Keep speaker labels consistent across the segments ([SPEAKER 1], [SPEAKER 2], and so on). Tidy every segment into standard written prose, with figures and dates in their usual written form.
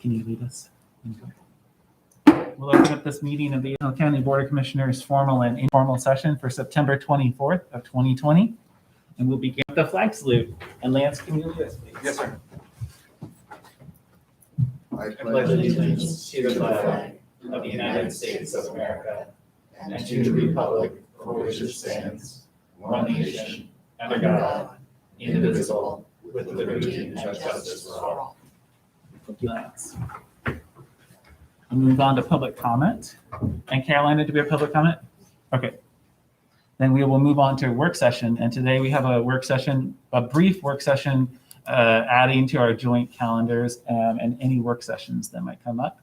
[SPEAKER 1] Can you lead us? We'll open up this meeting of the County Board of Commissioners formal and informal session for September 24th of 2020. And we'll begin with the flag salute. And Lance, can you lead us, please?
[SPEAKER 2] Yes, sir.
[SPEAKER 3] I
[SPEAKER 1] pledge allegiance to the flag of the United States of America and to the republic for which it stands, one nation, under God, indivisible, with liberty and justice for all. Thank you, Lance. We'll move on to public comment. And Carolina, do we have public comment? Okay. Then we will move on to work session. And today we have a work session, a brief work session, adding to our joint calendars and any work sessions that might come up.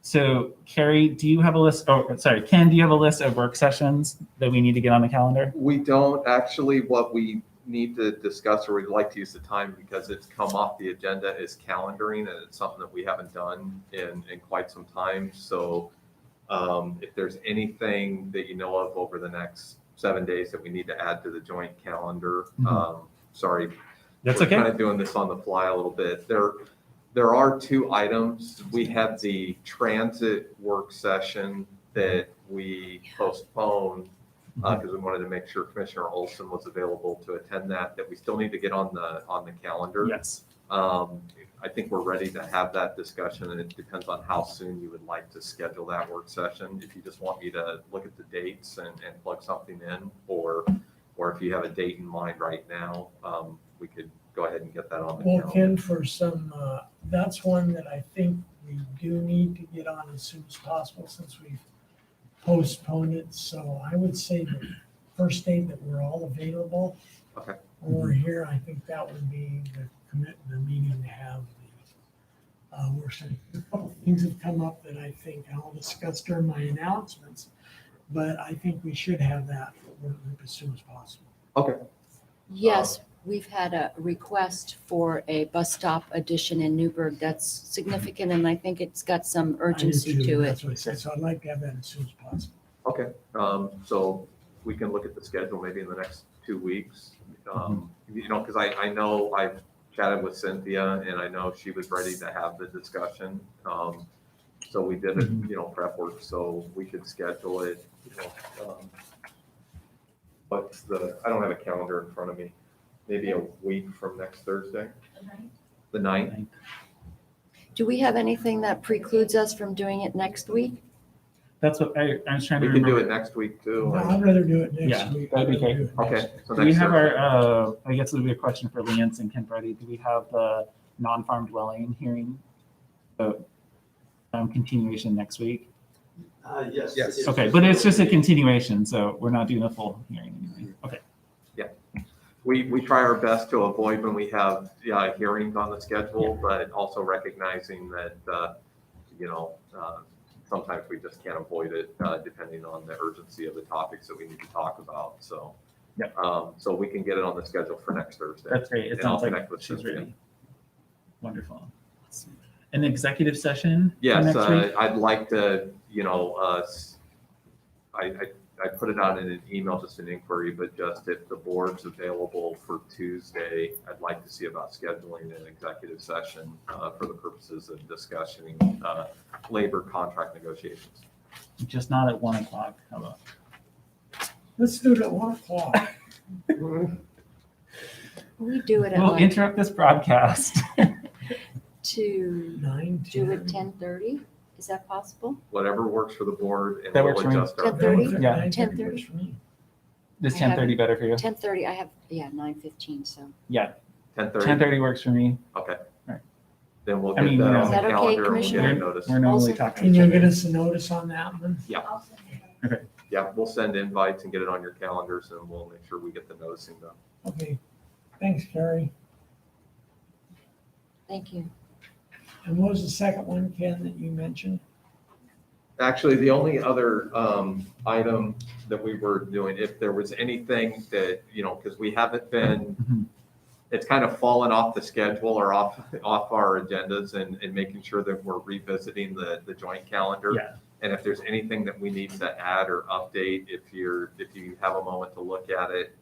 [SPEAKER 1] So Carrie, do you have a list? Oh, sorry, Ken, do you have a list of work sessions that we need to get on the calendar?
[SPEAKER 2] We don't actually. What we need to discuss, or we'd like to use the time because it's come off the agenda, is calendaring, and it's something that we haven't done in quite some time. So if there's anything that you know of over the next 7 days that we need to add to the joint calendar, sorry.
[SPEAKER 1] That's
[SPEAKER 2] We're
[SPEAKER 1] okay.
[SPEAKER 2] kind of doing this on the fly a little bit. There are two items. We had the transit work session that we postponed because we wanted to make sure Commissioner Olson was available to attend that we still need to get on the calendar.
[SPEAKER 1] Yes.
[SPEAKER 2] I think we're ready to have that discussion, and it depends on how soon you would like to schedule that work session. If you just want me to look at the dates and plug something in, or if you have a date in mind right now, we could go ahead and get that on the calendar.
[SPEAKER 4] Well, Ken, for some, that's one that I think we do need to get on as soon as possible since we've postponed it. So I would say the first date that we're all available.
[SPEAKER 2] Okay.
[SPEAKER 4] Or here, I think that would be the meeting to have the work session. A couple things have come up that I think I'll discuss during my announcements, but I think we should have that work group as soon as possible.
[SPEAKER 2] Okay.
[SPEAKER 5] Yes, we've had a request for a bus stop addition in Newburgh that's significant, and I think it's got some urgency
[SPEAKER 4] I do too.
[SPEAKER 5] to it.
[SPEAKER 4] That's what I said. So I'd like to have that as soon as possible.
[SPEAKER 2] Okay. So we can look at the schedule maybe in the next 2 weeks. Because I know I've chatted with Cynthia, and I know she was ready to have the discussion. So we did it, prep work, so we could schedule it. I don't have a calendar in front of me. Maybe a week from next Thursday. The 9th.
[SPEAKER 5] Do we have anything that precludes us from doing it next week?
[SPEAKER 1] That's what I was trying to
[SPEAKER 2] We can
[SPEAKER 1] remember.
[SPEAKER 2] do it next week too.
[SPEAKER 4] No, I'd rather do it next
[SPEAKER 1] Yeah,
[SPEAKER 4] week.
[SPEAKER 1] that'd be
[SPEAKER 4] I'd rather
[SPEAKER 1] great.
[SPEAKER 4] do it next
[SPEAKER 2] Okay.
[SPEAKER 4] week.
[SPEAKER 2] So
[SPEAKER 1] Do we
[SPEAKER 2] next
[SPEAKER 1] have
[SPEAKER 2] Thursday.
[SPEAKER 1] our, I guess it would be a question for Lance and Ken Brady. Do we have the non-farm dwelling hearing continuation next week?
[SPEAKER 3] Yes.
[SPEAKER 1] Okay, but it's just a continuation, so we're not doing a full hearing anyway. Okay.
[SPEAKER 2] We try our best to avoid when we have hearings on the schedule, but also recognizing that, sometimes we just can't avoid it depending on the urgency of the topics that we need to talk about. So, so we can get it on the schedule for next Thursday.
[SPEAKER 1] That's great. It
[SPEAKER 2] And
[SPEAKER 1] sounds
[SPEAKER 2] I'll
[SPEAKER 1] like
[SPEAKER 2] connect with
[SPEAKER 1] she's
[SPEAKER 2] Cynthia.
[SPEAKER 1] ready. Wonderful. An executive session for
[SPEAKER 2] Yes,
[SPEAKER 1] next week?
[SPEAKER 2] I'd like to, I put it out in an email, just an inquiry, but just if the board's available for Tuesday, I'd like to see about scheduling an executive session for the purposes of discussing labor contract negotiations.
[SPEAKER 1] Just not at 1 o'clock. How about?
[SPEAKER 4] Let's do it at 1 o'clock.
[SPEAKER 5] We do it at
[SPEAKER 1] We'll
[SPEAKER 5] like
[SPEAKER 1] interrupt this broadcast.
[SPEAKER 5] to
[SPEAKER 4] 9,
[SPEAKER 5] do it
[SPEAKER 4] 10.
[SPEAKER 5] 10:30. Is that possible?
[SPEAKER 2] Whatever works for the board, and
[SPEAKER 1] That
[SPEAKER 2] we'll
[SPEAKER 1] works for me.
[SPEAKER 2] adjust our.
[SPEAKER 5] 10:30?
[SPEAKER 1] Yeah.
[SPEAKER 4] 9:30
[SPEAKER 5] 10:30.
[SPEAKER 4] works for me.
[SPEAKER 1] Is
[SPEAKER 5] I have-
[SPEAKER 1] 10:30 better for you?
[SPEAKER 5] 10:30. I have 9:15. So
[SPEAKER 2] 10:30.
[SPEAKER 1] 10:30 works for me.
[SPEAKER 2] Okay.
[SPEAKER 1] Right.
[SPEAKER 2] Then we'll
[SPEAKER 1] I
[SPEAKER 2] get
[SPEAKER 1] mean,
[SPEAKER 2] that
[SPEAKER 1] you know.
[SPEAKER 2] on
[SPEAKER 5] Is
[SPEAKER 2] the
[SPEAKER 5] that okay,
[SPEAKER 2] calendar and we'll get
[SPEAKER 5] Commissioner?
[SPEAKER 2] a notice.
[SPEAKER 1] We're normally
[SPEAKER 5] Also-
[SPEAKER 1] talking.
[SPEAKER 4] Can you get us a notice on that one?
[SPEAKER 2] Yeah, we'll send invites and get it on your calendars, and we'll make sure we get the noticing done.
[SPEAKER 4] Okay. Thanks, Carrie.
[SPEAKER 5] thank you.
[SPEAKER 4] And what was the second one, Ken, that you mentioned?
[SPEAKER 2] Actually, the only other item that we were doing, if there was anything that, because we haven't been, it's kind of fallen off the schedule or off our agendas, and making sure that we're revisiting the joint calendar.
[SPEAKER 1] Yeah.
[SPEAKER 2] And if there's anything that we need to add or update, if you have a moment to look at it,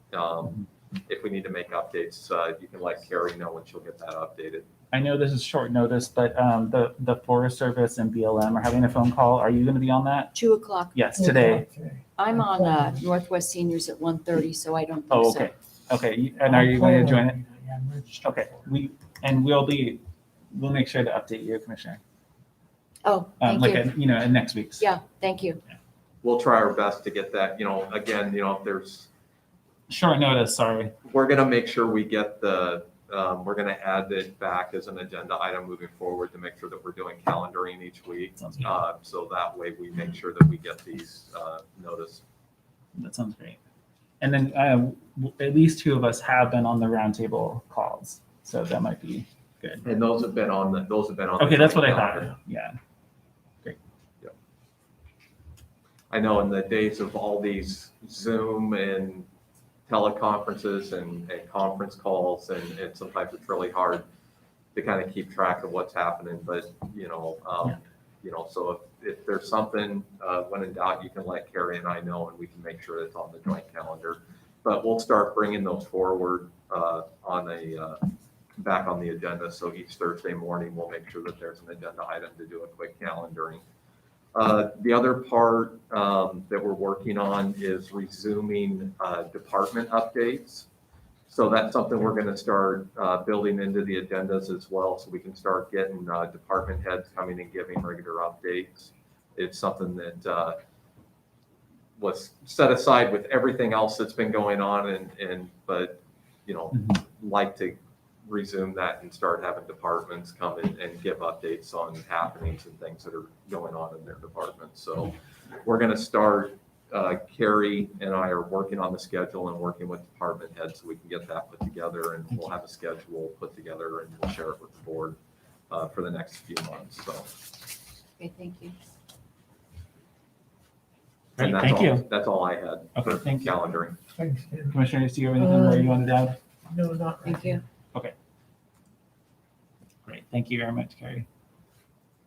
[SPEAKER 2] if we need to make updates, you can let Carrie know when she'll get that updated.
[SPEAKER 1] I know this is short notice, but the Forest Service and BLM are having a phone call. Are you going to be on that?
[SPEAKER 5] 2:00.
[SPEAKER 1] Yes, today.
[SPEAKER 4] Okay.
[SPEAKER 5] I'm on Northwest Seniors at 1:30, so I don't think
[SPEAKER 1] Oh,
[SPEAKER 5] so.
[SPEAKER 1] okay. Okay, and are you going to join it?
[SPEAKER 4] Yeah, I'm registered
[SPEAKER 1] Okay,
[SPEAKER 4] for it.
[SPEAKER 1] we'll make sure to update you, Commissioner.
[SPEAKER 5] Oh, thank
[SPEAKER 1] Like
[SPEAKER 5] you.
[SPEAKER 1] in next week's.
[SPEAKER 5] Yeah, thank you.
[SPEAKER 2] We'll try our best to get that, again, if there's,
[SPEAKER 1] Short notice, sorry.
[SPEAKER 2] we're gonna make sure we get we're gonna add it back as an agenda item moving forward to make sure that we're doing calendaring each week.
[SPEAKER 1] Sounds good.
[SPEAKER 2] So that way we make sure that we get these notice.
[SPEAKER 1] That sounds great. And then at least 2 of us have been on the roundtable calls, so that might be good.
[SPEAKER 2] And those have been on the.
[SPEAKER 1] Okay, that's what I
[SPEAKER 2] calendar.
[SPEAKER 1] thought. Yeah.
[SPEAKER 2] I know in the days of all these Zoom and teleconferences and conference calls, and sometimes it's really hard to kind of keep track of what's happening, but, so if there's something, when in doubt, you can let Carrie and I know, and we can make sure it's on the joint calendar. But we'll start bringing those forward back on the agenda. So each Thursday morning, we'll make sure that there's an agenda item to do a quick calendaring. The other part that we're working on is resuming department updates. So that's something we're going to start building into the agendas as well, so we can start getting department heads coming and giving regular updates. It's something that was set aside with everything else that's been going on, but like to resume that and start having departments come in and give updates on happenings and things that are going on in their departments. So we're going to start, Carrie and I are working on the schedule and working with department heads so we can get that put together, and we'll have a schedule put together and we'll share it with the board for the next few months. So.
[SPEAKER 5] Okay, thank you.
[SPEAKER 1] Great,
[SPEAKER 2] And
[SPEAKER 1] thank you.
[SPEAKER 2] That's all I had
[SPEAKER 1] Okay,
[SPEAKER 2] for
[SPEAKER 1] thank you.
[SPEAKER 2] calendaring.
[SPEAKER 4] Thanks, Ken.
[SPEAKER 1] Commissioner, do you have anything more you wanted to add?
[SPEAKER 4] No, not right
[SPEAKER 5] Thank you.
[SPEAKER 1] Great, thank you very much, Carrie.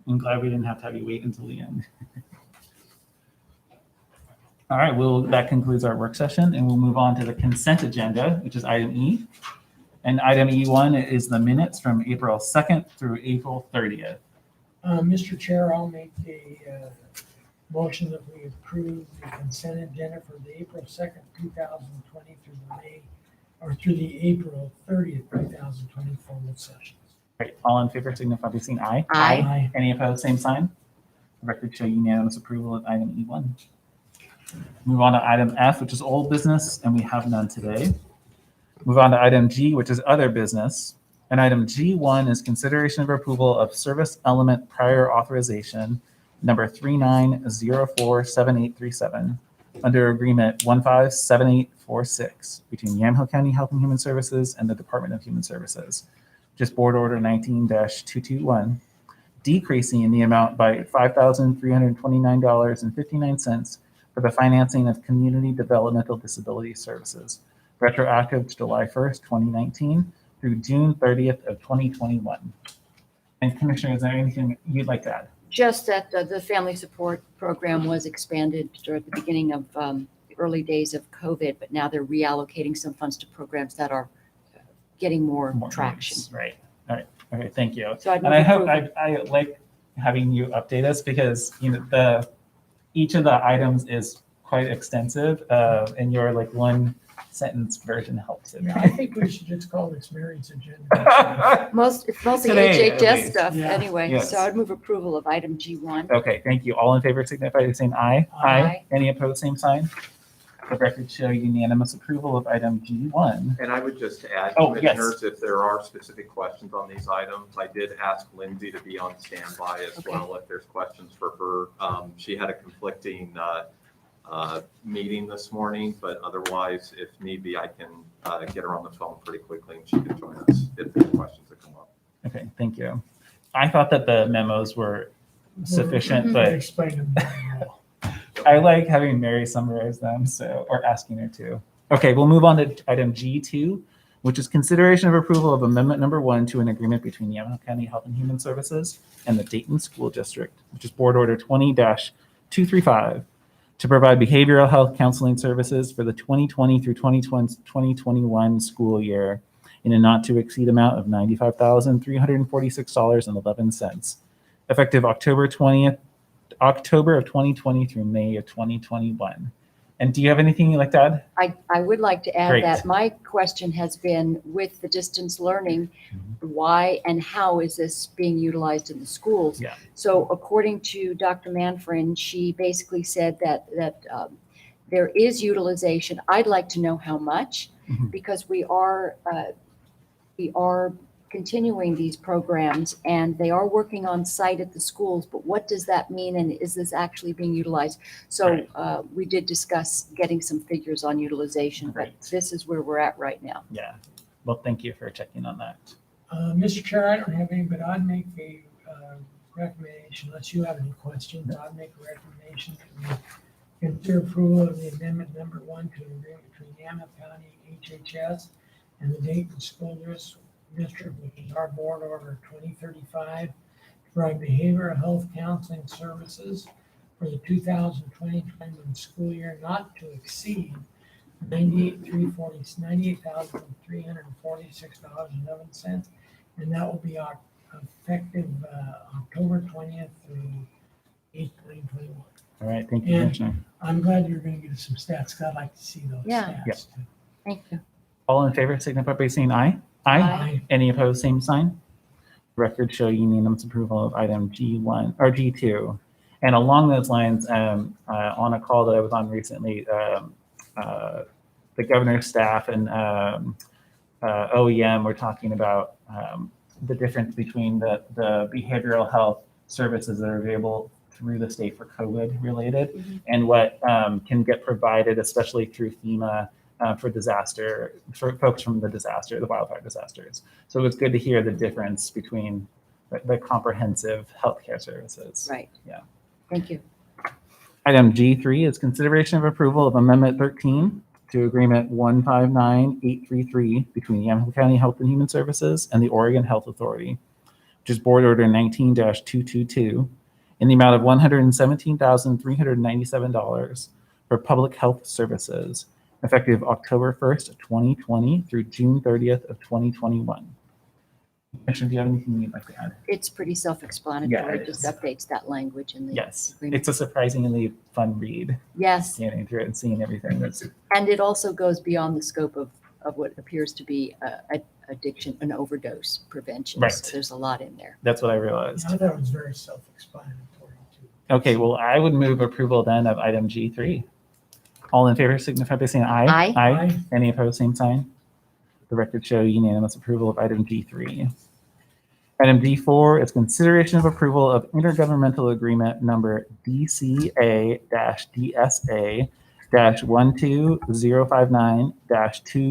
[SPEAKER 1] I'm glad we didn't have to have you wait until the end. All right, that concludes our work session, and we'll move on to the consent agenda, which is item E. And item E1 is the minutes from April 2nd through April 30th.
[SPEAKER 4] Mr. Chair, I'll make a motion that we approve the consent agenda for the April 2nd, 2020 through the April 30th, 2020 formal sessions.
[SPEAKER 1] Great, all in favor signify by saying aye.
[SPEAKER 5] Aye.
[SPEAKER 1] Any opposed, same sign. The record show unanimous approval of item E1. Move on to item F, which is old business, and we have none today. Move on to item G, which is other business. And item G1 is consideration of approval of service element prior authorization number 39047837 under agreement 157846 between Yamhill County Health and Human Services and the Department of Human Services. Just board order 19-221, decreasing in the amount by $5,329.59 for the financing of community developmental disability services, retroactive to July 1st, 2019 through June 30th of 2021. And Commissioner, is there anything you'd like to add?
[SPEAKER 5] Just that the family support program was expanded during the beginning of the early days of COVID, but now they're reallocating some funds to programs that are getting more traction.
[SPEAKER 1] needs. Right. All right. Okay. Thank you.
[SPEAKER 5] So I'd
[SPEAKER 1] And I hope
[SPEAKER 5] approve.
[SPEAKER 1] I like having you update us because each of the items is quite extensive, and your one sentence version helps it.
[SPEAKER 4] Yeah, I think we should just call this Mary's agenda.
[SPEAKER 5] It's mostly
[SPEAKER 1] Today, at
[SPEAKER 5] HHS
[SPEAKER 1] least.
[SPEAKER 5] stuff
[SPEAKER 4] Yeah.
[SPEAKER 5] anyway.
[SPEAKER 1] Yes.
[SPEAKER 5] So I'd move approval of item G1.
[SPEAKER 1] Okay. Thank you. All in favor signify by saying aye.
[SPEAKER 5] Aye.
[SPEAKER 1] Any opposed, same sign. The record show unanimous approval of item G1.
[SPEAKER 2] And I would just add,
[SPEAKER 1] Oh, yes.
[SPEAKER 2] commissioners, if there are specific questions on these items, I did ask Lindsay to be on standby as
[SPEAKER 5] Okay.
[SPEAKER 2] well if there's questions for her. She had a conflicting meeting this morning, but otherwise, if need be, I can get her on the phone pretty quickly and she can join us if there are questions that come up.
[SPEAKER 1] Okay. Thank you. I thought that the memos were sufficient, but
[SPEAKER 4] Explain them very well.
[SPEAKER 1] I like having Mary summarize them, or asking her to. Okay, we'll move on to item G2, which is consideration of approval of amendment number 1 to an agreement between Yamhill County Health and Human Services and the Dayton School District, which is board order 20-235, to provide behavioral health counseling services for the 2020 through 2021 school year in a not to exceed amount of $95,346.11, effective October of 2020 through May of 2021. And do you have anything you'd like to add?
[SPEAKER 5] I would like to add
[SPEAKER 1] Great.
[SPEAKER 5] that my question has been with the distance learning, why and how is this being utilized in the schools?
[SPEAKER 1] Yeah.
[SPEAKER 5] So according to Dr. Manfrin, she basically said that there is utilization. I'd like to know how much,
[SPEAKER 1] Mhm.
[SPEAKER 5] because we are continuing these programs and they are working on site at the schools, but what does that mean and is this actually being utilized? So we did discuss getting some figures on utilization,
[SPEAKER 1] Great.
[SPEAKER 5] but this is where we're at right now.
[SPEAKER 1] Yeah. Well, thank you for checking on that.
[SPEAKER 4] Mr. Chair, I don't have any, but I'd make a recommendation, unless you have any questions, I'd make a recommendation that we consider approval of the amendment number 1 to an agreement between Yamaha County HHS and the Dayton School District, which is our board order 2035, to provide behavioral health counseling services for the 2020-21 school year, not to exceed $98,346.11, and that will be effective October 20th through 8th, 2021.
[SPEAKER 1] All right. Thank you,
[SPEAKER 4] And-
[SPEAKER 1] Commissioner.
[SPEAKER 4] I'm glad you're going to get us some stats, because I'd like to see those
[SPEAKER 5] Yeah.
[SPEAKER 1] Yeah.
[SPEAKER 4] stats. too.
[SPEAKER 5] Thank you.
[SPEAKER 1] All in favor, signify by saying aye.
[SPEAKER 5] Aye.
[SPEAKER 1] Any opposed, same sign. Record show unanimous approval of item G1 or G2. And along those lines, on a call that I was on recently, the governor's staff and OEM were talking about the difference between the behavioral health services that are available through the state for COVID related and what can get provided, especially through FEMA for folks from the wildfire disasters. So it was good to hear the difference between the comprehensive healthcare services.
[SPEAKER 5] Right.
[SPEAKER 1] Yeah.
[SPEAKER 5] Thank you.
[SPEAKER 1] Item G3 is consideration of approval of Amendment 13 to Agreement 159833 between Yamaha County Health and Human Services and the Oregon Health Authority, which is Board Order 19-222, in the amount of $117,397 for public health services, effective October 1st, 2020 through June 30th of 2021. Commissioner, do you have anything you'd like to add?
[SPEAKER 5] It's pretty self-explanatory.
[SPEAKER 1] Yeah, it
[SPEAKER 5] Just
[SPEAKER 1] is.
[SPEAKER 5] updates that language in the
[SPEAKER 1] Yes,
[SPEAKER 5] agreement.
[SPEAKER 1] it's a surprisingly fun read,
[SPEAKER 5] Yes,
[SPEAKER 1] scanning through it and seeing everything.
[SPEAKER 5] and it also goes beyond the scope of what appears to be addiction and overdose prevention.
[SPEAKER 1] Right.
[SPEAKER 5] So there's a lot in there.
[SPEAKER 1] That's what I realized.
[SPEAKER 4] I thought it was very self-explanatory too.
[SPEAKER 1] Okay, well, I would move approval then of item G3. All in favor signify by saying aye.
[SPEAKER 5] Aye.
[SPEAKER 4] Aye.
[SPEAKER 1] Any opposed, same sign. The record show unanimous approval of item G3. Item D4 is consideration of approval of intergovernmental agreement number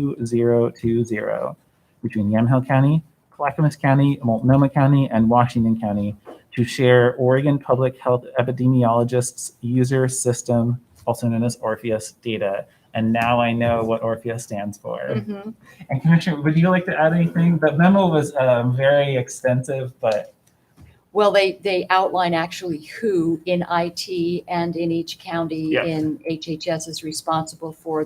[SPEAKER 1] DCA-DSA-12059-2020 between Yamhill County, Clackamas County, Multnomah County, and Washington County to share Oregon Public Health Epidemiologists User System, also known as Orpheus, data. And now I know what Orpheus stands for.
[SPEAKER 5] Mhm.
[SPEAKER 1] And Commissioner, would you like to add anything? The memo was very extensive, but
[SPEAKER 5] Well, they outline actually who in IT and in each county
[SPEAKER 1] Yeah.
[SPEAKER 5] in HHS is responsible for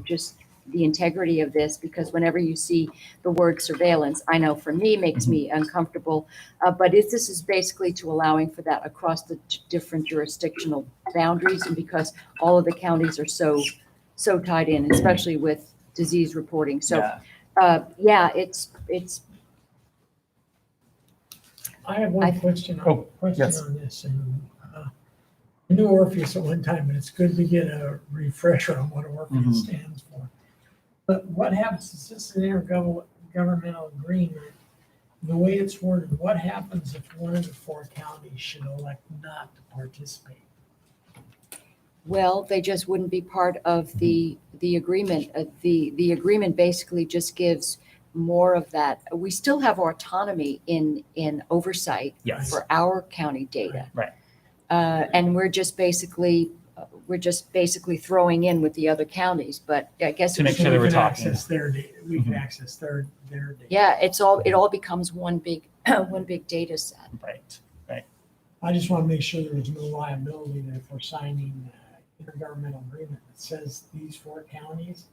[SPEAKER 5] just the integrity of this, because whenever you see the word surveillance, I know for me makes me uncomfortable. But this is basically to allowing for that across the different jurisdictional boundaries, and because all of the counties are so tied in, especially with disease reporting. So
[SPEAKER 1] yeah.
[SPEAKER 5] it's
[SPEAKER 4] I have one question
[SPEAKER 1] yes.
[SPEAKER 4] on this. And I knew Orpheus at one time, but it's good to get a refresher on what Orpheus stands for. But what happens, is this an intergovernmental agreement? The way it's worded, what happens if one of the 4 counties should elect not to participate?
[SPEAKER 5] Well, they just wouldn't be part of the agreement. The agreement basically just gives more of that. We still have autonomy in oversight
[SPEAKER 1] Yes.
[SPEAKER 5] for our county data.
[SPEAKER 1] Right.
[SPEAKER 5] And we're just basically throwing in with the other counties, but I guess
[SPEAKER 1] To make
[SPEAKER 4] So
[SPEAKER 1] sure that
[SPEAKER 4] we
[SPEAKER 1] we're
[SPEAKER 4] can
[SPEAKER 1] talking.
[SPEAKER 4] access their data. We can access their data.
[SPEAKER 5] yeah, it all becomes one big data set.
[SPEAKER 1] Right.
[SPEAKER 4] I just want to make sure there was no liability that if we're signing an intergovernmental agreement that says these 4 counties,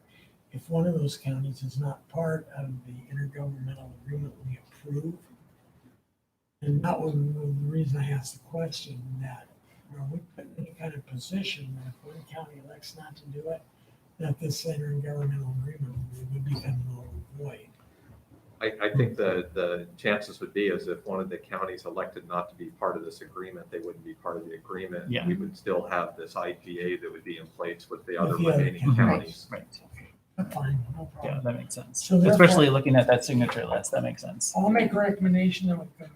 [SPEAKER 4] if one of those counties is not part of the intergovernmental agreement we approve. And that was the reason I asked the question, that are we put in any kind of position that if one county elects not to do it, that this intergovernmental agreement would become null and void.
[SPEAKER 2] I think the chances would be is if one of the counties elected not to be part of this agreement, they wouldn't be part of the agreement.
[SPEAKER 3] Yeah.
[SPEAKER 2] We would still have this IGA that would be in place with the other
[SPEAKER 4] With the other
[SPEAKER 2] remaining
[SPEAKER 4] counties.
[SPEAKER 2] counties.
[SPEAKER 3] Right.
[SPEAKER 4] That's fine, no
[SPEAKER 3] Yeah,
[SPEAKER 4] problem.
[SPEAKER 3] that makes sense.
[SPEAKER 4] So therefore-
[SPEAKER 3] Especially looking at that signature list, that makes sense.
[SPEAKER 4] I'll make a recommendation that we can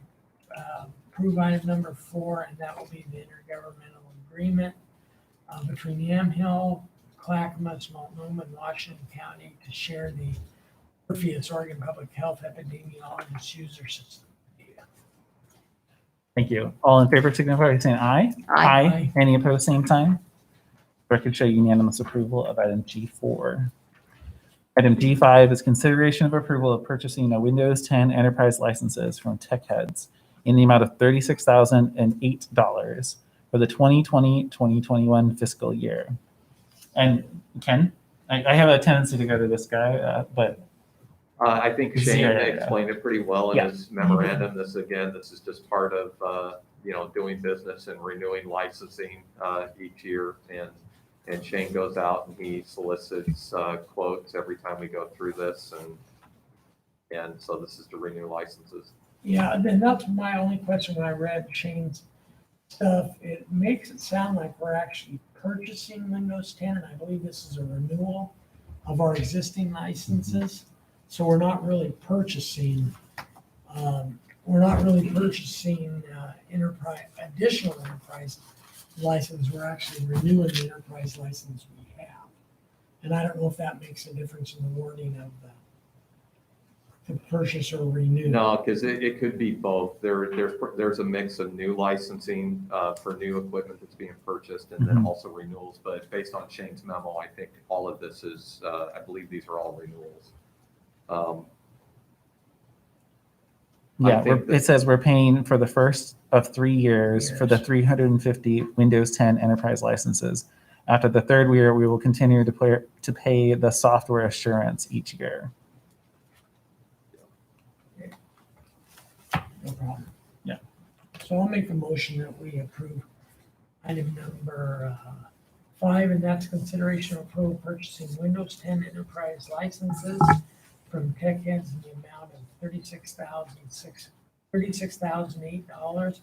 [SPEAKER 4] approve item number 4, and that will be the intergovernmental agreement between Yamhill, Clackamas, Multnomah, and Washington County to share the Orpheus Oregon Public Health Epidemiologist User System data.
[SPEAKER 3] Thank you. All in favor signify by saying aye.
[SPEAKER 4] Aye.
[SPEAKER 3] Any opposed, same sign. Record show unanimous approval of item G4. Item G5 is consideration of approval of purchasing a Windows 10 enterprise licenses from Tech Heads in the amount of $36,008 for the 2020-2021 fiscal year. And Ken, I have a tendency to go to this guy, but
[SPEAKER 2] I think Shane
[SPEAKER 3] Yeah.
[SPEAKER 2] explained it pretty well in
[SPEAKER 3] Yeah.
[SPEAKER 2] his memorandum. This is just part of, doing business and renewing licensing each year. And Shane goes out and he solicits quotes every time we go through this. And so this is to renew licenses.
[SPEAKER 4] Yeah, and that's my only question when I read Shane's stuff. It makes it sound like we're actually purchasing Windows 10, and I believe this is a renewal of our existing licenses. So we're not really purchasing, additional enterprise license. We're actually renewing the enterprise license we have. And I don't know if that makes a difference in the wording of the purchase or renew.
[SPEAKER 2] No, because it could be both. There's a mix of new licensing for new equipment that's being purchased and then also renewals. But based on Shane's memo, I think all of this is, I believe these are all renewals.
[SPEAKER 3] yeah,
[SPEAKER 2] I think
[SPEAKER 3] it says we're paying for the first of 3 years for the
[SPEAKER 4] Years.
[SPEAKER 3] 350 Windows 10 enterprise licenses. After the third year, we will continue to pay the software assurance each year.
[SPEAKER 4] No problem.
[SPEAKER 3] Yeah.
[SPEAKER 4] So I'll make a motion that we approve item number 5, and that's consideration of approval purchasing Windows 10 enterprise licenses from Tech Heads in the amount of $36,008.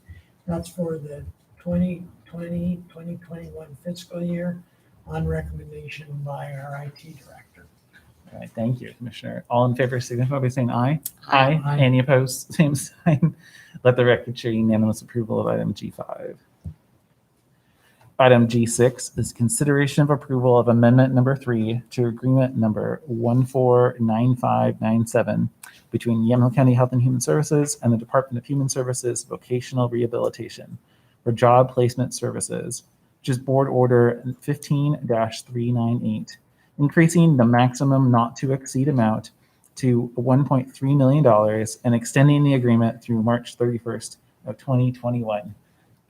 [SPEAKER 4] That's for the 2020-2021 fiscal year on recommendation by our IT director.
[SPEAKER 3] All right, thank you, Commissioner. All in favor signify by saying aye.
[SPEAKER 4] Aye. Aye.
[SPEAKER 3] Any opposed, same sign. Let the record show unanimous approval of item G5. Item G6 is consideration of approval of amendment number 3 to agreement number 149597 between Yamhill County Health and Human Services and the Department of Human Services Vocational Rehabilitation for job placement services, which is board order 15-398, increasing the maximum not to exceed amount to $1.3 million and extending the agreement through March 31st of 2021.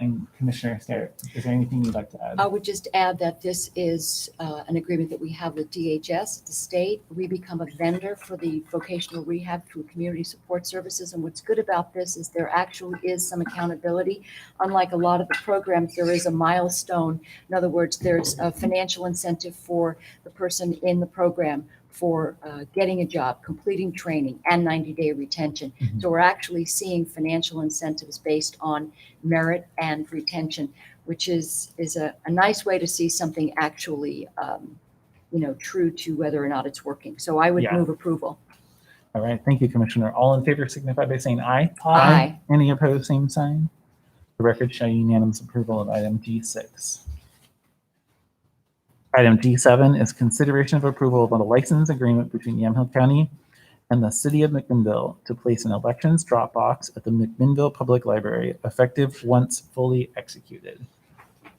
[SPEAKER 3] And Commissioner Starrett, is there anything you'd like to add?
[SPEAKER 5] I would just add that this is an agreement that we have with DHS, the state. We become a vendor for the vocational rehab through community support services. And what's good about this is there actually is some accountability. Unlike a lot of the programs, there is a milestone. In other words, there's a financial incentive for the person in the program for getting a job, completing training, and 90-day retention.
[SPEAKER 3] Mhm.
[SPEAKER 5] So we're actually seeing financial incentives based on merit and retention, which is a nice way to see something actually, true to whether or not it's working. So I would
[SPEAKER 3] Yeah.
[SPEAKER 5] move approval.
[SPEAKER 3] All right, thank you, Commissioner. All in favor signify by saying aye.
[SPEAKER 5] Aye.
[SPEAKER 3] Any opposed, same sign. The record show unanimous approval of item G6. Item G7 is consideration of approval of a license agreement between Yamhill County and the City of McMinnville to place an elections drop box at the McMinnville Public Library, effective once fully executed.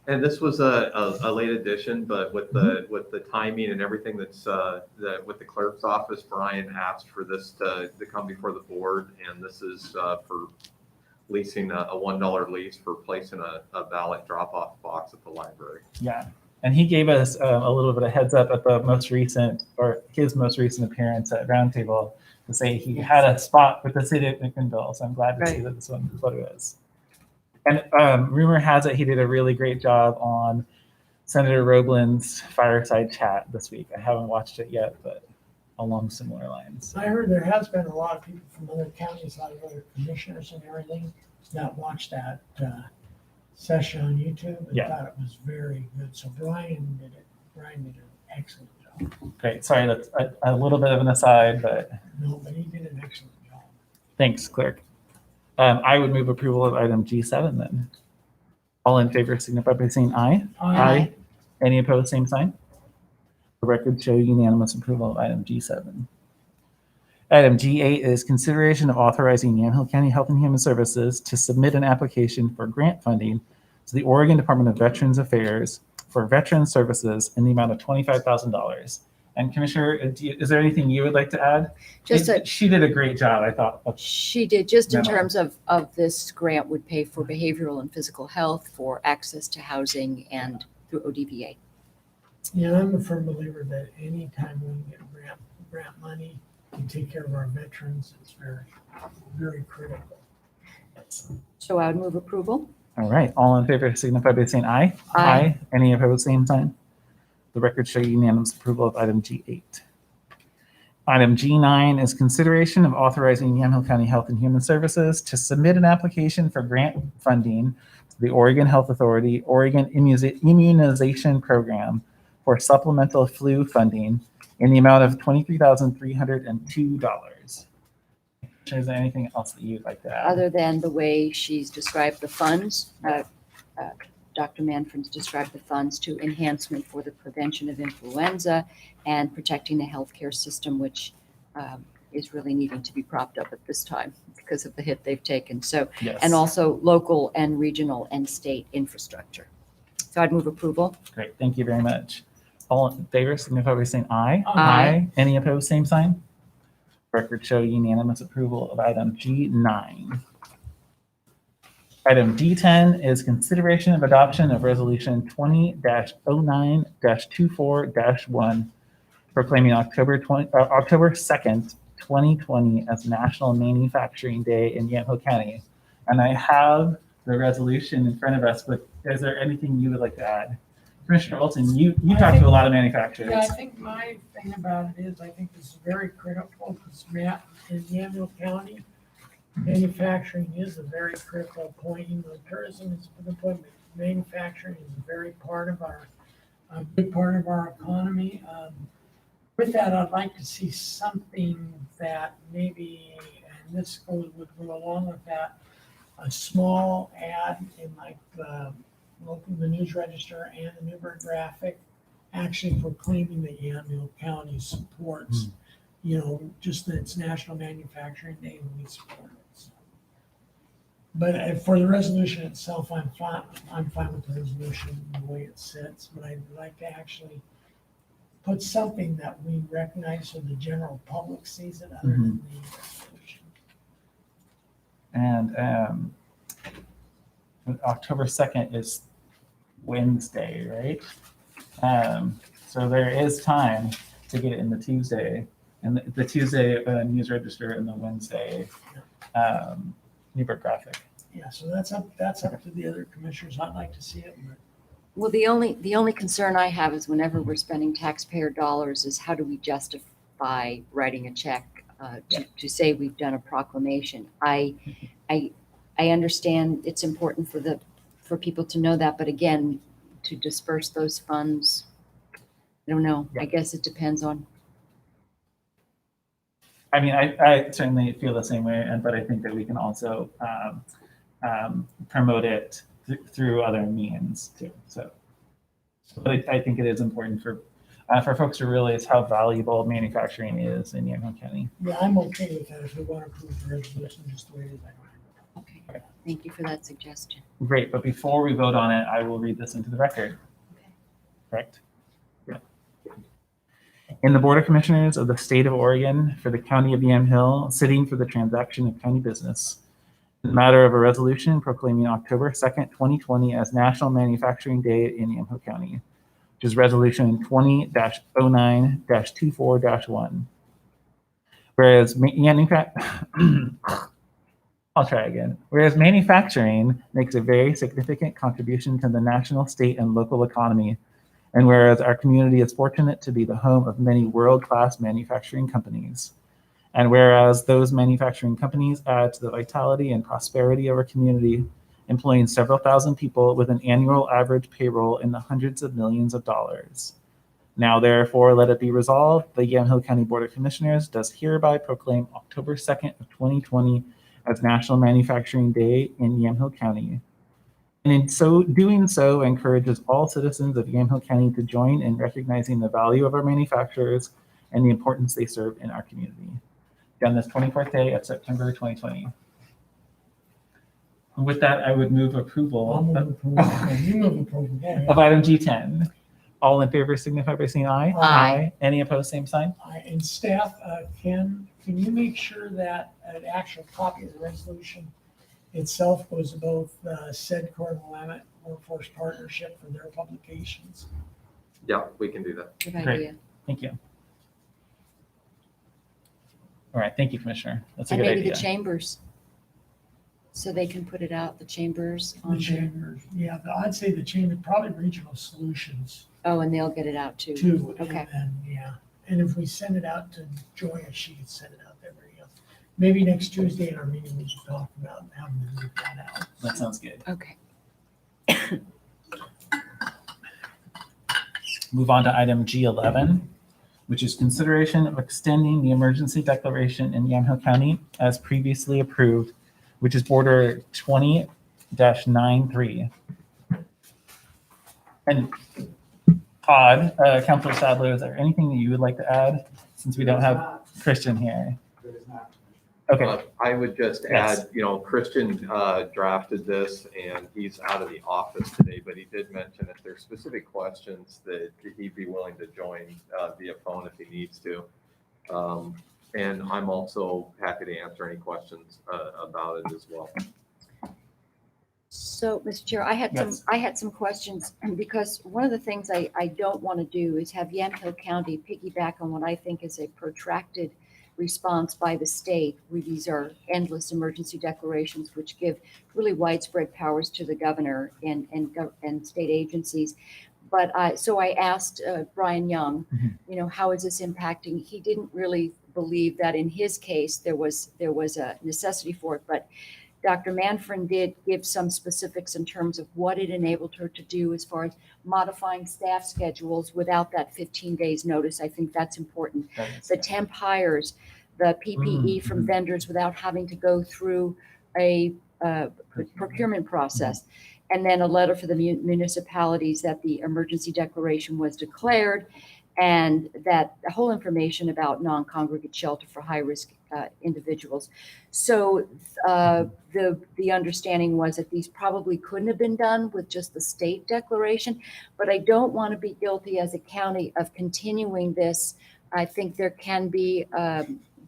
[SPEAKER 2] And this was a late addition, but with the timing and everything with the clerk's office, Brian asked for this to come before the board, and this is for leasing a $1 lease for placing a ballot drop-off box at the library.
[SPEAKER 3] Yeah, And he gave us a little bit of heads up at the most recent, or his most recent appearance at Roundtable, to say he had a spot with the city of McMinnville. So I'm glad to see
[SPEAKER 5] Right.
[SPEAKER 3] that this one is what it is. And rumor has it he did a really great job on Senator Roblin's fireside chat this week. I haven't watched it yet, but along similar lines.
[SPEAKER 4] I heard there has been a lot of people from other counties, a lot of other commissioners and everything that watched that session on YouTube and
[SPEAKER 3] Yeah.
[SPEAKER 4] thought it was very good. So Brian did an excellent job.
[SPEAKER 3] Great. Sorry, that's a little bit of an aside, but
[SPEAKER 4] No, but he did an excellent job.
[SPEAKER 3] thanks, Clerk. I would move approval of item G7 then. All in favor signify by saying aye.
[SPEAKER 4] Aye.
[SPEAKER 3] Any opposed, same sign. The record show unanimous approval of item G7. Item G8 is consideration of authorizing Yamhill County Health and Human Services to submit an application for grant funding to the Oregon Department of Veterans Affairs for veteran services in the amount of $25,000. And Commissioner, is there anything you would like to add? She did a great job, I thought.
[SPEAKER 5] She did, just in
[SPEAKER 3] Memo.
[SPEAKER 5] terms of this grant would pay for behavioral and physical health, for access to housing, and through ODVA.
[SPEAKER 4] Yeah, I'm a firm believer that anytime we can get grant money and take care of our veterans, it's very, very critical.
[SPEAKER 5] So I would move approval.
[SPEAKER 3] All right, all in favor signify by saying aye.
[SPEAKER 5] Aye.
[SPEAKER 3] Any opposed, same sign. The record show unanimous approval of item G8. Item G9 is consideration of authorizing Yamhill County Health and Human Services to submit an application for grant funding to the Oregon Health Authority Oregon Immunization Program for supplemental flu funding in the amount of $23,302. Is there anything else that you'd like to add?
[SPEAKER 5] Other than the way she's described the funds, Dr. Manfred's described the funds to enhancement for the prevention of influenza and protecting the healthcare system, which is really needing to be propped up at this time because of the hit they've taken. So,
[SPEAKER 3] Yes.
[SPEAKER 5] and also local and regional and state infrastructure. So I'd move approval.
[SPEAKER 3] Great, thank you very much. All in favor signify by saying aye.
[SPEAKER 5] Aye.
[SPEAKER 3] Any opposed, same sign. Record show unanimous approval of item G9. Item D10 is consideration of adoption of resolution 20-09-24-1 proclaiming October 2nd, 2020 as National Manufacturing Day in Yamhill County. And I have the resolution in front of us, but is there anything you would like to add? Commissioner Olson, you talked to a lot of manufacturers.
[SPEAKER 4] Yeah, I think my thing about it is, I think this is very critical, because in Yamhill County, manufacturing is a very critical point. You know, tourism is a good point, but manufacturing is a very a big part of our economy. With that, I'd like to see something that maybe, and this would go along with that, a small ad in like the News Register and the Newburgh Graphic, actually proclaiming that Yamhill County supports, you know, just that it's National Manufacturing Day and we support it. So. But for the resolution itself, I'm fine with the resolution the way it sits, but I'd like to actually put something that we recognize so the general public sees it other than the resolution.
[SPEAKER 3] And October 2nd is Wednesday, right? So there is time to get it in the Tuesday, and the Tuesday News Register and the Wednesday Newburgh Graphic.
[SPEAKER 4] Yeah, so that's up to the other commissioners. I'd like to see it, but
[SPEAKER 5] Well, the only concern I have is whenever we're spending taxpayer dollars is how do we justify writing a check to say we've done a proclamation? I understand it's important for people to know that, but again, to disperse those funds, I don't know. I guess it depends on.
[SPEAKER 3] I mean, I certainly feel the same way, but I think that we can also promote it through other means too. So, but I think it is important for folks to realize how valuable manufacturing is in Yamhill County.
[SPEAKER 4] yeah, I'm okay with that if we want to approve the resolution just the way it is.
[SPEAKER 5] Okay, thank you for that suggestion.
[SPEAKER 3] Great, but before we vote on it, I will read this into the record.
[SPEAKER 5] Okay.
[SPEAKER 3] Correct? Yeah. In the Board of Commissioners of the State of Oregon for the County of Yamhill, sitting for the transaction of county business, in the matter of a resolution proclaiming October 2nd, 2020 as National Manufacturing Day in Yamhill County. which is Resolution 20-09-24-1. Whereas I'll try again. Whereas manufacturing makes a very significant contribution to the national, state, and local economy, and whereas our community is fortunate to be the home of many world-class manufacturing companies, and whereas those manufacturing companies add to the vitality and prosperity of our community, employing several thousand people with an annual average payroll in the hundreds of millions of dollars. Now, therefore, let it be resolved, the Yamhill County Board of Commissioners does hereby proclaim October 2nd of 2020 as National Manufacturing Day in Yamhill County. And in so doing so, encourages all citizens of Yamhill County to join in recognizing the value of our manufacturers and the importance they serve in our community. On this 24th day of September 2020. And with that, I would move approval
[SPEAKER 4] I'll move approval. You move approval. Go ahead.
[SPEAKER 3] of item G10. All in favor signify by saying aye.
[SPEAKER 5] Aye.
[SPEAKER 3] Any opposed, same sign.
[SPEAKER 4] And staff, can you make sure that an actual copy of the resolution itself goes to both SEDCOR and Willamette Workforce Partnership for their publications?
[SPEAKER 2] Yeah, we can do that.
[SPEAKER 5] Good
[SPEAKER 3] Great.
[SPEAKER 5] idea.
[SPEAKER 3] Thank you. All right, thank you, Commissioner. That's a
[SPEAKER 5] And
[SPEAKER 3] good
[SPEAKER 5] maybe
[SPEAKER 3] idea.
[SPEAKER 5] the chambers, so they can put it out, the chambers
[SPEAKER 4] The
[SPEAKER 5] on there.
[SPEAKER 4] chambers, yeah, I'd say the chamber, probably Regional Solutions
[SPEAKER 5] Oh, and they'll get it out too.
[SPEAKER 4] too.
[SPEAKER 5] Okay.
[SPEAKER 4] And yeah, and if we send it out to Joya, she could send it out to everybody else. Maybe next Tuesday in our meeting, we can talk about having to move that out.
[SPEAKER 3] That sounds good.
[SPEAKER 5] Okay.
[SPEAKER 3] Move on to item G11, which is consideration of extending the emergency declaration in Yamhill County as previously approved, which is Order 20-93. And Todd, Councilor Sadler, is there anything that you would like to add since we don't have Christian here? Okay,
[SPEAKER 2] I would just
[SPEAKER 3] Yes.
[SPEAKER 2] add, Christian drafted this and he's out of the office today, but he did mention if there's specific questions that he'd be willing to join via phone if he needs to. And I'm also happy to answer any questions about it as well.
[SPEAKER 5] So, Mr. Chair, I had
[SPEAKER 3] Yes.
[SPEAKER 5] some questions, and because one of the things I don't want to do is have Yamhill County piggyback on what I think is a protracted response by the state, where these are endless emergency declarations, which give really widespread powers to the governor and state agencies. But so I asked Brian Young, how is this impacting? He didn't really believe that in his case there was a necessity for it, but Dr. Manfred did give some specifics in terms of what it enabled her to do as far as modifying staff schedules without that 15 days notice. I think that's important. The temp hires, the PPE from vendors without having to go through a procurement process. And then a letter for the municipalities that the emergency declaration was declared and that the whole information about non-congregate shelter for high-risk individuals. So the understanding was that these probably couldn't have been done with just the state declaration, but I don't want to be guilty as a county of continuing this. I think there can be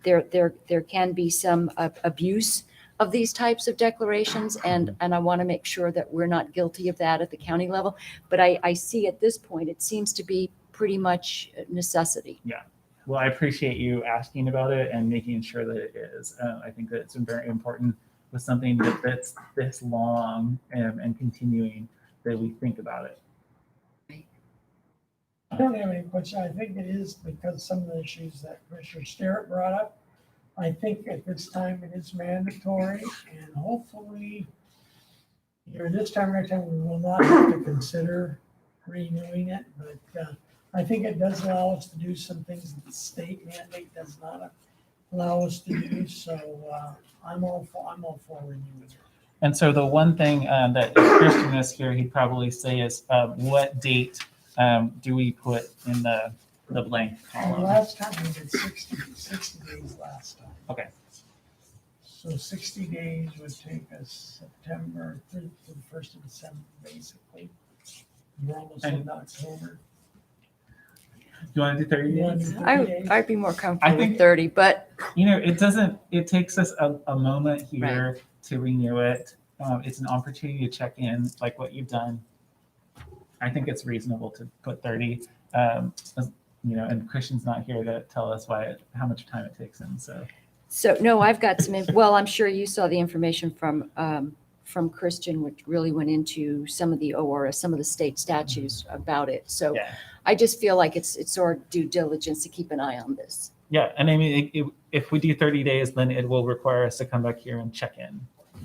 [SPEAKER 5] there can be some abuse of these types of declarations, and I want to make sure that we're not guilty of that at the county level. But I see at this point, it seems to be pretty much a necessity.
[SPEAKER 3] Well, I appreciate you asking about it and making sure that it is. I think that it's very important with something that's this long and continuing that we think about it.
[SPEAKER 4] I don't have any question. I think it is because some of the issues that Commissioner Sterrett brought up. I think at this time it is mandatory, and hopefully, this time, next time, we will not have to consider renewing it. But I think it does allow us to do some things that the state mandate does not allow us to do. So I'm all for renewing it.
[SPEAKER 3] And so the one thing that if Christian is here, he'd probably say is what date do we put in the blank column?
[SPEAKER 4] Last time we did 60 days last time.
[SPEAKER 3] Okay.
[SPEAKER 4] So 60 days would take us September through to the 1st of December, basically. We're almost in October.
[SPEAKER 3] You want to do 30
[SPEAKER 4] You want
[SPEAKER 3] days?
[SPEAKER 4] to do 30 days?
[SPEAKER 5] I'd be more
[SPEAKER 3] I
[SPEAKER 5] comfortable
[SPEAKER 3] think-
[SPEAKER 5] with 30, but
[SPEAKER 3] It takes us a moment here to renew it. It's an opportunity to check in like what you've done. I think it's reasonable to put 30. And Christian's not here to tell us how much time it takes him.
[SPEAKER 5] So, no, I've got well, I'm sure you saw the information from Christian, which really went into some of the ORS, some of the state statutes about it. So
[SPEAKER 3] Yeah.
[SPEAKER 5] I just feel like it's our due diligence to keep an eye on this.
[SPEAKER 3] Yeah, and I mean, if we do 30 days, then it will require us to come back here and check in.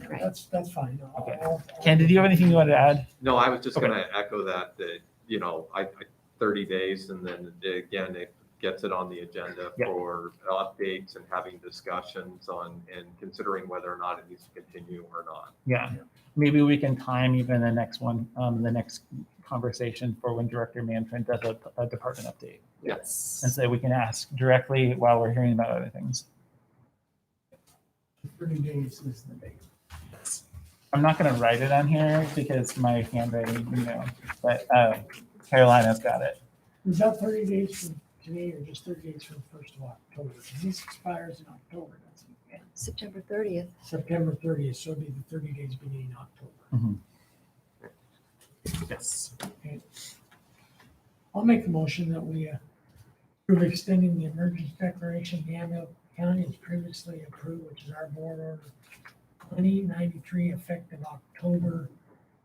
[SPEAKER 5] Right.
[SPEAKER 4] That's fine.
[SPEAKER 3] Okay.
[SPEAKER 4] I'll-
[SPEAKER 3] Ken, did you have anything you wanted to add?
[SPEAKER 2] No, I was just
[SPEAKER 3] Okay.
[SPEAKER 2] gonna echo that, I 30 days, and then again, it gets it on the agenda
[SPEAKER 3] Yeah.
[SPEAKER 2] for updates and having discussions on, and considering whether or not it needs to continue or not.
[SPEAKER 3] Yeah, maybe we can time even the next one, the next conversation for when Director Manfred does a department update.
[SPEAKER 5] Yes.
[SPEAKER 3] And so we can ask directly while we're hearing about other things.
[SPEAKER 4] 30 days is the date.
[SPEAKER 3] I'm not going to write it on here because my handwriting, but Carolina's got it.
[SPEAKER 4] Is that 30 days from today or just 30 days from the 1st of October? Because this expires in October, doesn't it?
[SPEAKER 5] September 30th.
[SPEAKER 4] September 30th, so it'll be the 30 days beginning October.
[SPEAKER 3] Yes.
[SPEAKER 4] Okay. I'll make a motion that we approve extending the emergency declaration to Yamhill County as previously approved, which is our board order 2093 effective October,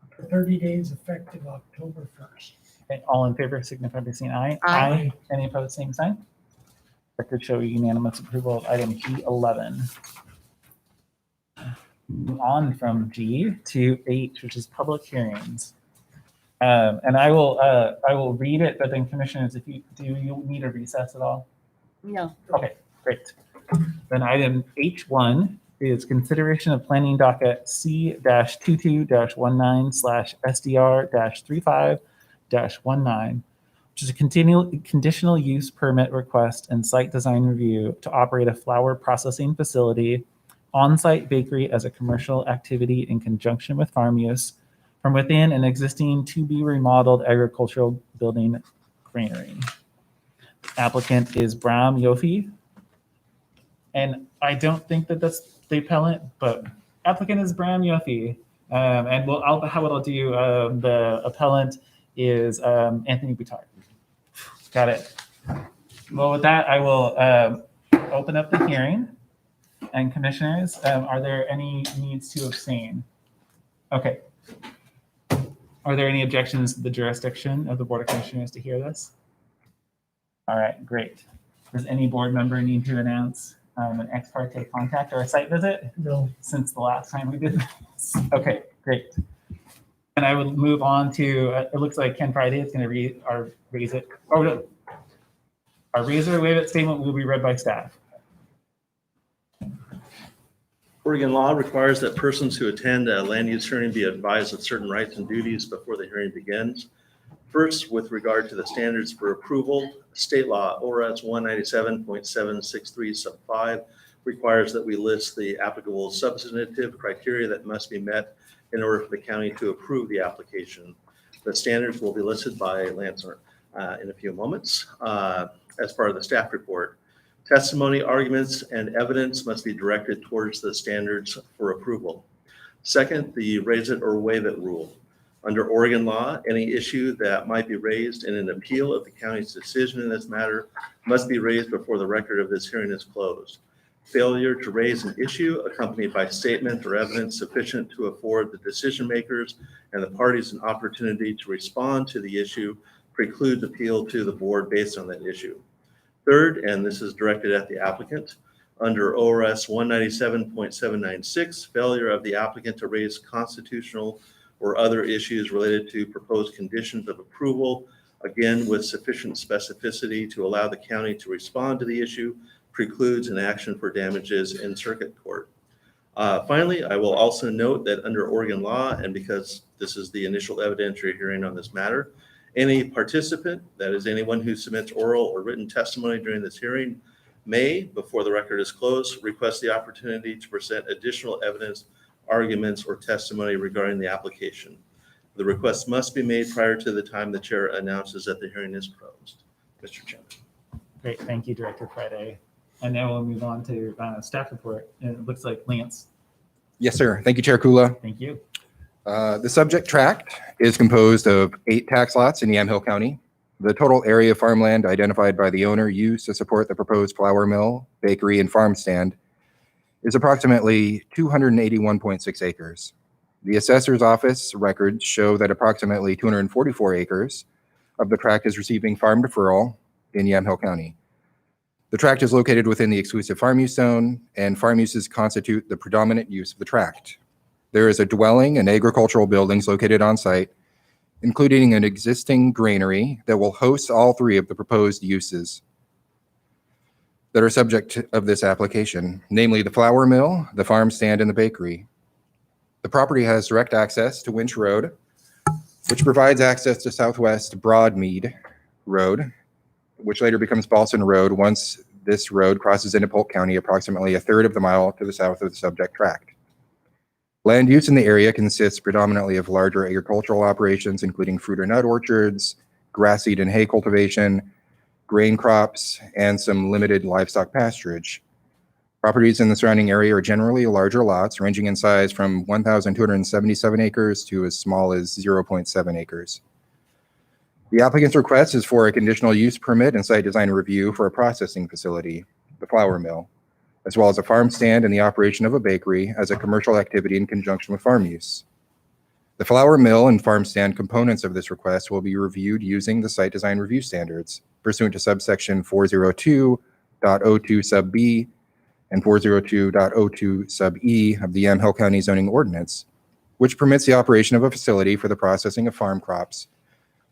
[SPEAKER 4] for 30 days effective October 1st.
[SPEAKER 3] Okay, all in favor signify by saying aye.
[SPEAKER 5] Aye.
[SPEAKER 3] Any opposed, same sign. Record show unanimous approval of item G11. Move on from G to H, which is public hearings. And I will read it, but then commissioners, do you need a recess at all?
[SPEAKER 5] No.
[SPEAKER 3] Okay, great. Then item H1 is consideration of planning docket C-22-19/SDR-35-19, which is a conditional use permit request and site design review to operate a flower processing facility, on-site bakery as a commercial activity in conjunction with farm use from within an existing to be remodeled agricultural building granary. Applicant is Bram Yofi. And I don't think that that's the appellant, but applicant is Bram Yofi. And I'll do, the appellant is Anthony Boutard. Got it. Well, with that, I will open up the hearing. And commissioners, are there any needs to abstain? Okay. Are there any objections to the jurisdiction of the Board of Commissioners to hear this? All right, great. Does any board member need to announce an ex parte contact or a site visit?
[SPEAKER 4] No.
[SPEAKER 3] Since the last time we did this? Okay, great. And I would move on to, it looks like Ken Friday is going to read our raise it. Oh, no. Our raise or waive it statement will be read by staff.
[SPEAKER 6] Oregon law requires that persons who attend a land use hearing be advised of certain rights and duties before the hearing begins. First, with regard to the standards for approval, state law ORS 197.763 sub 5 requires that we list the applicable substantive criteria that must be met in order for the county to approve the application. The standards will be listed by Lance in a few moments as part of the staff report. Testimony, arguments, and evidence must be directed towards the standards for approval. Second, the raise it or waive it rule. Under Oregon law, any issue that might be raised in an appeal of the county's decision in this matter must be raised before the record of this hearing is closed. Failure to raise an issue accompanied by statement or evidence sufficient to afford the decision makers and the parties an opportunity to respond to the issue precludes appeal to the board based on that issue. Third, and this is directed at the applicant, under ORS 197.796, failure of the applicant to raise constitutional or other issues related to proposed conditions of approval, again with sufficient specificity to allow the county to respond to the issue, precludes an action for damages in circuit court. Finally, I will also note that under Oregon law, and because this is the initial evidentiary hearing on this matter, any participant, that is anyone who submits oral or written testimony during this hearing, may, before the record is closed, request the opportunity to present additional evidence, arguments, or testimony regarding the application. The request must be made prior to the time the chair announces that the hearing is closed. Mr. Chairman.
[SPEAKER 3] Great, thank you, Director Friday. And now we'll move on to staff report. And it looks like Lance.
[SPEAKER 7] Yes, sir. Thank you, Chair Kula.
[SPEAKER 3] Thank you.
[SPEAKER 7] The subject tract is composed of 8 tax lots in Yamhill County. The total area of farmland identified by the owner used to support the proposed flour mill, bakery, and farm stand is approximately 281.6 acres. The assessor's office records show that approximately 244 acres of the tract is receiving farm deferral in Yamhill County. The tract is located within the exclusive farm use zone, and farm uses constitute the predominant use of the tract. There is a dwelling and agricultural buildings located on site, including an existing granary that will host all 3 of the proposed uses that are subject of this application, namely the flour mill, the farm stand, and the bakery. The property has direct access to Winch Road, which provides access to Southwest Broadmead Road, which later becomes Balson Road once this road crosses into Polk County approximately 1/3 of the mile to the south of the subject tract. Land use in the area consists predominantly of larger agricultural operations, including fruit or nut orchards, grass seed and hay cultivation, grain crops, and some limited livestock pasturage. Properties in the surrounding area are generally larger lots, ranging in size from 1,277 acres to as small as 0.7 acres. The applicant's request is for a conditional use permit and site design review for a processing facility, the flour mill, as well as a farm stand and the operation of a bakery as a commercial activity in conjunction with farm use. The flour mill and farm stand components of this request will be reviewed using the site design review standards pursuant to subsection 402.02 sub B and 402.02 sub E of the Yamhill County zoning ordinance, which permits the operation of a facility for the processing of farm crops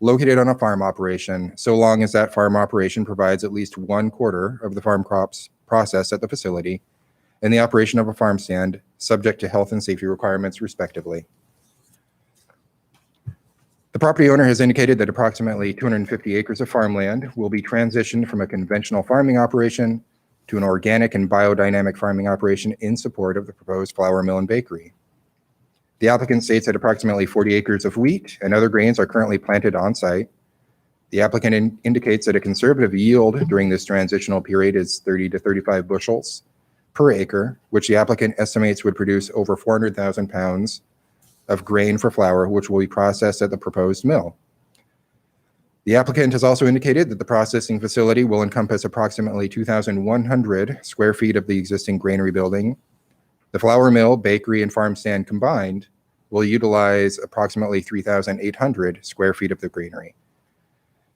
[SPEAKER 7] located on a farm operation, so long as that farm operation provides at least 1/4 of the farm crops processed at the facility, and the operation of a farm stand subject to health and safety requirements respectively. The property owner has indicated that approximately 250 acres of farmland will be transitioned from a conventional farming operation to an organic and biodynamic farming operation in support of the proposed flour mill and bakery. The applicant states that approximately 40 acres of wheat and other grains are currently planted on site. The applicant indicates that a conservative yield during this transitional period is 30 to 35 bushels per acre, which the applicant estimates would produce over 400,000 pounds of grain for flour, which will be processed at the proposed mill. The applicant has also indicated that the processing facility will encompass approximately 2,100 square feet of the existing granary building. The flour mill, bakery, and farm stand combined will utilize approximately 3,800 square feet of the granary.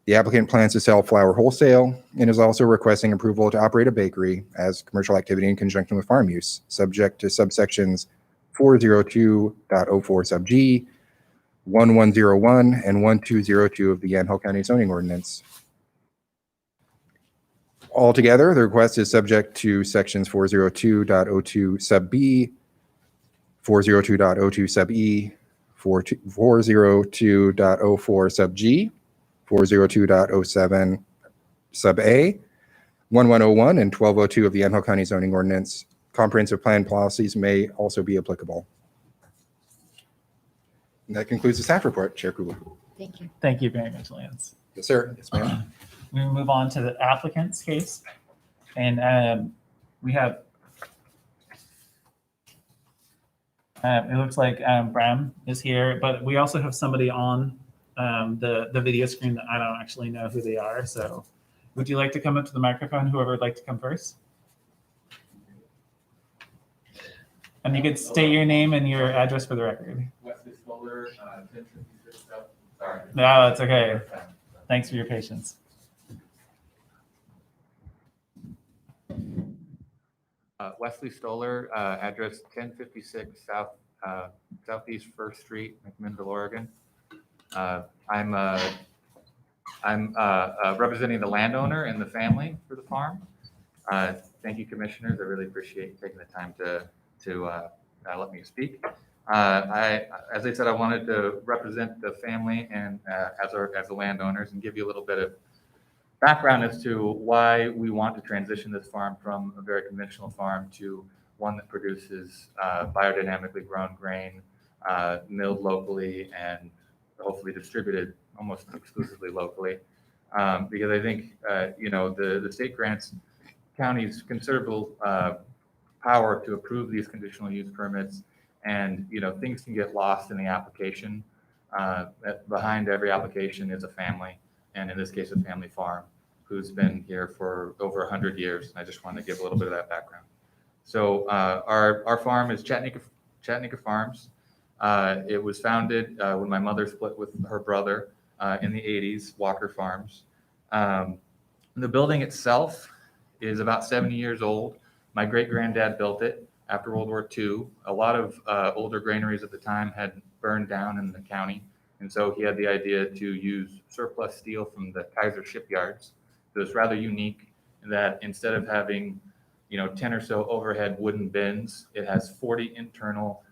[SPEAKER 7] The applicant plans to sell flour wholesale and is also requesting approval to operate a bakery as commercial activity in conjunction with farm use, subject to subsections 402.04 sub G, 1101, and 1202 of the Yamhill County zoning ordinance. Altogether, the request is subject to sections 402.02 sub B, 402.02 sub E, 402.04 sub G, 402.07 sub A, 1101, and 1202 of the Yamhill County zoning ordinance. Comprehensive plan policies may also be applicable. And that concludes the staff report, Chair Kugler.
[SPEAKER 5] Thank you.
[SPEAKER 3] Thank you very much, Lance.
[SPEAKER 2] Yes, sir. Yes, ma'am.
[SPEAKER 3] We move on to the applicant's case. And we have, it looks like Bram is here, but we also have somebody on the video screen that I don't actually know who they are. So would you like to come up to the microphone, whoever would like to come first? And you could state your name and your address for the record.
[SPEAKER 1] Wesley Stoller, 1056 South. Sorry.
[SPEAKER 3] No, that's okay. Thanks for your patience.
[SPEAKER 8] Wesley Stoller, address 1056 South Southeast First Street, McMinnville, Oregon. I'm representing the landowner and the family for the farm. Thank you, commissioners. I really appreciate you taking the time to let me speak. As I said, I wanted to represent the family and as the landowners and give you a little bit of background as to why we want to transition this farm from a very conventional farm to one that produces biodynamically grown grain, milled locally and hopefully distributed almost exclusively locally. Because I think, the state grants counties considerable power to approve these conditional use permits And, things can get lost in the application. Behind every application is a family, and in this case, a family farm who's been here for over 100 years. And I just wanted to give a little bit of that background. So our farm is Chattanooga Farms. It was founded when my mother split with her brother in the 80s, Walker Farms. The building itself is about 70 years old. My great-granddad built it after World War II. A lot of older granaries at the time had burned down in the county, and so he had the idea to use surplus steel from the Kaiser shipyards. So it's rather unique in that instead of having 10 or so overhead wooden bins, it has 40 internal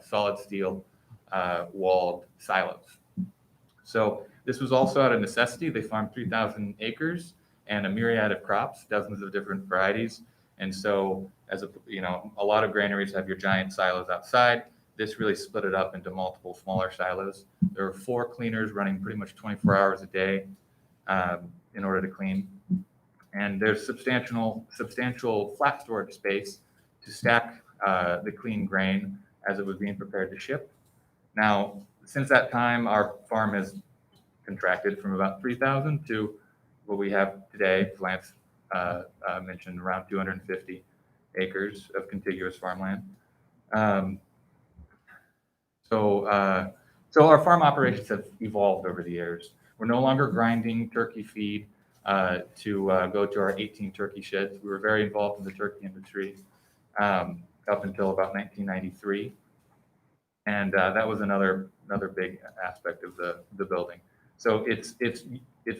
[SPEAKER 8] solid steel walled silos. So this was also out of necessity. They farmed 3,000 acres and a myriad of crops, dozens of different varieties. And so a lot of granaries have your giant silos outside. This really split it up into multiple smaller silos. There were 4 cleaners running pretty much 24 hours a day in order to clean. And there's substantial flat storage space to stack the clean grain as it was being prepared to ship. Now, since that time, our farm has contracted from about 3,000 to what we have today. Lance mentioned around 250 acres of contiguous farmland. So our farm operations have evolved over the years. We're no longer grinding turkey feed to go to our 18 turkey sheds. We were very involved in the turkey industry up until about 1993. And that was another big aspect of the building. So it's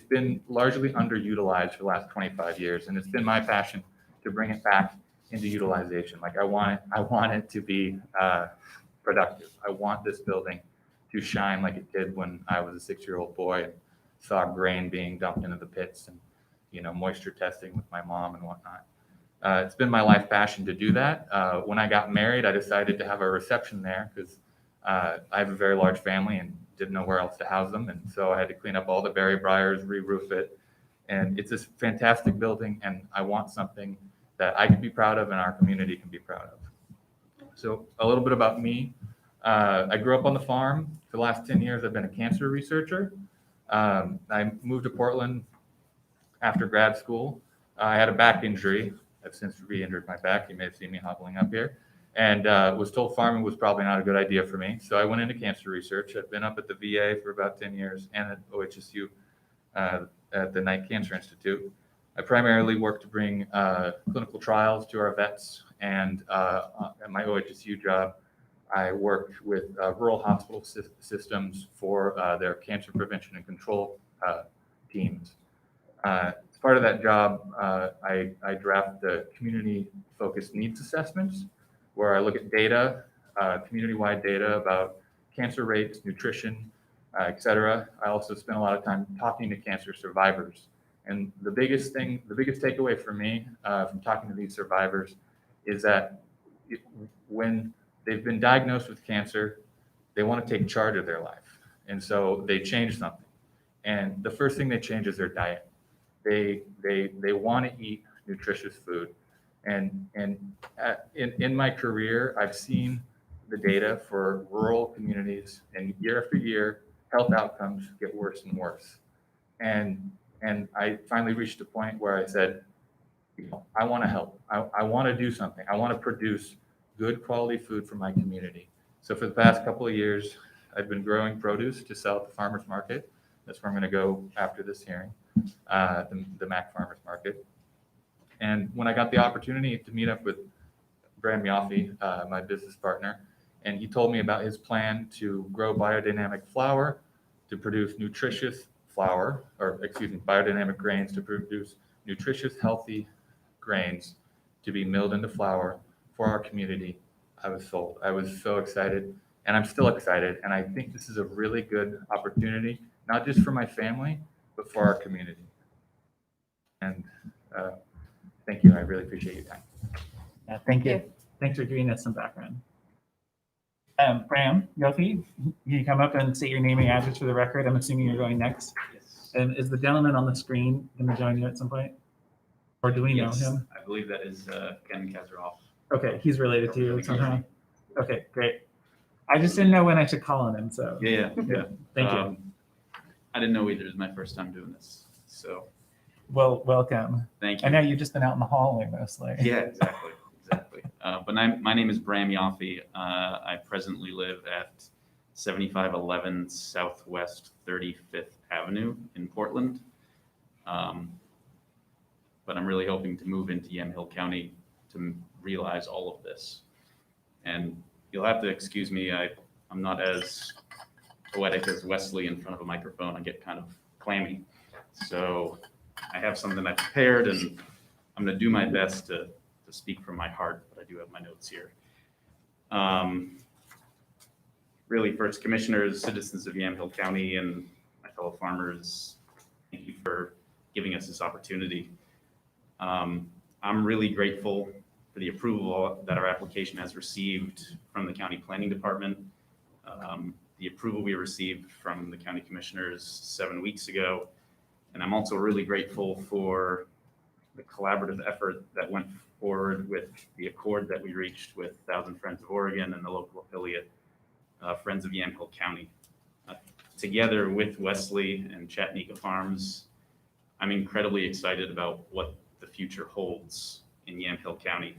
[SPEAKER 8] been largely underutilized for the last 25 years, and it's been my passion to bring it back into utilization. Like I want it to be productive. I want this building to shine like it did when I was a 6-year-old boy and saw grain being dumped into the pits and moisture testing with my mom and whatnot. It's been my life passion to do that. When I got married, I decided to have a reception there because I have a very large family and didn't know where else to house them. And so I had to clean up all the berry briars, re-roof it. And it's this fantastic building, and I want something that I can be proud of and our community can be proud of. So a little bit about me. I grew up on the farm. For the last 10 years, I've been a cancer researcher. I moved to Portland after grad school. I had a back injury. I've since re-injured my back. You may have seen me hobbling up here. And was told farming was probably not a good idea for me. So I went into cancer research. I've been up at the VA for about 10 years and at OHSU at the Knight Cancer Institute. I primarily work to bring clinical trials to our vets. And at my OHSU job, I worked with rural hospital systems for their cancer prevention and control teams. As part of that job, I draft the community-focused needs assessments, where I look at data, community-wide data about cancer rates, nutrition, et cetera. I also spend a lot of time talking to cancer survivors. And the biggest takeaway for me from talking to these survivors is that when they've been diagnosed with cancer, they want to take charge of their life. And so they change something. And the first thing they change is their diet. They want to eat nutritious food. And in my career, I've seen the data for rural communities, and year after year, health outcomes get worse and worse. And I finally reached a point where I said, I want to help. I want to do something. I want to produce good quality food for my community. So for the past couple of years, I've been growing produce to sell at the farmers market. That's where I'm going to go after this hearing, the Mac Farmers Market. And when I got the opportunity to meet up with Graham Yoffe, my business partner, and he told me about his plan to grow biodynamic flour to produce biodynamic grains to produce nutritious, healthy grains to be milled into flour for our community, I was sold. I was so excited, and I'm still excited. And I think this is a really good opportunity, not just for my family, but for our community. And thank you. I really appreciate your time.
[SPEAKER 3] Yeah, thank you. Thanks for giving us some background. Graham Yoffe, you come up and state your name and address for the record. I'm assuming you're going next.
[SPEAKER 9] Yes.
[SPEAKER 3] And is the gentleman on the screen going to join you at some point? Or do we know him?
[SPEAKER 9] I believe that is Ken Kazaroff.
[SPEAKER 3] Okay, he's related to you somehow. Okay, great. I just didn't know when I should call on him, so
[SPEAKER 9] Yeah.
[SPEAKER 3] thank you.
[SPEAKER 9] I didn't know either. It's my first time doing this. So
[SPEAKER 3] Well, welcome.
[SPEAKER 9] thank
[SPEAKER 3] I
[SPEAKER 9] you.
[SPEAKER 3] know you've just been out in the hallway mostly.
[SPEAKER 9] Yeah, exactly. But my name is Bram Yaffe. I presently live at 7511 Southwest 35th Avenue in Portland. But I'm really hoping to move into Yamhill County to realize all of this. And you'll have to excuse me, I'm not as poetic as Wesley in front of a microphone. I get kind of clammy. So I have something I prepared, and I'm going to do my best to speak from my heart, but I do have my notes here. Really, first, commissioners, citizens of Yamhill County, and my fellow farmers, thank you for giving us this opportunity. I'm really grateful for the approval that our application has received from the County Planning Department, the approval we received from the county commissioners 7 weeks ago. And I'm also really grateful for the collaborative effort that went forward with the accord that we reached with Thousand Friends of Oregon and the local affiliate, Friends of Yamhill County. Together with Wesley and Chattanooga Farms, I'm incredibly excited about what the future holds in Yamhill County.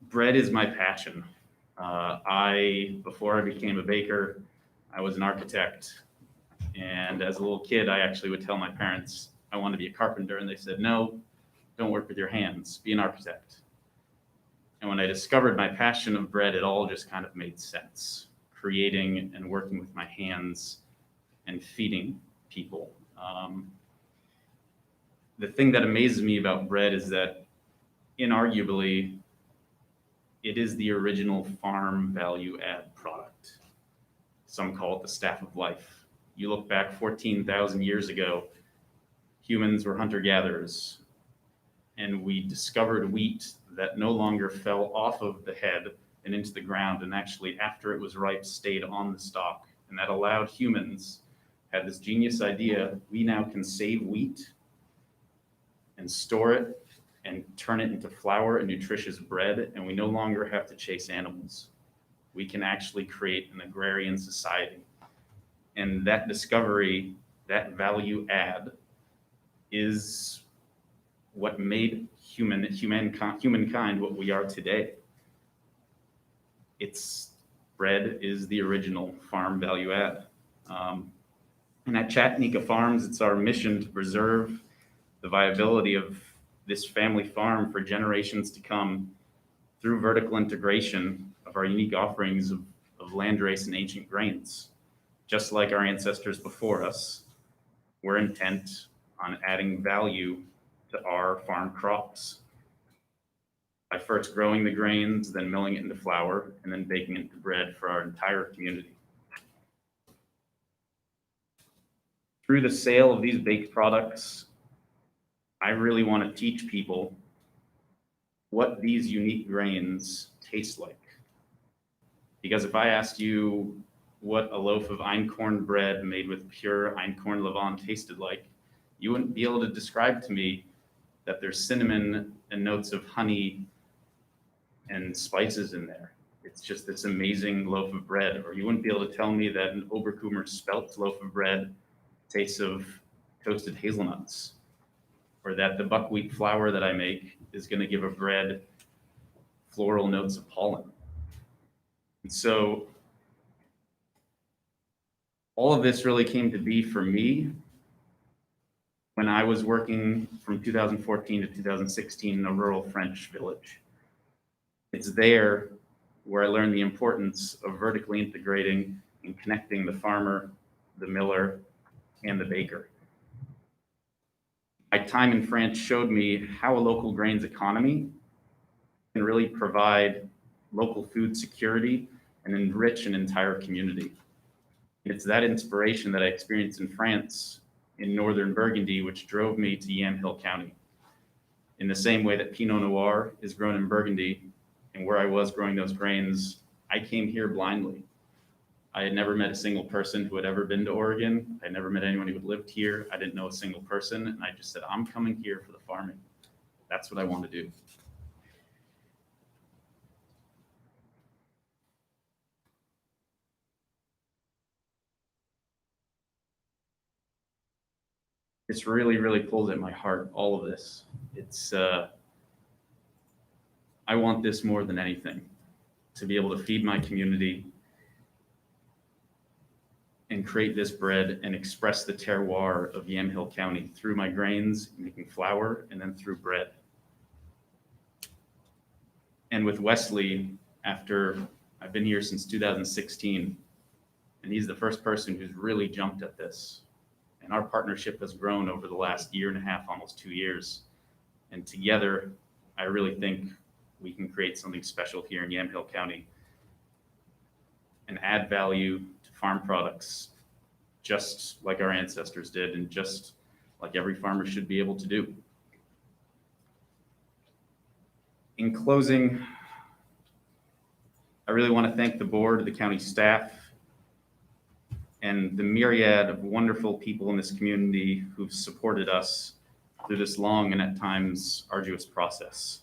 [SPEAKER 9] Bread is my passion. Before I became a baker, I was an architect. And as a little kid, I actually would tell my parents I wanted to be a carpenter. And they said, no, don't work with your hands, be an architect. And when I discovered my passion of bread, it all just kind of made sense. Creating and working with my hands and feeding people. The thing that amazes me about bread is that inarguably, it is the original farm value add product. Some call it the staff of life. You look back 14,000 years ago, humans were hunter-gatherers, and we discovered wheat that no longer fell off of the head and into the ground, and actually after it was ripe stayed on the stalk. And that allowed humans, had this genius idea, we now can save wheat and store it and turn it into flour and nutritious bread, and we no longer have to chase animals. We can actually create an agrarian society. And that discovery, that value add, is what made humankind what we are today. Bread is the original farm value add. And at Chattanooga Farms, it's our mission to preserve the viability of this family farm for generations to come through vertical integration of our unique offerings of landrace and ancient grains. Just like our ancestors before us, we're intent on adding value to our farm crops by first growing the grains, then milling it into flour, and then baking it into bread for our entire community. Through the sale of these baked products, I really want to teach people what these unique grains taste like. Because if I asked you what a loaf of einkorn bread made with pure einkorn levain tasted like, you wouldn't be able to describe to me that there's cinnamon and notes of honey and spices in there. It's just this amazing loaf of bread. Or you wouldn't be able to tell me that an Oberkummer spelt loaf of bread tastes of toasted hazelnuts, or that the buckwheat flour that I make is going to give a bread floral notes of pollen. And so all of this really came to be for me when I was working from 2014 to 2016 in a rural French village. It's there where I learned the importance of vertically integrating and connecting the farmer, the miller, and the baker. My time in France showed me how a local grains economy can really provide local food security and enrich an entire community. It's that inspiration that I experienced in France, in northern Burgundy, which drove me to Yamhill County. In the same way that Pinot Noir is grown in Burgundy, and where I was growing those grains, I came here blindly. I had never met a single person who had ever been to Oregon. I never met anyone who had lived here. I didn't know a single person. And I just said, I'm coming here for the farming. That's what I want to do. It's really, really pulls at my heart, all of this. It's, I want this more than anything, to be able to feed my community and create this bread and express the terroir of Yamhill County through my grains, making flour, and then through bread. And with Wesley, after I've been here since 2016, and he's the first person who's really jumped at this. And our partnership has grown over the last year and a half, almost 2 years. And together, I really think we can create something special here in Yamhill County and add value to farm products, just like our ancestors did and just like every farmer should be able to do. In closing, I really want to thank the board, the county staff, and the myriad of wonderful people in this community who've supported us through this long and at times arduous process.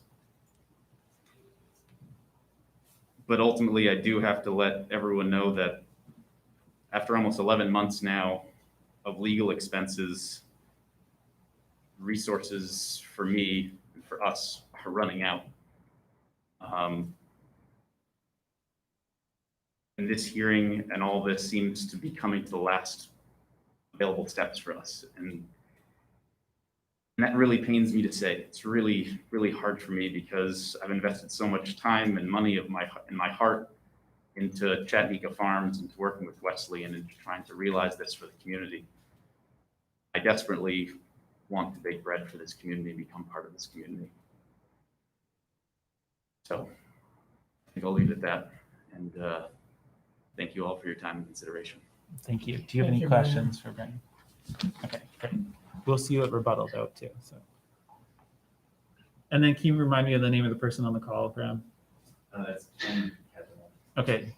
[SPEAKER 9] But ultimately, I do have to let everyone know that after almost 11 months now of legal expenses, resources for me and for us are running out. And this hearing and all this seems to be coming to the last available steps for us. And that really pains me to say. It's really, really hard for me because I've invested so much time and money in my heart into Chattanooga Farms and to working with Wesley and into trying to realize this for the community. I desperately want to bake bread for this community and become part of this community. So I think I'll leave it at that. And thank you all for your time and consideration.
[SPEAKER 3] Thank you. Do you have
[SPEAKER 4] Thank
[SPEAKER 3] any
[SPEAKER 4] you,
[SPEAKER 3] questions for Brian? Okay, great. We'll see you at rebuttal though too. So, and then can you remind me of the name of the person on the call, Graham?
[SPEAKER 1] That's Ken.
[SPEAKER 3] Okay,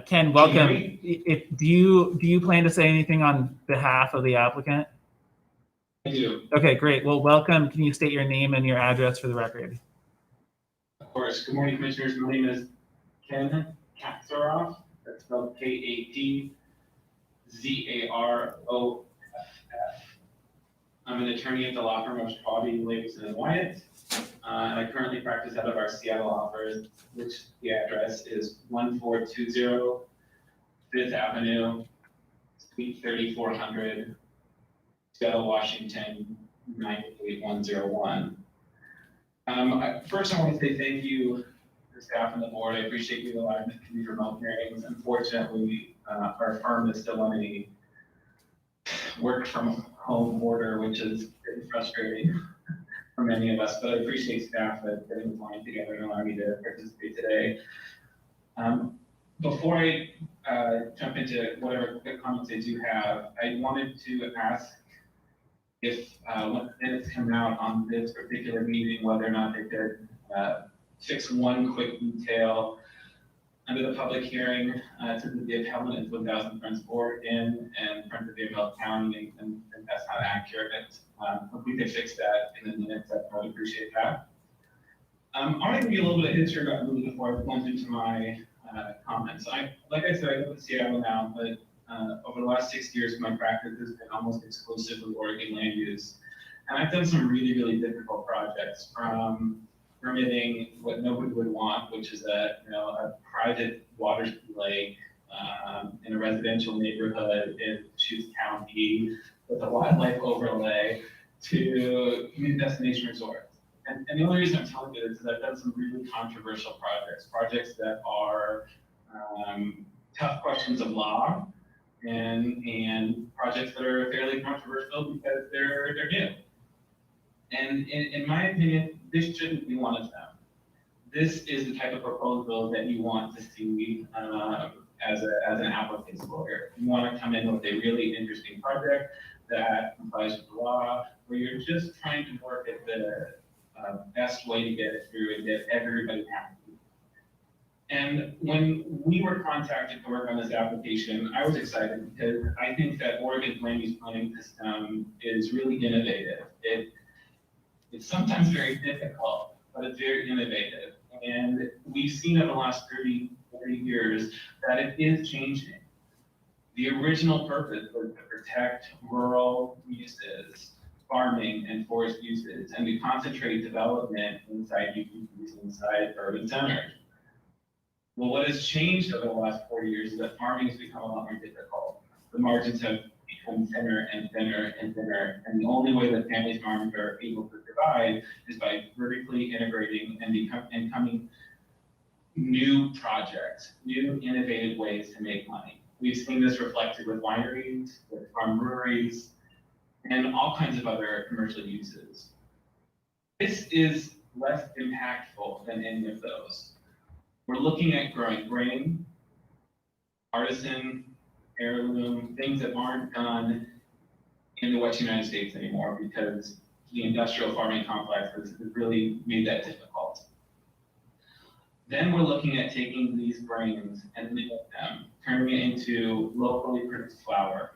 [SPEAKER 3] Ken, welcome. Do you plan to say anything on behalf of the applicant?
[SPEAKER 10] I do.
[SPEAKER 3] Okay, great. Well, welcome. Can you state your name and your address for the record?
[SPEAKER 10] Of course. Good morning, commissioners. My name is Ken Katzaroff. That's spelled K-A-T-Z-A-R-O-F-F. I'm an attorney at the law firm of Schwabby, Livingston and Wyatt. And I currently practice out of our Seattle office, which the address is 1420 Fifth Avenue, Suite 3400, Seattle, Washington, 98101. First, I want to say thank you to staff and the board. I appreciate you allowing me to do remote hearings. Unfortunately, our firm is still on a work from home order, which is pretty frustrating for many of us, but I appreciate staff that getting the line together and allowing me to participate today. Before I jump into whatever quick comments I do have, I wanted to ask if when the minutes come out on this particular meeting, whether or not they could fix one quick detail under the public hearing to the appellant is 1,000 Friends Oregon and Friends of Yamhill County, and that's not accurate. If we could fix that in the minutes, I would appreciate that. I want to give you a little bit of history about me before I plunge into my comments. Like I said, I live in Seattle now, but over the last 6 years, my practice has been almost exclusively Oregon land use. And I've done some really, really difficult projects, from permitting what nobody would want, which is a private water lake in a residential neighborhood in Deschutes County with a wildlife overlay, to community destination resorts. And the only reason I'm telling you this is I've done some really controversial projects that are tough questions of law, and projects that are fairly controversial because they're new. And in my opinion, this shouldn't be one of them. This is the type of proposal that you want to see as an applicant's lawyer. You want to come in with a really interesting project that complies with the law, where you're just trying to work at the best way to get it through and get everybody happy. And when we were contacted to work on this application, I was excited because I think that Oregon's land use planning system is really innovative. It's sometimes very difficult, but it's very innovative. And we've seen in the last 30, 40 years that it is changing. The original purpose was to protect rural uses, farming and forest uses, and to concentrate development inside UPs, inside urban centers. Well, what has changed over the last 40 years is that farming has become a lot more difficult. The margins have become thinner and thinner and thinner, and the only way that family farmers are able to survive is by vertically integrating and coming new projects, new innovative ways to make money. We've seen this reflected with wineries, with farm breweries, and all kinds of other commercial uses. This is less impactful than any of those. We're looking at growing grain, artisan, heirloom, things that aren't done in the Western United States anymore because the industrial farming complex has really made that difficult. Then we're looking at taking these grains and turning it into locally produced flour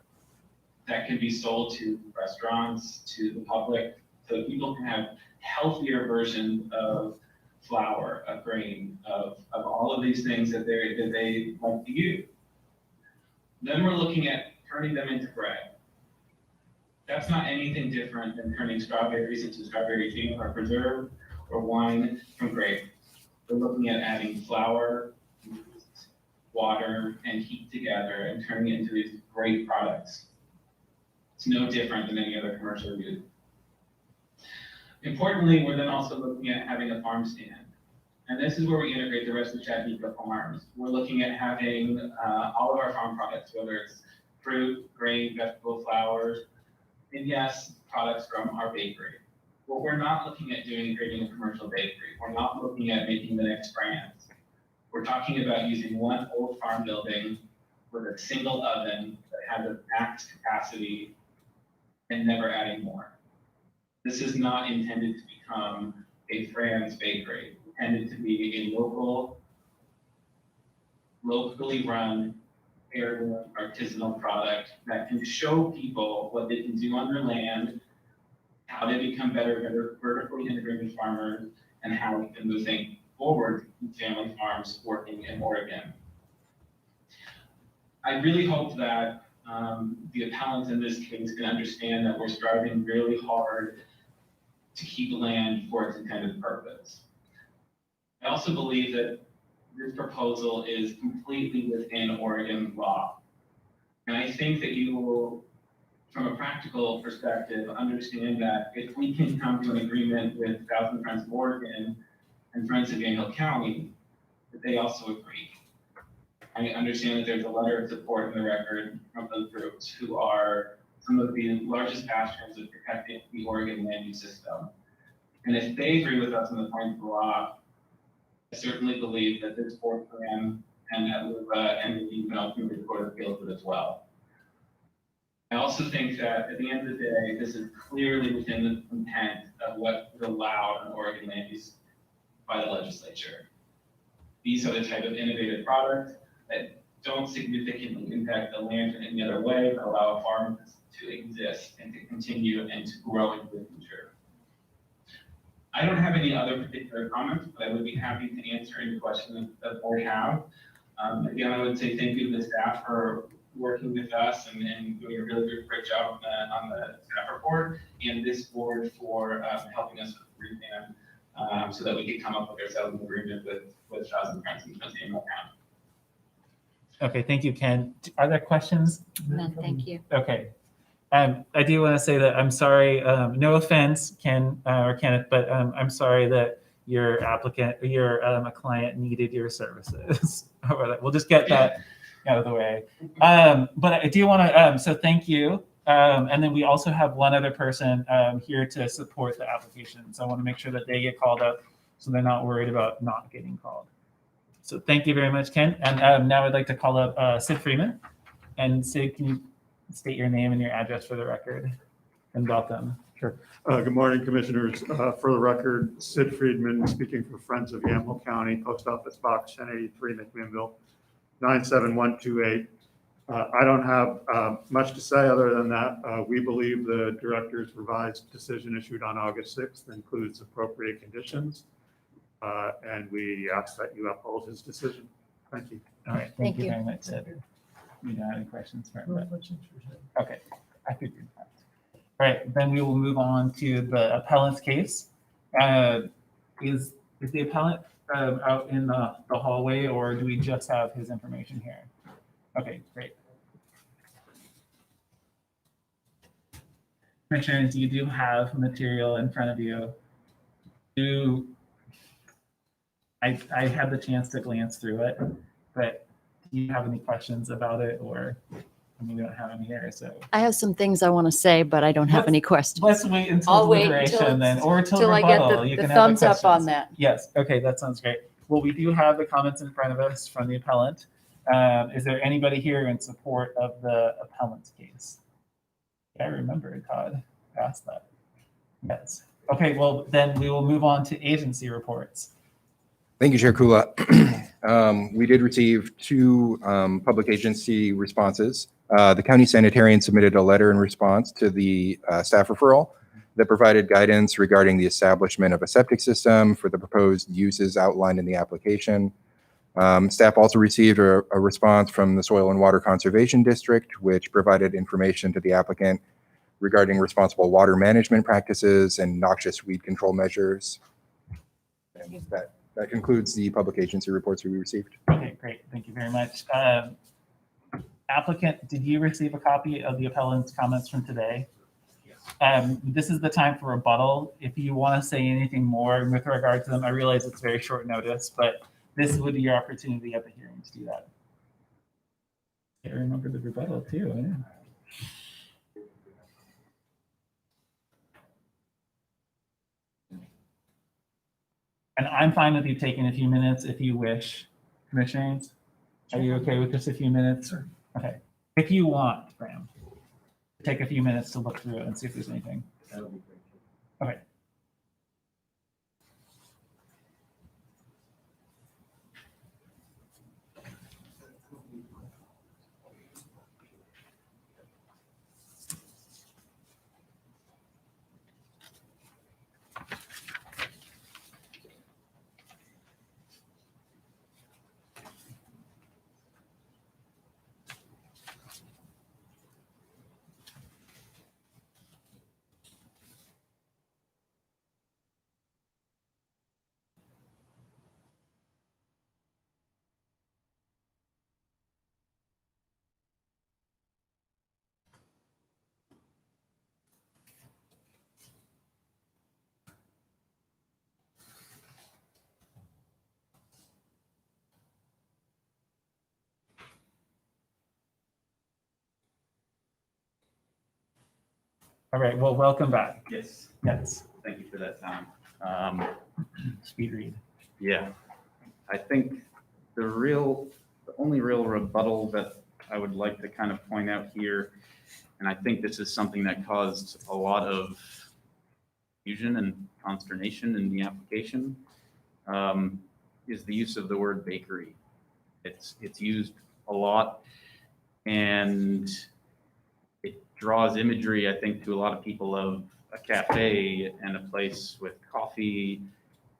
[SPEAKER 10] that can be sold to restaurants, to the public, so people can have healthier versions of flour, of grain, of all of these things that they like to use. Then we're looking at turning them into bread. That's not anything different than turning strawberries into strawberry jam or preserve, or wine from grape. We're looking at adding flour, water, and heat together and turning it into these great products. It's no different than any other commercial use. Importantly, we're then also looking at having a farm stand. And this is where we integrate the rest of Chattanooga Farms. We're looking at having all of our farm products, whether it's fruit, grain, vegetable, flowers, and yes, products from our bakery. What we're not looking at doing is creating a commercial bakery. We're not looking at making the next brands. We're talking about using one old farm building with a single oven that has a max capacity and never adding more. This is not intended to become a Fran's bakery. It's intended to be a locally run, heirloom, artisanal product that can show people what they can do on their land, how they become better vertically integrated farmers, and how we can move things forward in family farms working in Oregon. I really hope that the appellants in this case can understand that we're striving really hard to keep land for its intended purpose. I also believe that this proposal is completely within Oregon law. And I think that you will, from a practical perspective, understand that if we can come to an agreement with Thousand Friends of Oregon and Friends of Yamhill County, that they also agree. I understand that there's a letter of support in the record from those groups who are some of the largest bastions of protecting the Oregon land use system. And if they agree with us on the point of the law, I certainly believe that this board plan and that LUVA and the ultimately the Court of Appeals would as well. I also think that at the end of the day, this is clearly within the intent of what is allowed in Oregon land use by the legislature. These are the type of innovative products that don't significantly impact the land in any other way, but allow farms to exist and to continue and to grow into the future. I don't have any other particular comments, but I would be happy to answer any questions that the board have. Again, I would say thank you to the staff for working with us and doing a really great job on the staff report, and this board for helping us with the revamp so that we could come up with our settlement agreement with Thousand Friends and Friends of Yamhill County.
[SPEAKER 3] Okay, thank you, Ken. Are there questions?
[SPEAKER 5] None, thank you.
[SPEAKER 3] Okay. I do want to say that I'm sorry, no offense, Ken or Kenneth, but I'm sorry that your a client needed your services. We'll just get that out of the way. But I do want to, so thank you. And then we also have one other person here to support the application. So I want to make sure that they get called up so they're not worried about not getting called. So thank you very much, Ken. And now I'd like to call up Sid Freeman. And Sid, can you state your name and your address for the record? And welcome.
[SPEAKER 11] Sure. Good morning, Commissioners. For the record, Sid Friedman speaking for Friends of Yamhill County, Post Office Box 1083, McMinnville, 97128. I don't have much to say other than that. We believe the director's revised decision issued on August 6th includes appropriate conditions, and we ask that you uphold his decision. Thank you.
[SPEAKER 3] All right. Thank you very much, Sid. you don't have any questions for him.
[SPEAKER 4] Well, that's interesting.
[SPEAKER 3] Okay, I figured that. All right, then we will move on to the appellant's case. Is the appellant out in the hallway, or do we just have his information here? Okay, great. Commissioners, you do have material in front of you. I had the chance to glance through it, but do you have any questions about it, or? I mean, we don't have any here, so.
[SPEAKER 5] I have some things I want to say, but I don't have any questions.
[SPEAKER 3] Let's wait until
[SPEAKER 5] I'll wait until
[SPEAKER 3] deliberation then, or until
[SPEAKER 5] Till I get
[SPEAKER 3] rebuttal. You
[SPEAKER 5] the
[SPEAKER 3] can have
[SPEAKER 5] thumbs up on
[SPEAKER 3] questions.
[SPEAKER 5] that.
[SPEAKER 3] Yes, okay, that sounds great. Well, we do have the comments in front of us from the appellant. Is there anybody here in support of the appellant's case? I remember Todd asked that. Yes. Okay, well, then we will move on to agency reports.
[SPEAKER 7] Thank you, Chair Kula. We did receive two public agency responses. The county sanitarian submitted a letter in response to the staff referral that provided guidance regarding the establishment of a septic system for the proposed uses outlined in the application. Staff also received a response from the Soil and Water Conservation District, which provided information to the applicant regarding responsible water management practices and noxious weed control measures. And that concludes the public agency reports we received.
[SPEAKER 3] Okay, great. Thank you very much. Applicant, did you receive a copy of the appellant's comments from today? This is the time for rebuttal. If you want to say anything more with regard to them, I realize it's very short notice, but this would be your opportunity at the hearing to do that. I remember the rebuttal too. And I'm fine with you taking a few minutes if you wish. Commissioners, are you okay with just a few minutes? Okay. If you want, Graham, take a few minutes to look through it and see if there's anything. Okay. All right, well, welcome back.
[SPEAKER 9] Yes,
[SPEAKER 3] Yes,
[SPEAKER 9] thank you for that time.
[SPEAKER 3] speed read.
[SPEAKER 9] Yeah, I think the only real rebuttal that I would like to kind of point out here, and I think this is something that caused a lot of confusion and consternation in the application, is the use of the word bakery. It's used a lot, and it draws imagery, I think, to a lot of people of a cafe and a place with coffee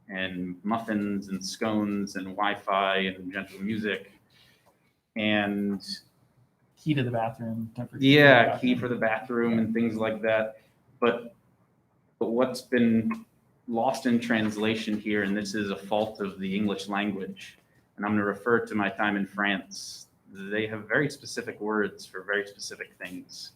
[SPEAKER 9] and muffins and scones and Wi-Fi and gentle music. And
[SPEAKER 3] Key to the bathroom. Don't forget
[SPEAKER 9] yeah, key for the bathroom and things like that. But what's been lost in translation here, and this is a fault of the English language, and I'm going to refer to my time in France. They have very specific words for very specific things.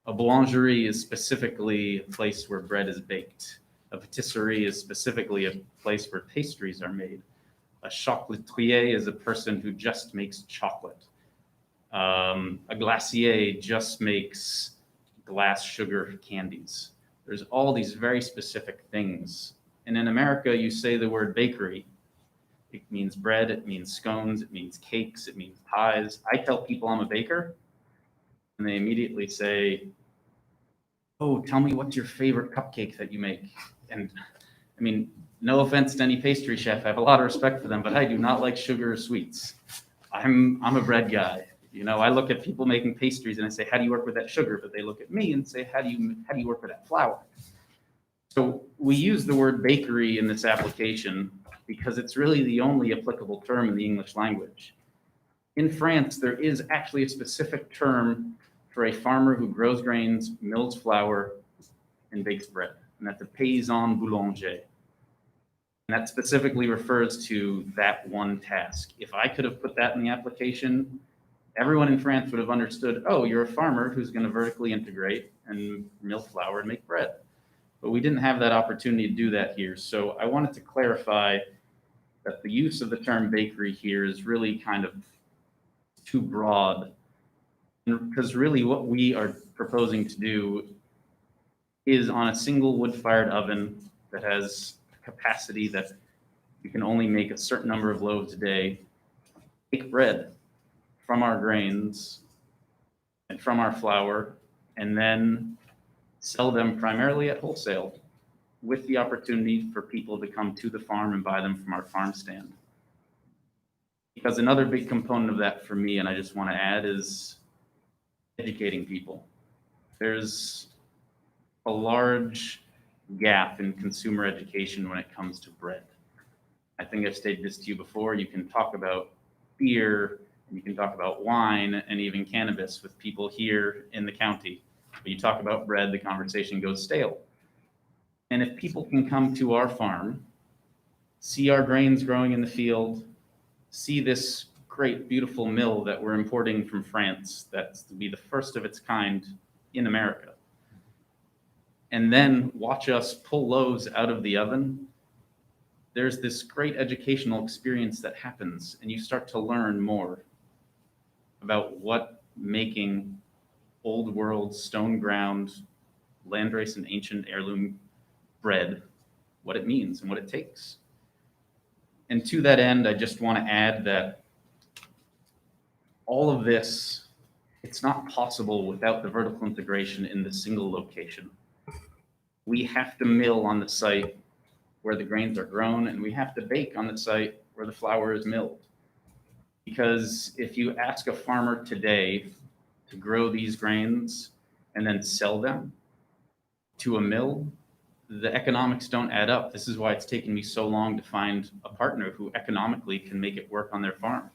[SPEAKER 9] A boulangerie is specifically a place where bread is baked. A patisserie is specifically a place where pastries are made. A chocolatier is a person who just makes chocolate. A glacier just makes glass sugar candies. There's all these very specific things. And in America, you say the word bakery. It means bread, it means scones, it means cakes, it means pies. I tell people I'm a baker, and they immediately say, oh, tell me what's your favorite cupcake that you make? And I mean, no offense to any pastry chef, I have a lot of respect for them, but I do not like sugar or sweets. I'm a bread guy. You know, I look at people making pastries and I say, how do you work with that sugar? But they look at me and say, how do you work with that flour? So we use the word bakery in this application because it's really the only applicable term in the English language. In France, there is actually a specific term for a farmer who grows grains, mills flour, and bakes bread, and that's a paysan boulanger. And that specifically refers to that one task. If I could have put that in the application, everyone in France would have understood, oh, you're a farmer who's going to vertically integrate and mill flour and make bread. But we didn't have that opportunity to do that here. So I wanted to clarify that the use of the term bakery here is really kind of too broad. Because really what we are proposing to do is on a single wood-fired oven that has capacity that you can only make a certain number of loaves a day, bake bread from our grains and from our flour, and then sell them primarily at wholesale with the opportunity for people to come to the farm and buy them from our farm stand. Because another big component of that for me, and I just want to add, is educating people. There's a large gap in consumer education when it comes to bread. I think I've stated this to you before. You can talk about beer, and you can talk about wine, and even cannabis with people here in the county. But you talk about bread, the conversation goes stale. And if people can come to our farm, see our grains growing in the field, see this great, beautiful mill that we're importing from France, that's to be the first of its kind in America, and then watch us pull loaves out of the oven, there's this great educational experience that happens, and you start to learn more about what making old world, stone ground, landrace and ancient heirloom bread, what it means and what it takes. And to that end, I just want to add that all of this, it's not possible without the vertical integration in the single location. We have to mill on the site where the grains are grown, and we have to bake on the site where the flour is milled. Because if you ask a farmer today to grow these grains and then sell them to a mill, the economics don't add up. This is why it's taken me so long to find a partner who economically can make it work on their farm.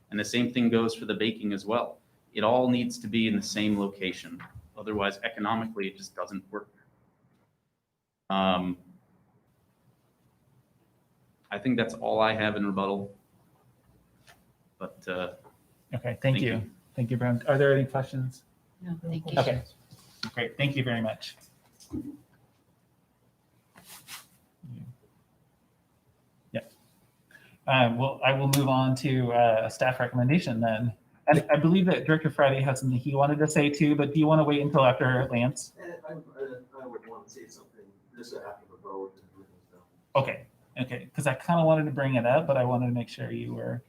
[SPEAKER 9] And the same thing goes for the baking as well. It all needs to be in the same location. Otherwise, economically, it just doesn't work. I think that's all I have in rebuttal. But
[SPEAKER 3] Okay, thank you. Thank you, Brown. Are there any questions?
[SPEAKER 5] No, thank you.
[SPEAKER 3] Okay, great. Thank you very much. Yeah. Well, I will move on to a staff recommendation then. And I believe that Director Friday had something he wanted to say too, but do you want to wait until after Lance?
[SPEAKER 12] I would want to say something just after the vote.
[SPEAKER 3] Okay, okay, because I kind of wanted to bring it up, but I wanted to make sure you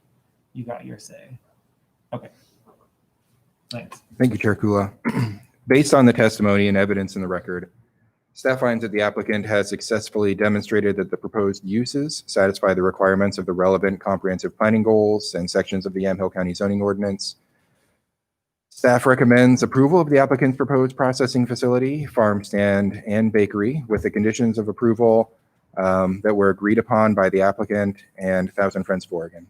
[SPEAKER 3] got your say. Okay. Thanks.
[SPEAKER 7] Thank you, Chair Kula. Based on the testimony and evidence in the record, staff finds that the applicant has successfully demonstrated that the proposed uses satisfy the requirements of the relevant comprehensive planning goals and sections of the Yamhill County zoning ordinance. Staff recommends approval of the applicant's proposed processing facility, farm stand, and bakery with the conditions of approval that were agreed upon by the applicant and Thousand Friends of Oregon.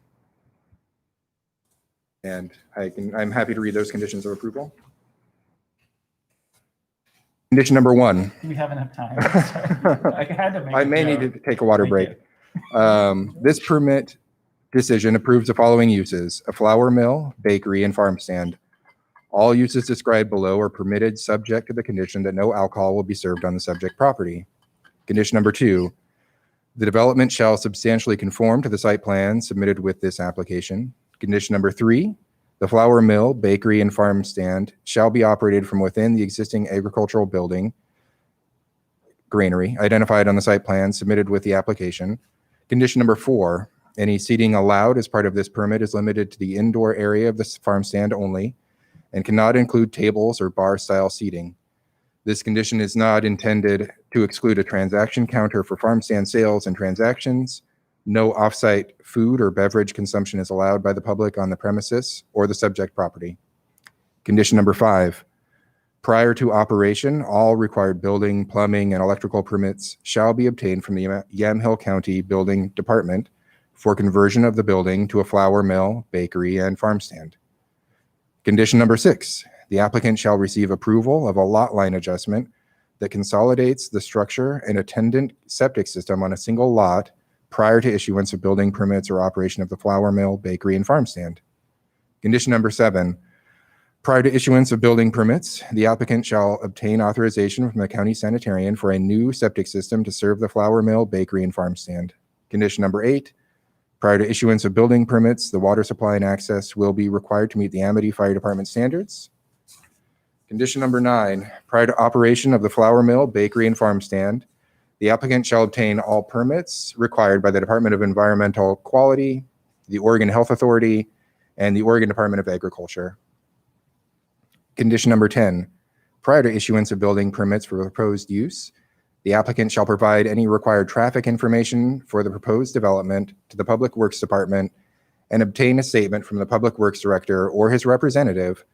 [SPEAKER 7] And I'm happy to read those conditions of approval. Condition number 1.
[SPEAKER 3] We have enough time. I had to make
[SPEAKER 7] I may need to take a water break. This permit decision approves the following uses: a flour mill, bakery, and farm stand. All uses described below are permitted subject to the condition that no alcohol will be served on the subject property. Condition number 2, the development shall substantially conform to the site plan submitted with this application. Condition number 3, the flour mill, bakery, and farm stand shall be operated from within the existing agricultural building, granary, identified on the site plan submitted with the application. Condition number 4, any seating allowed as part of this permit is limited to the indoor area of the farm stand only and cannot include tables or bar-style seating. This condition is not intended to exclude a transaction counter for farm stand sales and transactions. No off-site food or beverage consumption is allowed by the public on the premises or the subject property. Condition number 5, prior to operation, all required building, plumbing, and electrical permits shall be obtained from the Yamhill County Building Department for conversion of the building to a flour mill, bakery, and farm stand. Condition number 6, the applicant shall receive approval of a lot line adjustment that consolidates the structure and attendant septic system on a single lot prior to issuance of building permits or operation of the flour mill, bakery, and farm stand. Condition number 7, prior to issuance of building permits, the applicant shall obtain authorization from the county sanitarian for a new septic system to serve the flour mill, bakery, and farm stand. Condition number 8, prior to issuance of building permits, the water supply and access will be required to meet the Amity Fire Department standards. Condition number 9, prior to operation of the flour mill, bakery, and farm stand, the applicant shall obtain all permits required by the Department of Environmental Quality, the Oregon Health Authority, and the Oregon Department of Agriculture. Condition number 10, prior to issuance of building permits for proposed use, the applicant shall provide any required traffic information for the proposed development to the Public Works Department and obtain a statement from the Public Works Director or his representative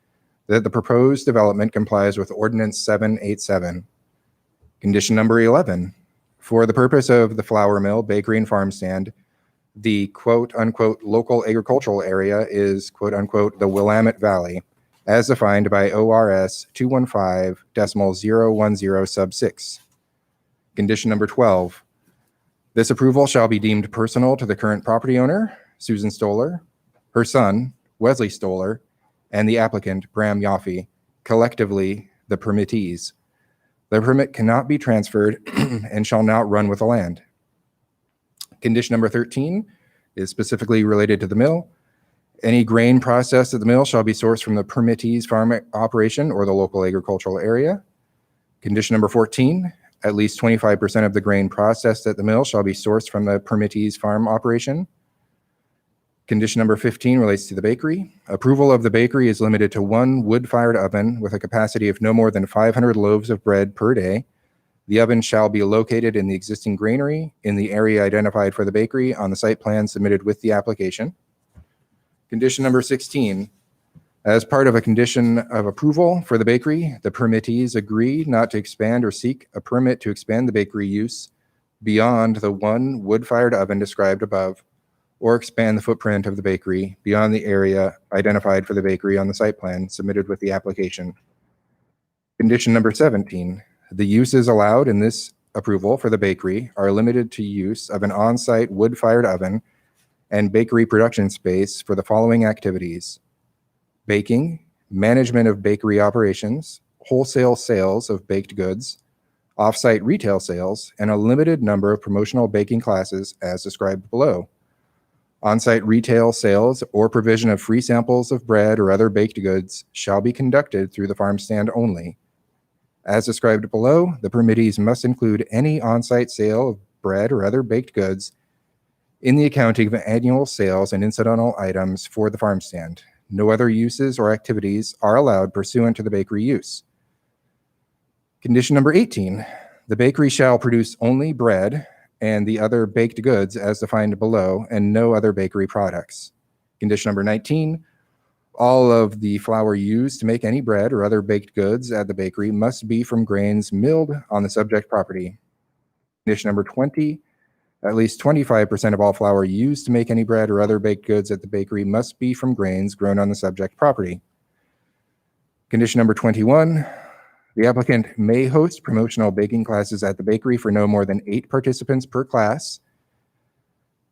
[SPEAKER 7] that the proposed development complies with Ordinance 787. Condition number 11, for the purpose of the flour mill, bakery, and farm stand, the quote-unquote local agricultural area is quote-unquote the Willamette Valley, as defined by ORS 215.010 sub 6. Condition number 12, this approval shall be deemed personal to the current property owner, Susan Stoller, her son, Wesley Stoller, and the applicant, Bram Yaffe, collectively the permittees. The permit cannot be transferred and shall not run with the land. Condition number 13 is specifically related to the mill. Any grain processed at the mill shall be sourced from the permittee's farm operation or the local agricultural area. Condition number 14, at least 25% of the grain processed at the mill shall be sourced from the permittee's farm operation. Condition number 15 relates to the bakery. Approval of the bakery is limited to one wood-fired oven with a capacity of no more than 500 loaves of bread per day. The oven shall be located in the existing granary in the area identified for the bakery on the site plan submitted with the application. Condition number 16, as part of a condition of approval for the bakery, the permittees agree not to expand or seek a permit to expand the bakery use beyond the one wood-fired oven described above, or expand the footprint of the bakery beyond the area identified for the bakery on the site plan submitted with the application. Condition number 17, the uses allowed in this approval for the bakery are limited to use of an on-site wood-fired oven and bakery production space for the following activities: baking, management of bakery operations, wholesale sales of baked goods, off-site retail sales, and a limited number of promotional baking classes as described below. On-site retail sales or provision of free samples of bread or other baked goods shall be conducted through the farm stand only. As described below, the permittees must include any on-site sale of bread or other baked goods in the accounting of annual sales and incidental items for the farm stand. No other uses or activities are allowed pursuant to the bakery use. Condition number 18, the bakery shall produce only bread and the other baked goods as defined below and no other bakery products. Condition number 19, all of the flour used to make any bread or other baked goods at the bakery must be from grains milled on the subject property. Condition number 20, at least 25% of all flour used to make any bread or other baked goods at the bakery must be from grains grown on the subject property. Condition number 21, the applicant may host promotional baking classes at the bakery for no more than 8 participants per class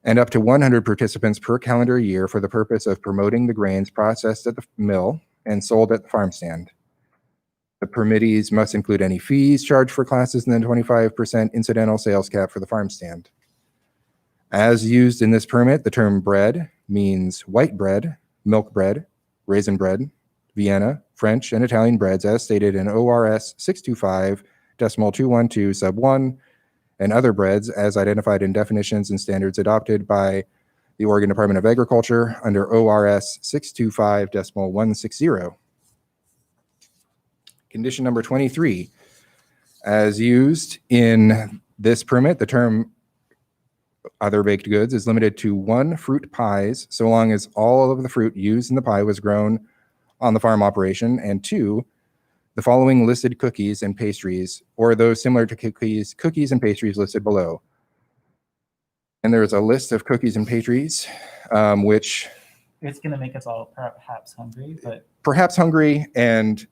[SPEAKER 7] and up to 100 participants per calendar year for the purpose of promoting the grains processed at the mill and sold at the farm stand. The permittees must include any fees charged for classes and then 25% incidental sales cap for the farm stand. As used in this permit, the term bread means white bread, milk bread, raisin bread, Vienna, French, and Italian breads as stated in ORS 625.212 sub 1, and other breads as identified in definitions and standards adopted by the Oregon Department of Agriculture under ORS 625.160. Condition number 23, as used in this permit, the term other baked goods is limited to 1 fruit pies so long as all of the fruit used in the pie was grown on the farm operation, and 2, the following listed cookies and pastries or those similar to cookies and pastries listed below: And there's a list of cookies and pastries, which
[SPEAKER 3] It's going to make us all perhaps hungry, but
[SPEAKER 7] perhaps hungry, and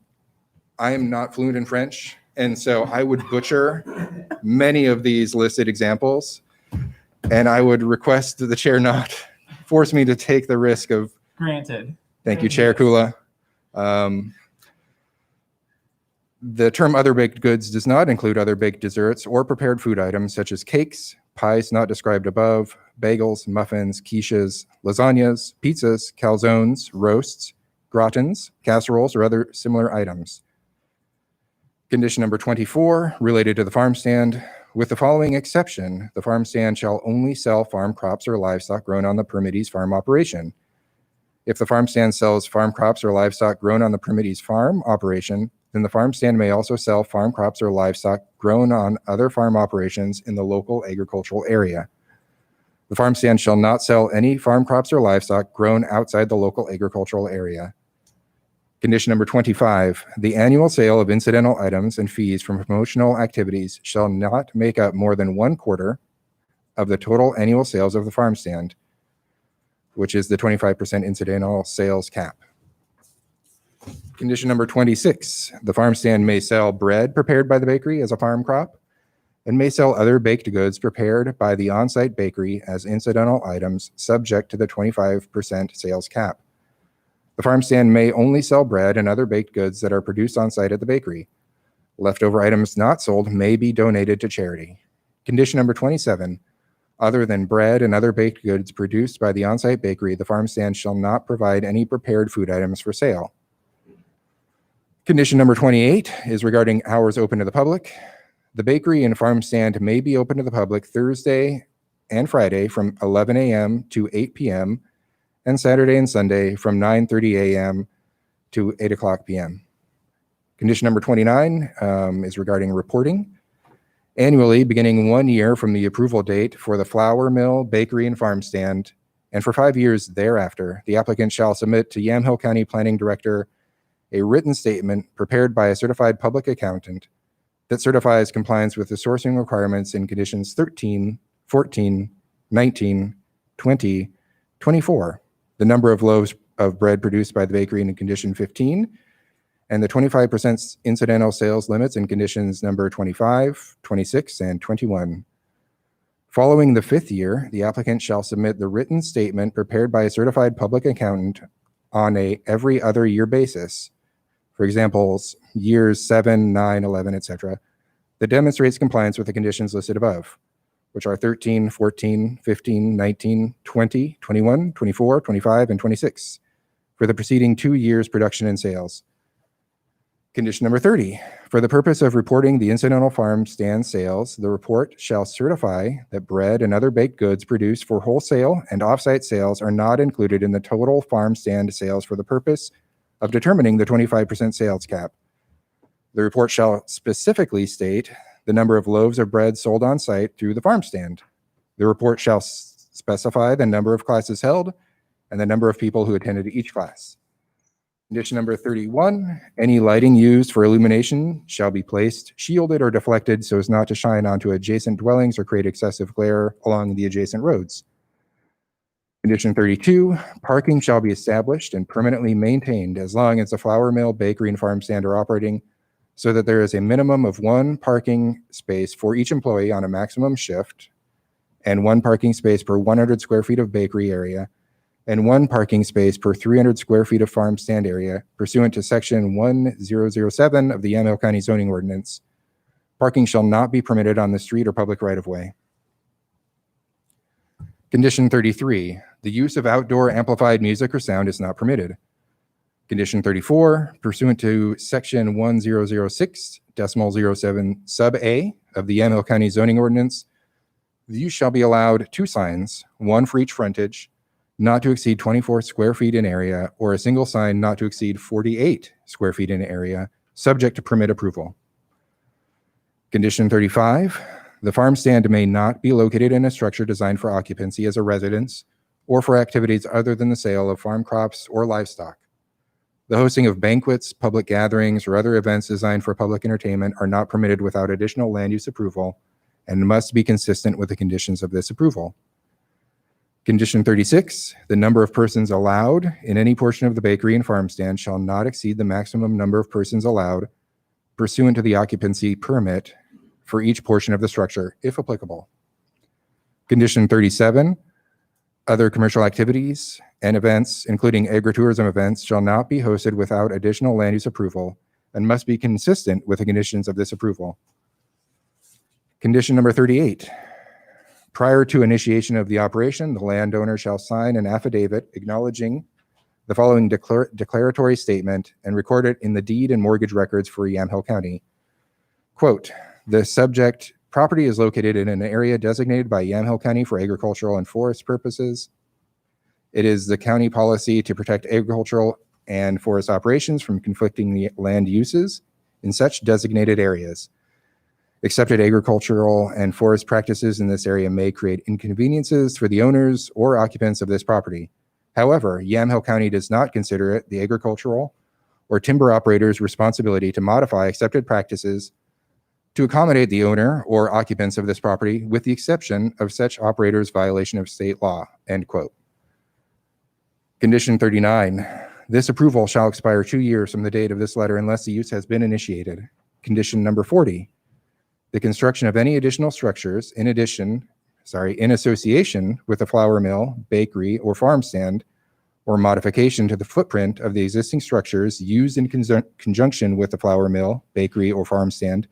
[SPEAKER 7] I am not fluent in French. And so I would butcher many of these listed examples. And I would request that the chair not force me to take the risk of.
[SPEAKER 3] granted.
[SPEAKER 7] Thank you, Chair Kula. The term other baked goods does not include other baked desserts or prepared food items such as cakes, pies not described above, bagels, muffins, quiches, lasagnas, pizzas, calzones, roasts, gratins, casseroles, or other similar items. Condition number 24, related to the farm stand. With the following exception, the farm stand shall only sell farm crops or livestock grown on the permittee's farm operation. If the farm stand sells farm crops or livestock grown on the permittee's farm operation, then the farm stand may also sell farm crops or livestock grown on other farm operations in the local agricultural area. The farm stand shall not sell any farm crops or livestock grown outside the local agricultural area. Condition number 25, the annual sale of incidental items and fees from promotional activities shall not make up more than 1/4 of the total annual sales of the farm stand, which is the 25% incidental sales cap. Condition number 26, the farm stand may sell bread prepared by the bakery as a farm crop and may sell other baked goods prepared by the on-site bakery as incidental items subject to the 25% sales cap. The farm stand may only sell bread and other baked goods that are produced on site at the bakery. Leftover items not sold may be donated to charity. Condition number 27, other than bread and other baked goods produced by the on-site bakery, the farm stand shall not provide any prepared food items for sale. Condition number 28 is regarding hours open to the public. The bakery and farm stand may be open to the public Thursday and Friday from 11 a.m. to 8 p.m. and Saturday and Sunday from 9:30 a.m. to 8 o'clock p.m. Condition number 29 is regarding reporting. Annually, beginning 1 year from the approval date for the flour mill, bakery, and farm stand, and for 5 years thereafter, the applicant shall submit to Yamhill County Planning Director a written statement prepared by a certified public accountant that certifies compliance with the sourcing requirements in conditions 13, 14, 19, 20, 24. The number of loaves of bread produced by the bakery in condition 15, and the 25% incidental sales limits in conditions number 25, 26, and 21. Following the 5th year, the applicant shall submit the written statement prepared by a certified public accountant on a every other year basis, for examples, years 7, 9, 11, etc., that demonstrates compliance with the conditions listed above, which are 13, 14, 15, 19, 20, 21, 24, 25, and 26, for the preceding 2 years' production and sales. Condition number 30, for the purpose of reporting the incidental farm stand sales, the report shall certify that bread and other baked goods produced for wholesale and off-site sales are not included in the total farm stand sales for the purpose of determining the 25% sales cap. The report shall specifically state the number of loaves of bread sold on site through the farm stand. The report shall specify the number of classes held and the number of people who attended each class. Condition number 31, any lighting used for illumination shall be placed shielded or deflected so as not to shine onto adjacent dwellings or create excessive glare along the adjacent roads. Condition 32, parking shall be established and permanently maintained as long as the flour mill, bakery, and farm stand are operating, so that there is a minimum of 1 parking space for each employee on a maximum shift, and 1 parking space per 100 square feet of bakery area, and 1 parking space per 300 square feet of farm stand area pursuant to section 1007 of the Yamhill County zoning ordinance. Parking shall not be permitted on the street or public right-of-way. Condition 33, the use of outdoor amplified music or sound is not permitted. Condition 34, pursuant to section 1006.07 sub A of the Yamhill County zoning ordinance, the use shall be allowed 2 signs, 1 for each frontage, not to exceed 24 square feet in area, or a single sign not to exceed 48 square feet in area, subject to permit approval. Condition 35, the farm stand may not be located in a structure designed for occupancy as a residence or for activities other than the sale of farm crops or livestock. The hosting of banquets, public gatherings, or other events designed for public entertainment are not permitted without additional land use approval and must be consistent with the conditions of this approval. Condition 36, the number of persons allowed in any portion of the bakery and farm stand shall not exceed the maximum number of persons allowed pursuant to the occupancy permit for each portion of the structure, if applicable. Condition 37, other commercial activities and events, including agritourism events, shall not be hosted without additional land use approval and must be consistent with the conditions of this approval. Condition number 38, prior to initiation of the operation, the landowner shall sign an affidavit acknowledging the following declaratory statement and record it in the deed and mortgage records for Yamhill County. Quote, the subject property is located in an area designated by Yamhill County for agricultural and forest purposes. It is the county policy to protect agricultural and forest operations from conflicting land uses in such designated areas. Accepted agricultural and forest practices in this area may create inconveniences for the owners or occupants of this property. However, Yamhill County does not consider it the agricultural or timber operator's responsibility to modify accepted practices to accommodate the owner or occupants of this property, with the exception of such operators' violation of state law, end quote. Condition 39, this approval shall expire 2 years from the date of this letter unless the use has been initiated. Condition number 40, the construction of any additional structures in association with a flour mill, bakery, or farm stand, or modification to the footprint of the existing structures used in conjunction with the flour mill, bakery, or farm stand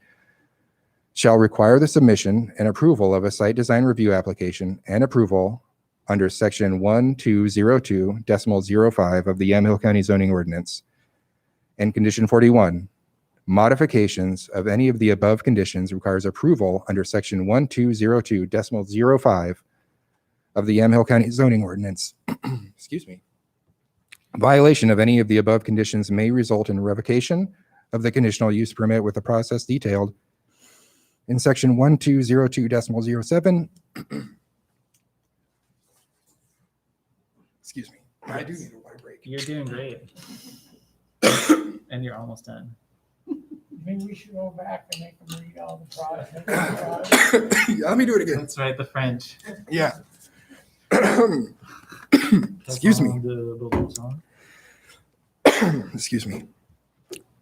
[SPEAKER 7] shall require the submission and approval of a site design review application and approval under section 1202.05 of the Yamhill County zoning ordinance. And condition 41, modifications of any of the above conditions requires approval under section 1202.05 of the Yamhill County zoning ordinance. Excuse me. Violation of any of the above conditions may result in revocation of the conditional use permit with the process detailed in section 1202.07. Excuse me. I do need a water break.
[SPEAKER 3] You're doing great. And you're almost done.
[SPEAKER 4] Maybe we should go back and make them read all the products.
[SPEAKER 7] Yeah, let me do it again.
[SPEAKER 3] That's right, the French.
[SPEAKER 7] Yeah. Excuse me. Excuse me.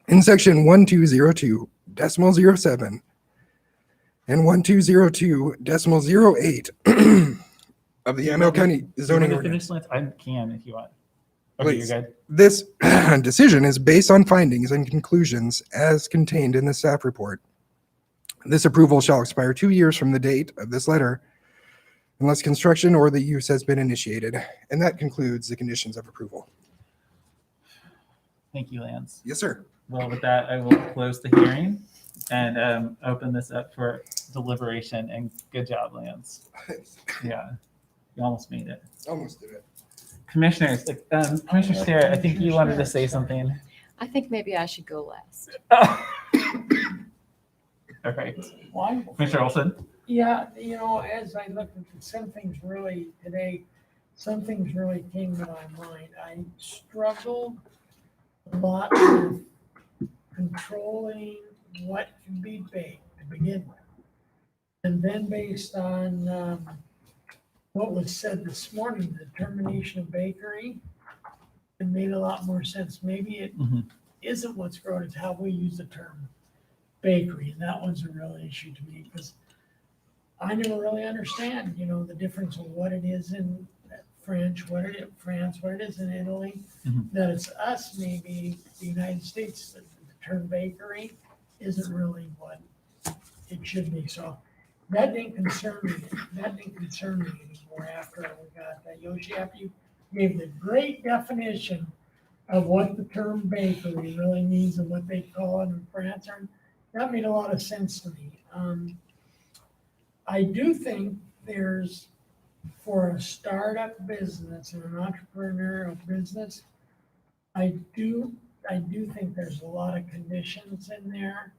[SPEAKER 7] In section 1202.07 and 1202.08 of the Yamhill County zoning ordinance.
[SPEAKER 3] Finish, Lance? I can if you want. Okay,
[SPEAKER 7] Please.
[SPEAKER 3] you're good.
[SPEAKER 7] This decision is based on findings and conclusions as contained in the staff report. This approval shall expire 2 years from the date of this letter unless construction or the use has been initiated. And that concludes the conditions of approval.
[SPEAKER 3] Thank you, Lance.
[SPEAKER 7] Yes, sir.
[SPEAKER 3] Well, with that, I will close the hearing and open this up for deliberation. And good job, Lance. Yeah, you almost made it.
[SPEAKER 7] Almost did it.
[SPEAKER 3] Commissioners, Commissioner Sarah, I think you wanted to say something.
[SPEAKER 5] I think maybe I should go last.
[SPEAKER 3] Okay.
[SPEAKER 4] Why?
[SPEAKER 3] Commissioner Olson?
[SPEAKER 4] Yeah, as I looked at some things really today, some things really came to my mind. I struggled a lot with controlling what can be baked to begin with. And then based on what was said this morning, the termination of bakery, it made a lot more sense. Maybe it isn't what's grown, it's how we use the term bakery. And that one's a real issue to me because I never really understand, the difference of what it is in France, what it is in Italy, that it's us, maybe the United States, the term bakery isn't really what it should be. So that didn't concern me. Anymore after we got that. Yoshi, after you gave the great definition of what the term bakery really means and what they call it in France, that made a lot of sense to me. I do think there's, for a startup business and an entrepreneurial business, I do think there's a lot of conditions in there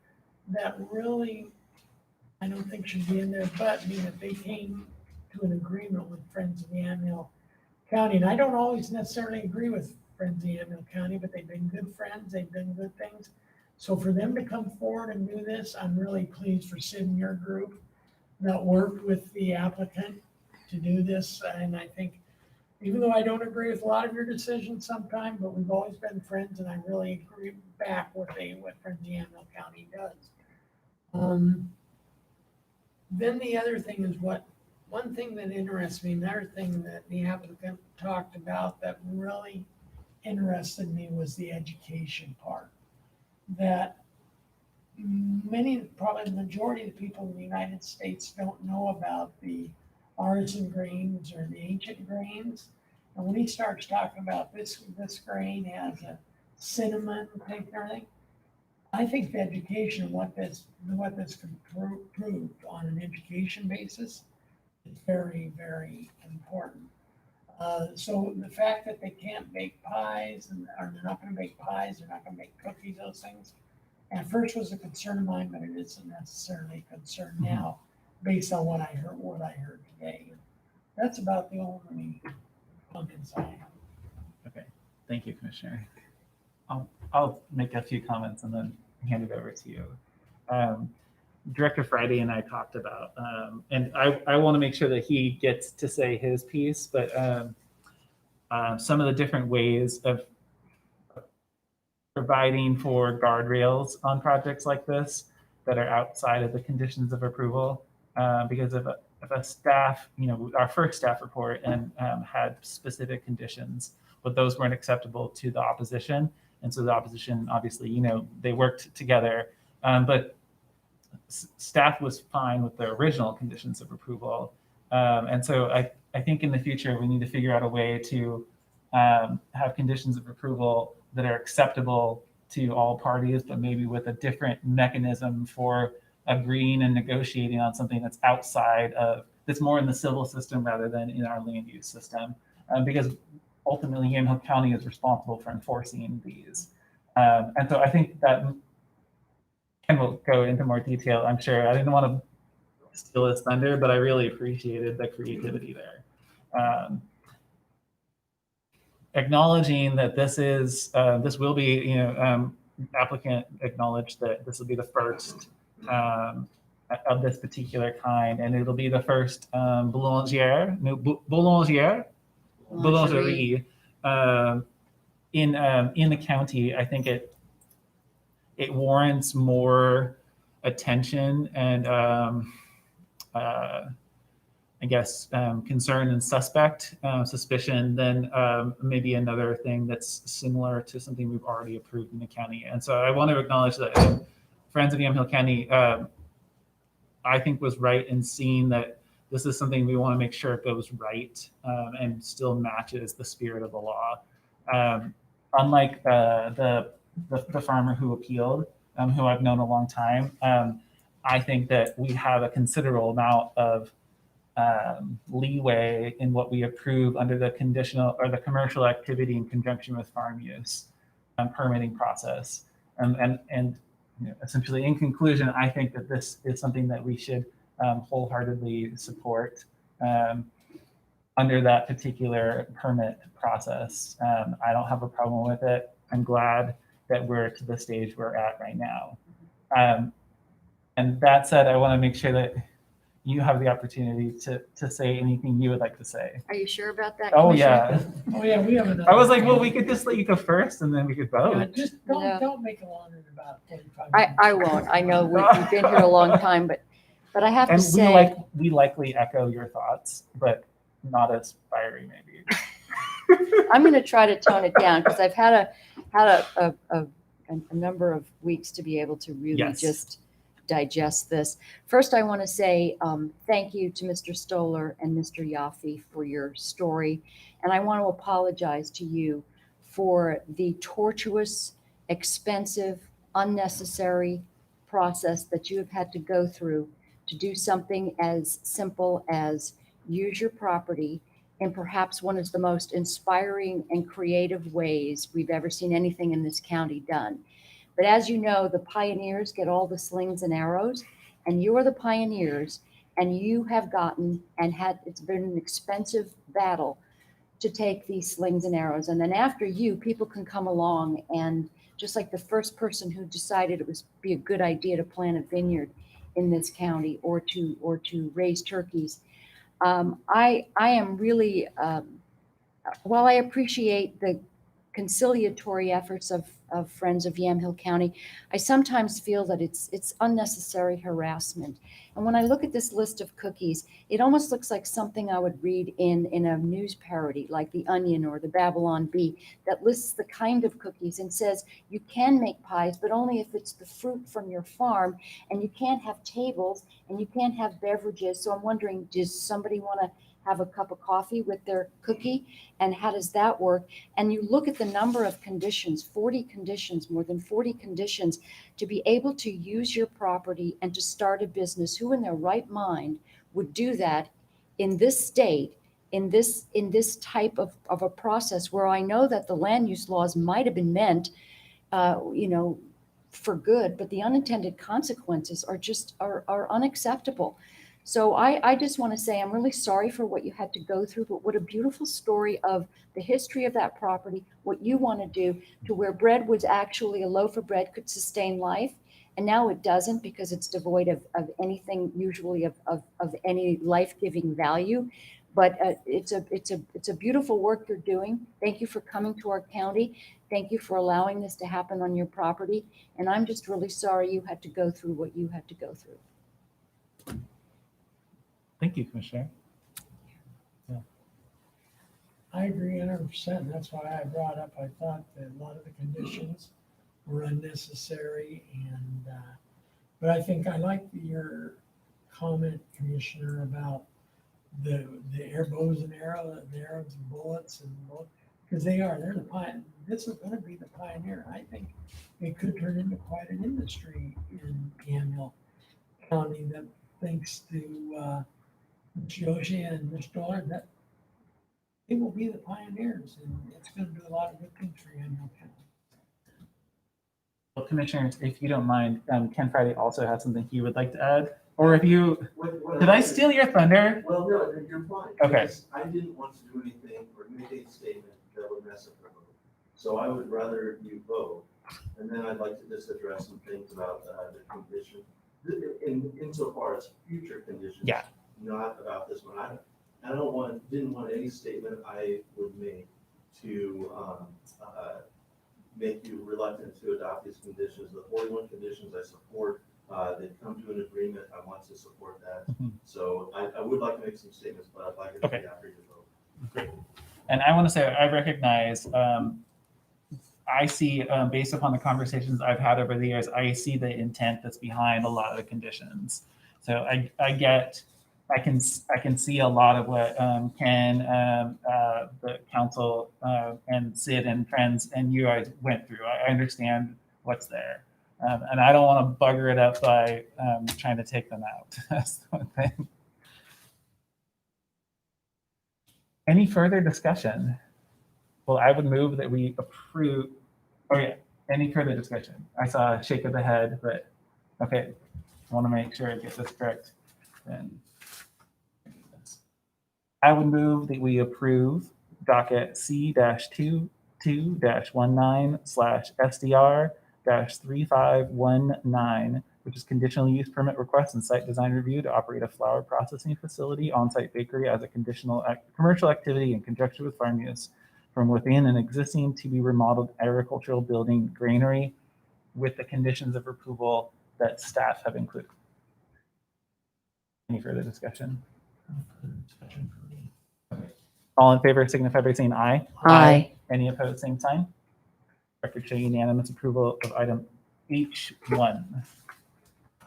[SPEAKER 4] that really I don't think should be in there, but if they came to an agreement with Friends of Yamhill County, and I don't always necessarily agree with Friends of Yamhill County, but they've been good friends, they've done good things. So for them to come forward and do this, I'm really pleased for Sid and your group that worked with the applicant to do this. And I think, even though I don't agree with a lot of your decisions sometimes, but we've always been friends, and I really agree back what Friends of Yamhill County does. Then the other thing is one thing that interests me, another thing that the applicant talked about that really interested me was the education part. That probably the majority of the people in the United States don't know about the artisan grains or the ancient grains. And when he starts talking about this grain has a cinnamon type and everything, I think the education of what this can prove on an education basis is very, very important. So the fact that they can't bake pies or they're not going to bake pies, they're not going to make cookies, those things, at first was a concern of mine, but it isn't necessarily a concern now, based on what I heard today. That's about the only comments I have.
[SPEAKER 3] Okay, thank you, Commissioner. I'll make a few comments and then hand it over to you. Director Friday and I talked about, and I want to make sure that he gets to say his piece, but some of the different ways of providing for guardrails on projects like this that are outside of the conditions of approval. Because if a staff, our first staff report and had specific conditions, but those weren't acceptable to the opposition. And so the opposition, obviously, they worked together, but staff was fine with the original conditions of approval. And so I think in the future, we need to figure out a way to have conditions of approval that are acceptable to all parties, but maybe with a different mechanism for agreeing and negotiating on something that's that's more in the civil system rather than in our land use system. Because ultimately Yamhill County is responsible for enforcing these. And so I think that Ken will go into more detail, I'm sure. I didn't want to steal his thunder, but I really appreciated the creativity there. Acknowledging that this will be, applicant acknowledged that this will be the first of this particular kind, and it'll be the first boulangerie in the county. I think it warrants more attention and I guess concern and suspicion than maybe another thing that's similar to something we've already approved in the county. And so I want to acknowledge that Friends of Yamhill County, I think, was right in seeing that this is something we want to make sure it goes right and still matches the spirit of the law. Unlike the farmer who appealed, who I've known a long time, I think that we have a considerable amount of leeway in what we approve under the conditional or the commercial activity in conjunction with farm use permitting process. And essentially, in conclusion, I think that this is something that we should wholeheartedly support under that particular permit process. I don't have a problem with it. I'm glad that we're to the stage we're at right now. And that said, I want to make sure that you have the opportunity to say anything you would like to say.
[SPEAKER 5] Are you sure about that?
[SPEAKER 3] Oh,
[SPEAKER 5] Commissioner?
[SPEAKER 3] yeah.
[SPEAKER 4] Oh, yeah, we have another.
[SPEAKER 3] I was like, well, we could just let you go first and then we could vote.
[SPEAKER 4] Yeah, just
[SPEAKER 5] No.
[SPEAKER 4] don't make it longer than about 45 minutes.
[SPEAKER 5] I won't. I know we've been here a long time, but I have to
[SPEAKER 3] And
[SPEAKER 5] say,
[SPEAKER 3] we likely echo your thoughts, but not as fiery, maybe.
[SPEAKER 5] I'm going to try to tone it down because I've had a number of weeks to be able to really
[SPEAKER 3] Yes.
[SPEAKER 5] just digest this. First, I want to say thank you to Mr. Stoller and Mr. Yaffe for your story. And I want to apologize to you for the tortuous, expensive, unnecessary process that you have had to go through to do something as simple as use your property in perhaps one of the most inspiring and creative ways we've ever seen anything in this county done. But as you know, the pioneers get all the slings and arrows, and you are the pioneers, and you have gotten it's been an expensive battle to take these slings and arrows. And then after you, people can come along, and just like the first person who decided it would be a good idea to plant a vineyard in this county or to raise turkeys, I am really, while I appreciate the conciliatory efforts of Friends of Yamhill County, I sometimes feel that it's unnecessary harassment. And when I look at this list of cookies, it almost looks like something I would read in a news parody, like The Onion or the Babylon Bee, that lists the kind of cookies and says you can make pies, but only if it's the fruit from your farm, and you can't have tables and you can't have beverages. So I'm wondering, does somebody want to have a cup of coffee with their cookie? And how does that work? And you look at the number of conditions, 40 conditions, more than 40 conditions, to be able to use your property and to start a business. Who in their right mind would do that in this state, in this type of a process where I know that the land use laws might have been meant, for good, but the unintended consequences are unacceptable. So I just want to say I'm really sorry for what you had to go through, but what a beautiful story of the history of that property, what you want to do, to where bread was actually, a loaf of bread could sustain life. And now it doesn't, because it's devoid of anything, usually of any life-giving value. But it's a beautiful work you're doing. Thank you for coming to our county. Thank you for allowing this to happen on your property. And I'm just really sorry you had to go through what you had to go through.
[SPEAKER 3] Thank you, Commissioner.
[SPEAKER 4] I agree 100%. That's why I brought up, I thought that a lot of the conditions were unnecessary, and, but I think I like your comment, Commissioner, about the bows and arrows and bullets, and because they're the pioneer. This is going to be the pioneer. I think it could turn into quite an industry in Yamhill County, that thanks to Mr. Yoshi and Mr. Dollard, that they will be the pioneers, and it's going to do a lot of good things for Yamhill County.
[SPEAKER 3] Well, Commissioners, if you don't mind, Ken Friday also has something he would like to add. Or if you, did I steal your thunder?
[SPEAKER 12] Well, no, you're fine.
[SPEAKER 3] Okay.
[SPEAKER 12] Because I didn't want to do anything or make a statement that would mess up the vote. So I would rather you vote, and then I'd like to just address some things about the condition, insofar as future conditions.
[SPEAKER 3] Yeah.
[SPEAKER 12] Not about this one. Didn't want any statement I would make to make you reluctant to adopt these conditions. The 41 conditions I support. They've come to an agreement. I want to support that.
[SPEAKER 3] Mhm.
[SPEAKER 12] So I would like to make some statements, but I'd like it to be after your vote.
[SPEAKER 3] Great. And I want to say, I recognize, I see, based upon the conversations I've had over the years, I see the intent that's behind a lot of the conditions. So I can see a lot of what Ken, the council, and Sid and friends and you guys went through. I understand what's there. And I don't want to bugger it up by trying to take them out. That's the one thing. Any further discussion? Well, I would move that we approve. Oh yeah, any further discussion? I saw a shake of the head, but okay. I want to make sure I get this correct. Then I would move that we approve docket C-22-19/SDR-3519, which is conditional use permit request and site design review to operate a flour processing facility, on-site bakery as a commercial activity in conjunction with farm use from within an existing to be remodeled agricultural building granary, with the conditions of approval that staff have included. Any further discussion? All in favor signify by saying aye.
[SPEAKER 5] Aye.
[SPEAKER 3] Any opposed, same sign. Record show unanimous approval of item H1.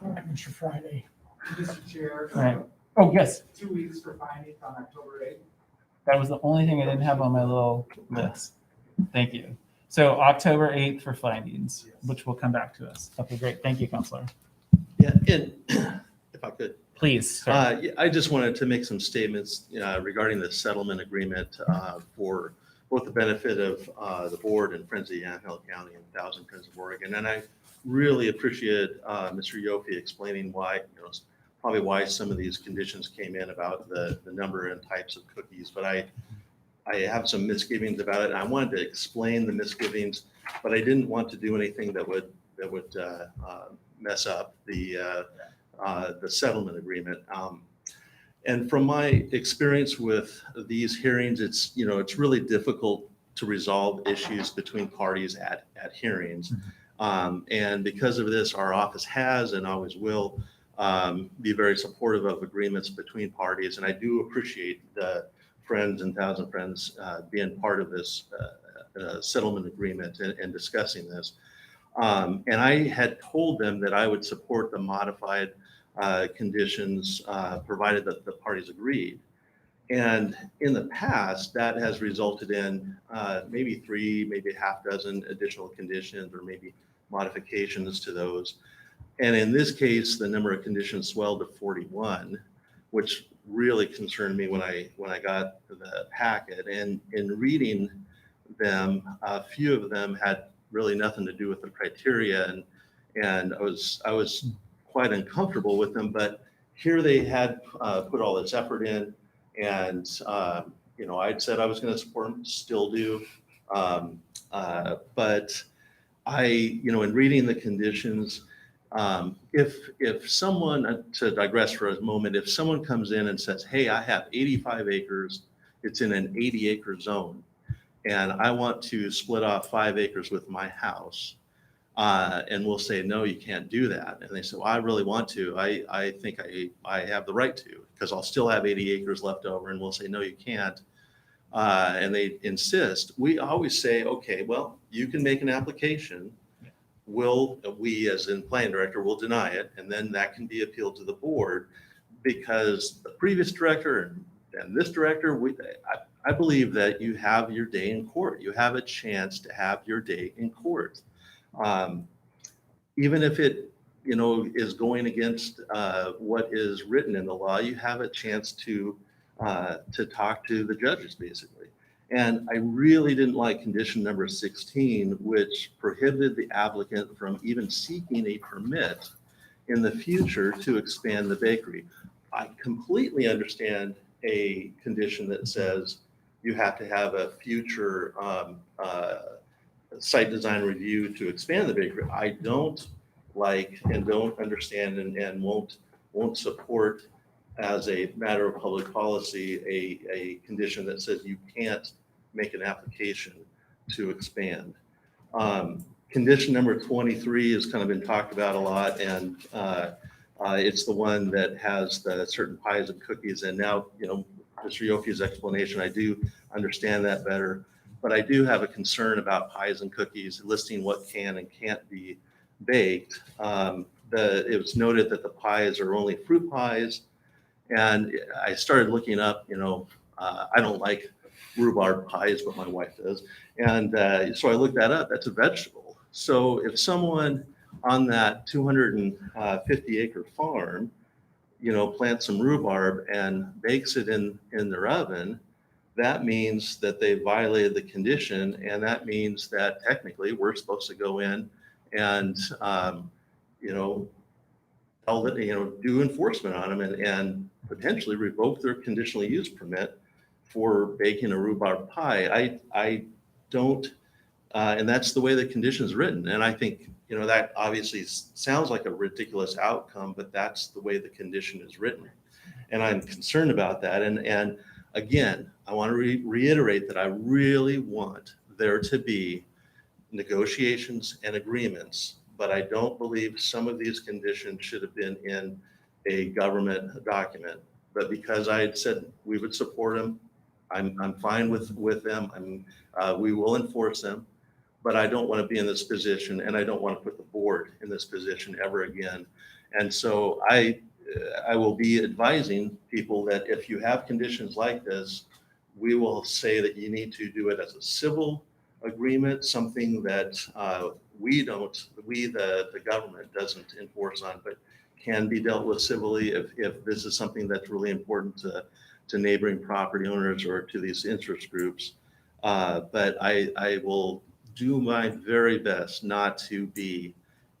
[SPEAKER 4] All right, Mr. Friday.
[SPEAKER 13] Mr. Chair.
[SPEAKER 3] All right. Oh, yes.
[SPEAKER 13] 2 weeks for findings on October 8th.
[SPEAKER 3] That was the only thing I didn't have on my little list. Thank you. So October 8th for findings, which will come back to us. Okay, great. Thank you, Counselor.
[SPEAKER 6] Yeah, and if I could.
[SPEAKER 3] Please. Sir.
[SPEAKER 6] Yeah, I just wanted to make some statements regarding the settlement agreement for both the benefit of the board and Friends of Yamhill County and Thousand Friends of Oregon. And I really appreciate Mr. Yofi explaining why, probably why some of these conditions came in about the number and types of cookies. But I have some misgivings about it. And I wanted to explain the misgivings, but I didn't want to do anything that would mess up the settlement agreement. And from my experience with these hearings, it's, it's really difficult to resolve issues between parties at hearings. And because of this, our office has and always will be very supportive of agreements between parties. And I do appreciate the Friends and Thousand Friends being part of this settlement agreement and discussing this. And I had told them that I would support the modified conditions provided that the parties agreed. And in the past, that has resulted in maybe 3, maybe a half dozen additional conditions or maybe modifications to those. And in this case, the number of conditions swelled to 41, which really concerned me when I got the packet. And in reading them, a few of them had really nothing to do with the criteria, and I was quite uncomfortable with them. But here they had put all this effort in, and I'd said I was going to support them, still do. But in reading the conditions, if someone, to digress for a moment, if someone comes in and says, hey, I have 85 acres, it's in an 80-acre zone, and I want to split off 5 acres with my house, and we'll say, no, you can't do that. And they say, well, I really want to. I think I have the right to, because I'll still have 80 acres left over. And we'll say, no, you can't. And they insist. We always say, okay, well, you can make an application. We, as in planning director, will deny it. And then that can be appealed to the board, because the previous director and this director, I believe that you have your day in court. You have a chance to have your day in court. Even if it, is going against what is written in the law, you have a chance to talk to the judges, basically. And I really didn't like condition number 16, which prohibited the applicant from even seeking a permit in the future to expand the bakery. I completely understand a condition that says you have to have a future site design review to expand the bakery. I don't like and don't understand and won't support, as a matter of public policy, a condition that says you can't make an application to expand. Condition number 23 has kind of been talked about a lot, and it's the one that has the certain pies and cookies. And now, Mr. Yoki's explanation, I do understand that better, but I do have a concern about pies and cookies, listing what can and can't be baked. It was noted that the pies are only fruit pies, and I started looking up, I don't like rhubarb pies, but my wife does. And so I looked that up. That's a vegetable. So if someone on that 250 acre farm, plants some rhubarb and bakes it in their oven, that means that they violated the condition. And that means that technically we're supposed to go in and, tell that, do enforcement on them and potentially revoke their conditional use permit for baking a rhubarb pie. I don't, and that's the way the condition is written. And I think, that obviously sounds like a ridiculous outcome, but that's the way the condition is written. And I'm concerned about that. And again, I want to reiterate that I really want there to be negotiations and agreements, but I don't believe some of these conditions should have been in a government document. But because I had said we would support them, I'm fine with them. We will enforce them, but I don't want to be in this position, and I don't want to put the board in this position ever again. And so I will be advising people that if you have conditions like this, we will say that you need to do it as a civil agreement, something that the government doesn't enforce on, but can be dealt with civilly if this is something that's really important to neighboring property owners or to these interest groups. But I will do my very best not to be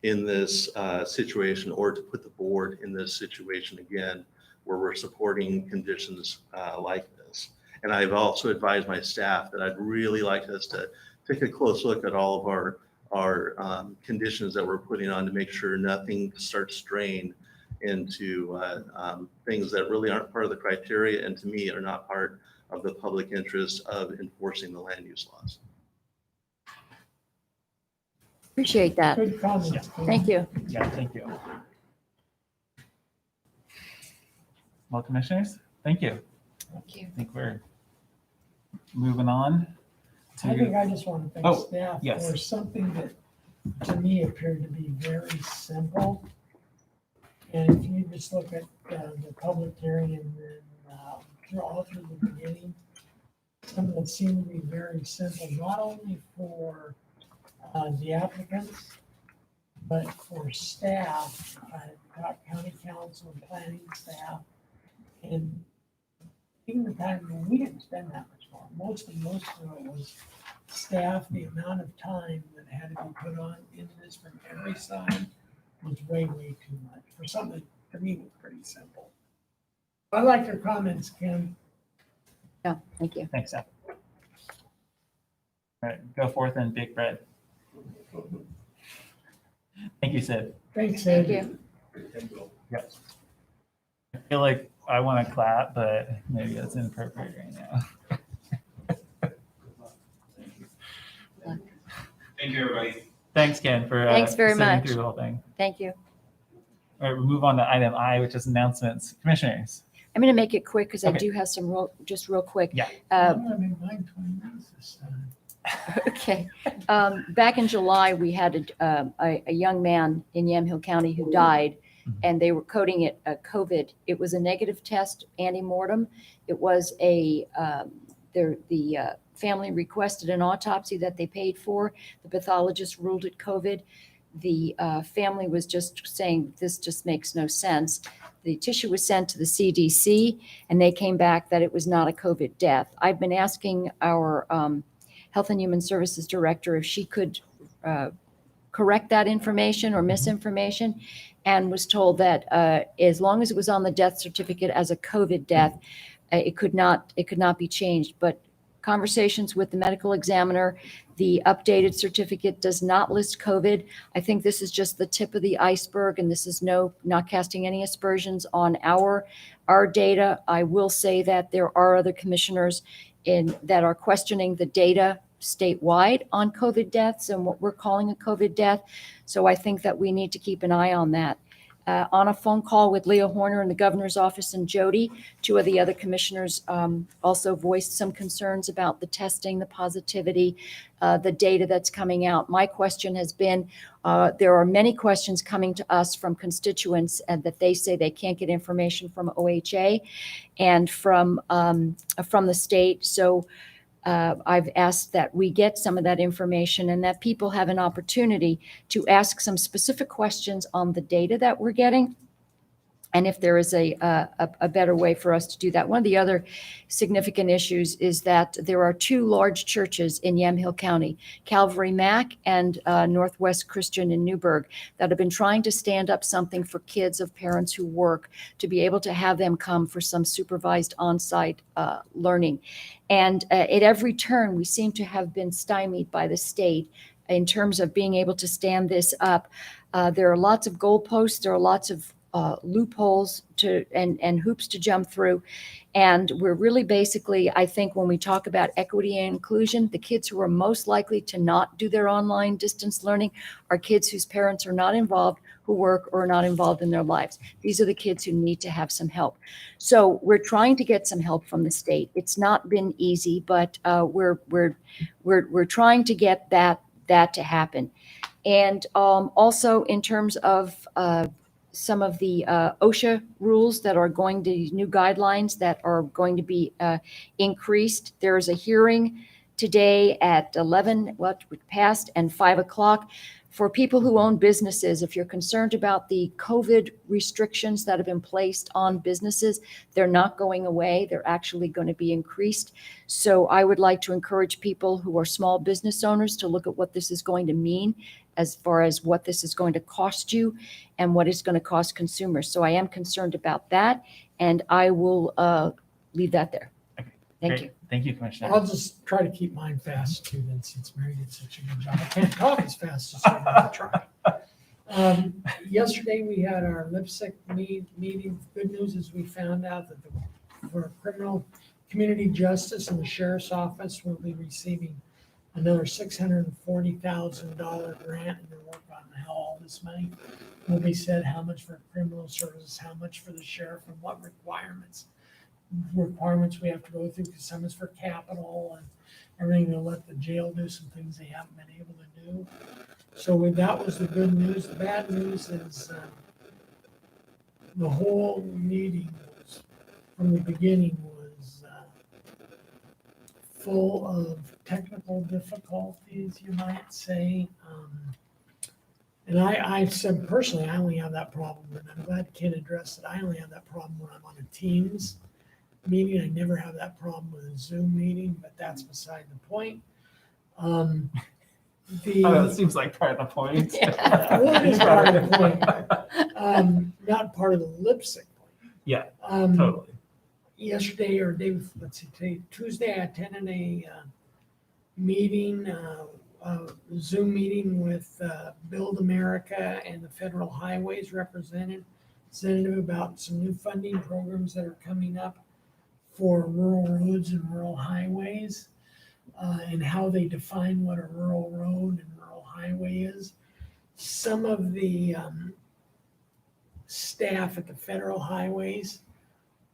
[SPEAKER 6] in this situation or to put the board in this situation again, where we're supporting conditions like this. And I've also advised my staff that I'd really like us to take a close look at all of our conditions that we're putting on to make sure nothing starts straying into things that really aren't part of the criteria and to me are not part of the public interest of enforcing the land use laws.
[SPEAKER 5] Appreciate that.
[SPEAKER 4] Good comments.
[SPEAKER 5] Thank you.
[SPEAKER 3] Yeah, thank you. Well, commissioners, thank you.
[SPEAKER 5] Thank you.
[SPEAKER 3] I think we're moving on
[SPEAKER 4] I think
[SPEAKER 3] to,
[SPEAKER 4] I just want to thank
[SPEAKER 3] Oh,
[SPEAKER 4] staff
[SPEAKER 3] yes.
[SPEAKER 4] for something that to me appeared to be very simple. And if you just look at the public hearing and then all through the beginning, something that seemed to be very simple, not only for the applicants, but for staff, county council and planning staff. And even the time when we didn't spend that much more, most of it was staff, the amount of time that had to be put on in this from every side was way, way too much for something that to me was pretty simple. I like your comments, Kim.
[SPEAKER 5] Yeah, thank you.
[SPEAKER 3] thanks, Seth. All right, go forth and bake bread. Thank you, Sid.
[SPEAKER 4] Thanks,
[SPEAKER 5] Thank
[SPEAKER 4] Ed.
[SPEAKER 5] you.
[SPEAKER 3] Yep. I feel like I want to clap, but maybe that's inappropriate right now.
[SPEAKER 10] Thank you, everybody.
[SPEAKER 3] Thanks, Ken, for
[SPEAKER 5] Thanks very
[SPEAKER 3] sitting
[SPEAKER 5] much.
[SPEAKER 3] through the whole thing.
[SPEAKER 5] Thank you.
[SPEAKER 3] All right, we'll move on to item I, which is announcements. Commissioners.
[SPEAKER 5] I'm going to make it quick because I
[SPEAKER 3] Okay.
[SPEAKER 5] do have some just real quick.
[SPEAKER 3] Yeah.
[SPEAKER 4] I'm gonna make mine 20 minutes this time.
[SPEAKER 5] Okay. Back in July, we had a young man in Yamhill County who died, and they were coding it COVID. It was a negative test, ante-mortem. It was the family requested an autopsy that they paid for. The pathologist ruled it COVID. The family was just saying, this just makes no sense. The tissue was sent to the CDC, and they came back that it was not a COVID death. I've been asking our Health and Human Services Director if she could correct that information or misinformation, and was told that as long as it was on the death certificate as a COVID death, it could not be changed. But conversations with the medical examiner, the updated certificate does not list COVID. I think this is just the tip of the iceberg, and this is not casting any aspersions on our data. I will say that there are other commissioners that are questioning the data statewide on COVID deaths and what we're calling a COVID death. So I think that we need to keep an eye on that. On a phone call with Leah Horner in the governor's office and Jody, two of the other commissioners also voiced some concerns about the testing, the positivity, the data that's coming out. My question has been, there are many questions coming to us from constituents and that they say they can't get information from OHA and from the state. So I've asked that we get some of that information and that people have an opportunity to ask some specific questions on the data that we're getting, and if there is a better way for us to do that. One of the other significant issues is that there are two large churches in Yamhill County, Calvary Mac and Northwest Christian in Newburgh, that have been trying to stand up something for kids of parents who work to be able to have them come for some supervised on-site learning. And at every turn, we seem to have been stymied by the state in terms of being able to stand this up. There are lots of goalposts. There are lots of loopholes and hoops to jump through. And we're really basically, I think when we talk about equity and inclusion, the kids who are most likely to not do their online distance learning are kids whose parents are not involved, who work or are not involved in their lives. These are the kids who need to have some help. So we're trying to get some help from the state. It's not been easy, but we're trying to get that to happen. And also in terms of some of the OSHA rules that are going to, new guidelines that are going to be increased. There is a hearing today at 11, past, and 5 o'clock for people who own businesses. If you're concerned about the COVID restrictions that have been placed on businesses, they're not going away. They're actually going to be increased. So I would like to encourage people who are small business owners to look at what this is going to mean as far as what this is going to cost you and what it's going to cost consumers. So I am concerned about that, and I will leave that there.
[SPEAKER 3] Okay,
[SPEAKER 5] Thank
[SPEAKER 3] great.
[SPEAKER 5] you.
[SPEAKER 3] Thank you, Commissioner.
[SPEAKER 4] I'll just try to keep mine fast too, then, since Mary did such a good job. I can't talk as fast as I'm gonna try. Yesterday, we had our lipstick meeting. Good news is we found out that for criminal community justice and the sheriff's office will be receiving another $640,000 grant, and they're working on how all this money will be said, how much for criminal services, how much for the sheriff, and what requirements we have to go through, because some is for capital and everything. They'll let the jail do some things they haven't been able to do. So that was the good news. The bad news is the whole meeting was, from the beginning, was full of technical difficulties, you might say. And I said personally, I only have that problem, and I'm glad Ken addressed it. I only have that problem when I'm on a Teams meeting. I never have that problem with a Zoom meeting, but that's beside the point.
[SPEAKER 3] That seems like part of the point.
[SPEAKER 4] Well, it is part of the point, not part of the lipstick point.
[SPEAKER 3] Yeah, totally.
[SPEAKER 4] Yesterday or day, let's see, today, Tuesday, I attended a meeting, Zoom meeting with Build America and the Federal Highways representative about some new funding programs that are coming up for rural roads and rural highways, and how they define what a rural road and rural highway is. Some of the staff at the federal highways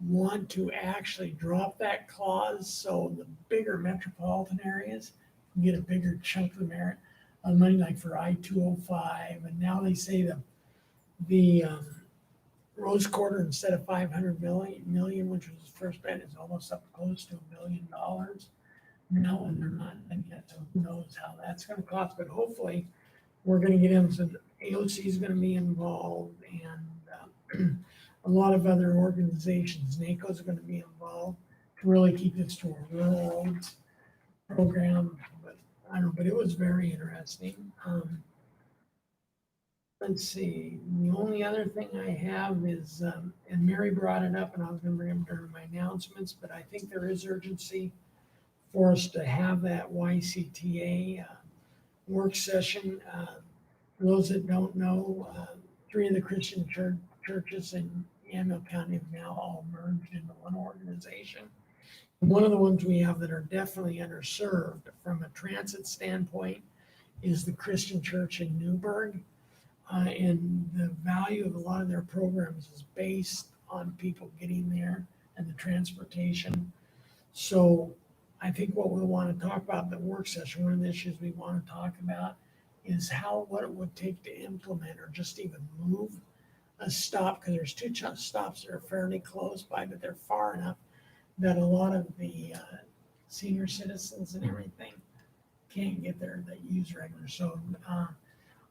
[SPEAKER 4] want to actually drop that clause so the bigger metropolitan areas can get a bigger chunk of merit of money, like for I-205. And now they say the Rose Quarter, instead of 500 million, which was the first bet, is almost up close to $1 billion now, and they're not done yet, so who knows how that's going to cost. But hopefully we're going to get in. So AOC is going to be involved, and a lot of other organizations. NACO is going to be involved to really keep this to a rural roads program. But I don't know, but it was very interesting. Let's see. The only other thing I have is, and Mary brought it up, and I was going to bring it during my announcements, but I think there is urgency for us to have that YCTA work session. For those that don't know, 3 of the Christian churches in Yamhill County have now all merged into one organization. One of the ones we have that are definitely underserved from a transit standpoint is the Christian Church in Newburgh. And the value of a lot of their programs is based on people getting there and the transportation. So I think what we want to talk about in the work session, one of the issues we want to talk about is what it would take to implement or just even move a stop, because there's 2 stops that are fairly close by, but they're far enough that a lot of the senior citizens and everything can't get there that use regular. So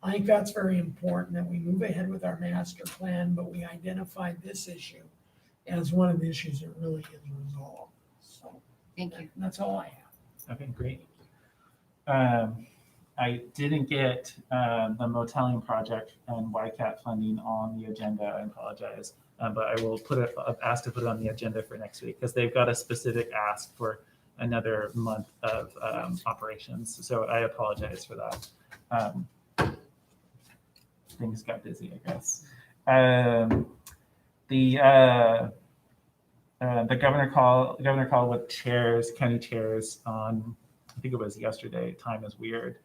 [SPEAKER 4] I think that's very important that we move ahead with our master plan, but we identify this issue as one of the issues that really is resolved. So
[SPEAKER 5] Thank you.
[SPEAKER 4] that's all I have.
[SPEAKER 3] Okay, great. I didn't get the moteling project and YCAT funding on the agenda. I apologize, but I will ask to put it on the agenda for next week, because they've got a specific ask for another month of operations. So I apologize for that. Things got busy, I guess. The governor called with county chairs on, I think it was yesterday. Time is weird.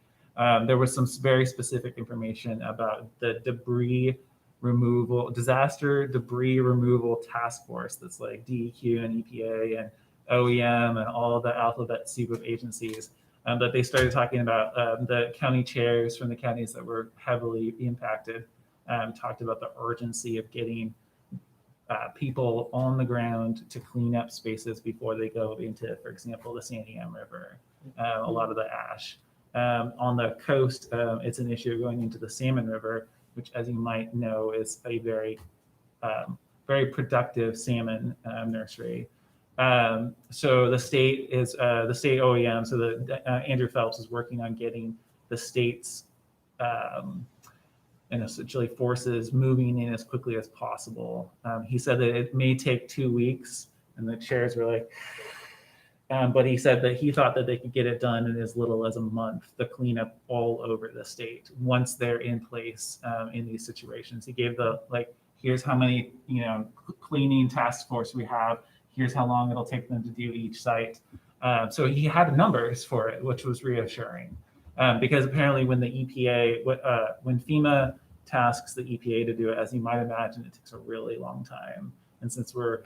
[SPEAKER 3] There was some very specific information about the disaster debris removal task force that's like DEQ and EPA and OEM and all the alphabet soup of agencies. But they started talking about the county chairs from the counties that were heavily impacted, talked about the urgency of getting people on the ground to clean up spaces before they go into, for example, the Santiam River, a lot of the ash. On the coast, it's an issue going into the Salmon River, which, as you might know, is a very, very productive salmon nursery. So the state OEM, so Andrew Phelps is working on getting the state's and essentially forces moving in as quickly as possible. He said that it may take 2 weeks, and the chairs were like, But he said that he thought that they could get it done in as little as a month, the cleanup all over the state, once they're in place in these situations. He gave here's how many, cleaning task force we have. Here's how long it'll take them to do each site. So he had numbers for it, which was reassuring. Because apparently when the EPA, when FEMA tasks the EPA to do it, as you might imagine, it takes a really long time. And since we're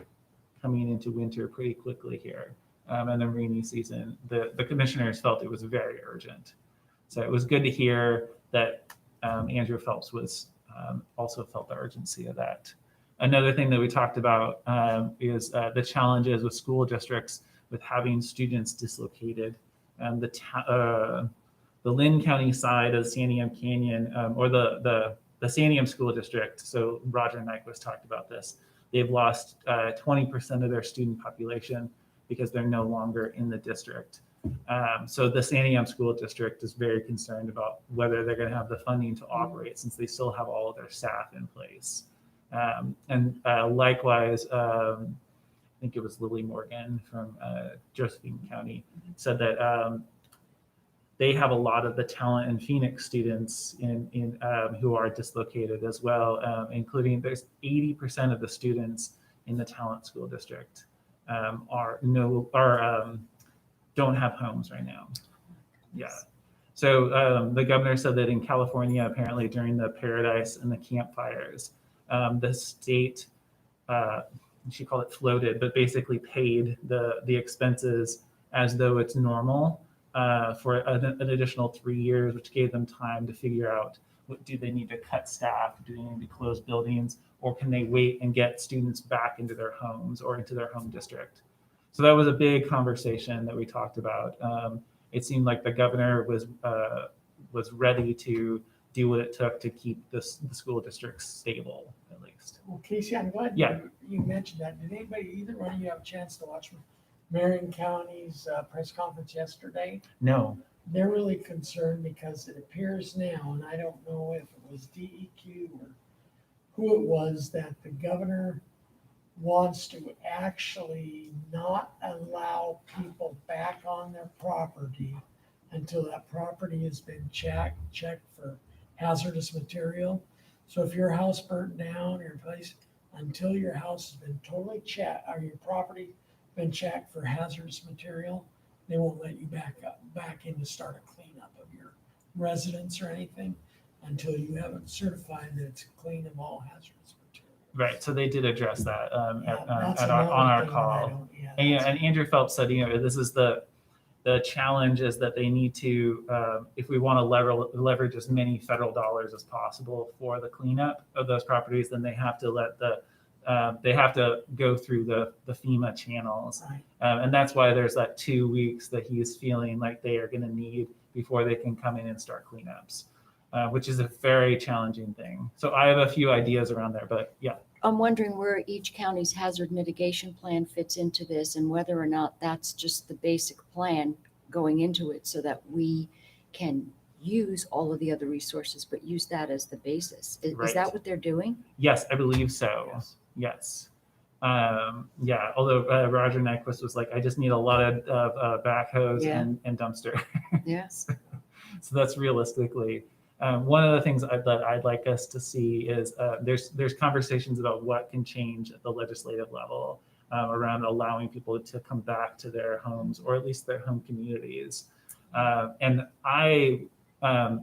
[SPEAKER 3] coming into winter pretty quickly here, and the rainy season, the commissioners felt it was very urgent. So it was good to hear that Andrew Phelps was also felt the urgency of that. Another thing that we talked about is the challenges with school districts with having students dislocated. The Lynn County side of Santiam Canyon, or the Santiam School District, so Roger Nyquist talked about this, they've lost 20% of their student population because they're no longer in the district. So the Santiam School District is very concerned about whether they're going to have the funding to operate since they still have all of their staff in place. And likewise, I think it was Lily Morgan from Josephine County said that they have a lot of the talent and Phoenix students in who are dislocated as well, including there's 80% of the students in the Talent School District don't have homes right now. Yeah. So the governor said that in California, apparently during the Paradise and the campfires, the state, she called it floated, but basically paid the expenses as though it's normal for an additional 3 years, which gave them time to figure out do they need to cut staff, do they need to close buildings, or can they wait and get students back into their homes or into their home district? So that was a big conversation that we talked about. It seemed like the governor was ready to do what it took to keep the school districts stable, at least.
[SPEAKER 4] Well, Casey, I'm glad you mentioned that. Did either one of you have a chance to watch Marion County's press conference yesterday?
[SPEAKER 3] No.
[SPEAKER 4] They're really concerned because it appears now, and I don't know if it was DEQ or who it was, that the governor wants to actually not allow people back on their property until that property has been checked for hazardous material. So if your house burnt down, your place, until your house has been totally checked, or your property been checked for hazardous material, they won't let you back in to start a cleanup of your residence or anything until you have it certified that it's clean of all hazardous material.
[SPEAKER 3] Right. So they did address that on
[SPEAKER 4] That's
[SPEAKER 3] our
[SPEAKER 4] another
[SPEAKER 3] call.
[SPEAKER 4] thing
[SPEAKER 3] And Andrew Phelps said, this is the challenge is that they need to, if we want to leverage as many federal dollars as possible for the cleanup of those properties, then they have to they have to go through the FEMA channels.
[SPEAKER 4] Right.
[SPEAKER 3] And that's why there's that 2 weeks that he's feeling like they are going to need before they can come in and start cleanups, which is a very challenging thing. So I have a few ideas around there, but yeah.
[SPEAKER 5] I'm wondering where each county's hazard mitigation plan fits into this and whether or not that's just the basic plan going into it so that we can use all of the other resources, but use that as the basis. Is
[SPEAKER 3] Right.
[SPEAKER 5] that what they're doing?
[SPEAKER 3] Yes, I believe so. Yes. Yeah, although Roger Nyquist was like, I just need a lot of backhoes
[SPEAKER 5] Yeah.
[SPEAKER 3] and dumpster.
[SPEAKER 5] Yes.
[SPEAKER 3] So that's realistically. One of the things that I'd like us to see is there's conversations about what can change at the legislative level around allowing people to come back to their homes or at least their home communities. And I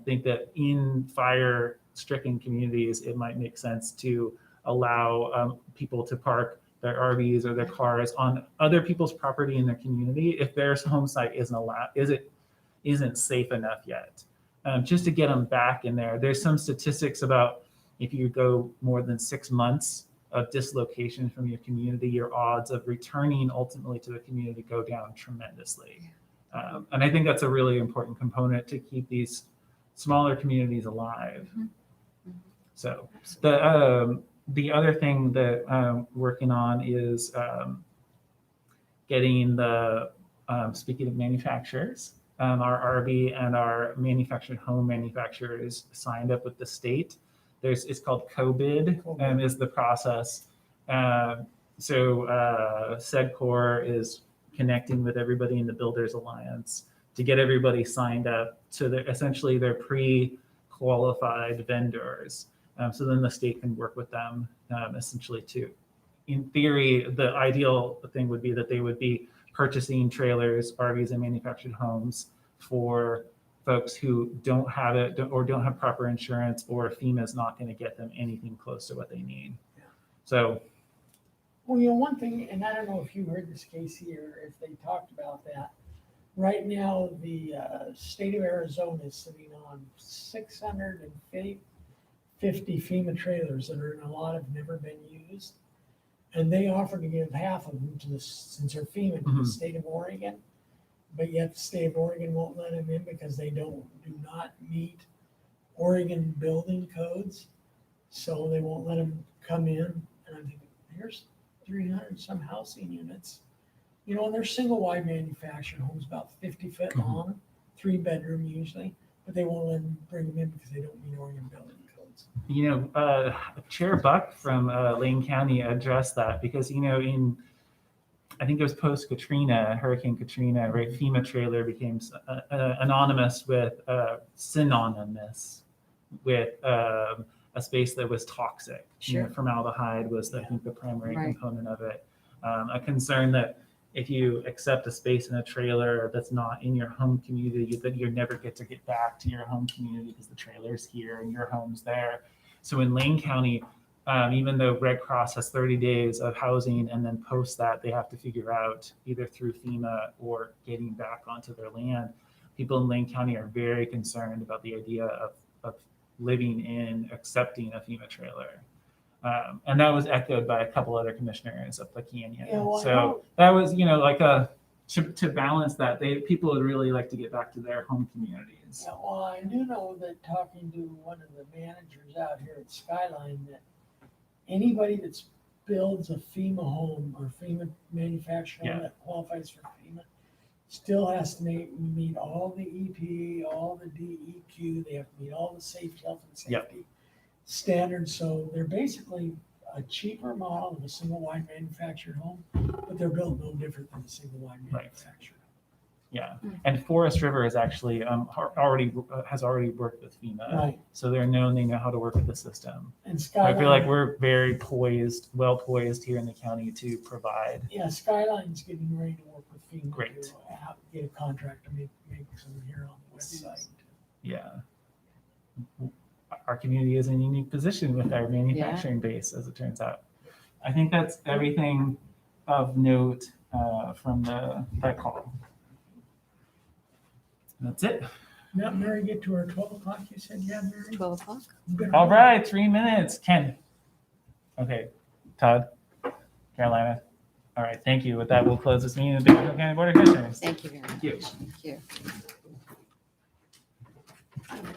[SPEAKER 3] think that in fire-stricken communities, it might make sense to allow people to park their RVs or their cars on other people's property in their community if their home site isn't safe enough yet. Just to get them back in there. There's some statistics about if you go more than 6 months of dislocation from your community, your odds of returning ultimately to the community go down tremendously. And I think that's a really important component to keep these smaller communities alive.
[SPEAKER 5] Mm-hmm.
[SPEAKER 3] So the other thing that I'm working on is getting speaking of manufacturers, our RV and our manufactured home manufacturers signed up with the state. It's called co-bid, is the process. So SEDCOR is connecting with everybody in the Builders Alliance to get everybody signed up. So they're essentially they're pre-qualified vendors. So then the state can work with them essentially too. In theory, the ideal thing would be that they would be purchasing trailers, RVs, and manufactured homes for folks who don't have it or don't have proper insurance, or FEMA is not going to get them anything close to what they need. So,
[SPEAKER 4] Well, you know, one thing, and I don't know if you heard this, Casey, or if they talked about that. Right now, the state of Arizona is sitting on 650 FEMA trailers that are in a lot have never been used. And they offer to give half of them to the, since they're FEMA, to the state of Oregon. But yet the state of Oregon won't let them in because they do not meet Oregon building codes. So they won't let them come in. And I'm thinking, here's 300 some housing units. You know, and they're single wide manufactured homes, about 50 feet long, 3-bedroom usually, but they won't let them bring them in because they don't meet Oregon building codes.
[SPEAKER 3] you know, Chair Buck from Lane County addressed that because, you know, I think it was post-Katrina, Hurricane Katrina, right? FEMA trailer became synonymous with a space that was toxic. You know, formaldehyde was, I think, the primary component of it. A concern that if you accept a space in a trailer that's not in your home community, that you never get back to your home community because the trailer's here and your home's there. So in Lane County, even though Red Cross has 30 days of housing and then post that, they have to figure out either through FEMA or getting back onto their land. People in Lane County are very concerned about the idea of living in, accepting a FEMA trailer. And that was echoed by a couple other commissioners up the canyon.
[SPEAKER 4] Yeah, well,
[SPEAKER 3] so that was, you know, like to balance that, people would really like to get back to their home communities.
[SPEAKER 4] Yeah, well, I do know that talking to one of the managers out here at Skyline, that anybody that builds a FEMA home or FEMA manufactured home that qualifies for FEMA still has to meet all the EPA, all the DEQ. They have to meet all the safe, health, and safety standards. So they're basically a cheaper model of a single wide manufactured home, but they're built no different than a single wide manufactured.
[SPEAKER 3] Yeah, and Forest River is actually already worked with FEMA,
[SPEAKER 4] Right.
[SPEAKER 3] So they're known. They know how to work with the system.
[SPEAKER 4] And Skyline,
[SPEAKER 3] I feel like we're very well poised here in the county to provide.
[SPEAKER 4] Yeah, Skyline's getting ready to work with FEMA
[SPEAKER 3] Great.
[SPEAKER 4] to get a contract to make some here on the west side.
[SPEAKER 3] Yeah, our community is in a unique position with our manufacturing base, as it turns out. I think that's everything of note from that call. That's it.
[SPEAKER 4] Now, Mary, get to our 12 o'clock, you said, yeah, Mary?
[SPEAKER 5] 12 o'clock?
[SPEAKER 3] All right, 3 minutes. Ken. Okay, Todd, Carolina. All right, thank you. With that, we'll close this meeting of the Bakersfield County Board of Commissioners.
[SPEAKER 5] Thank you very much.
[SPEAKER 3] Thank you.
[SPEAKER 5] Thank you.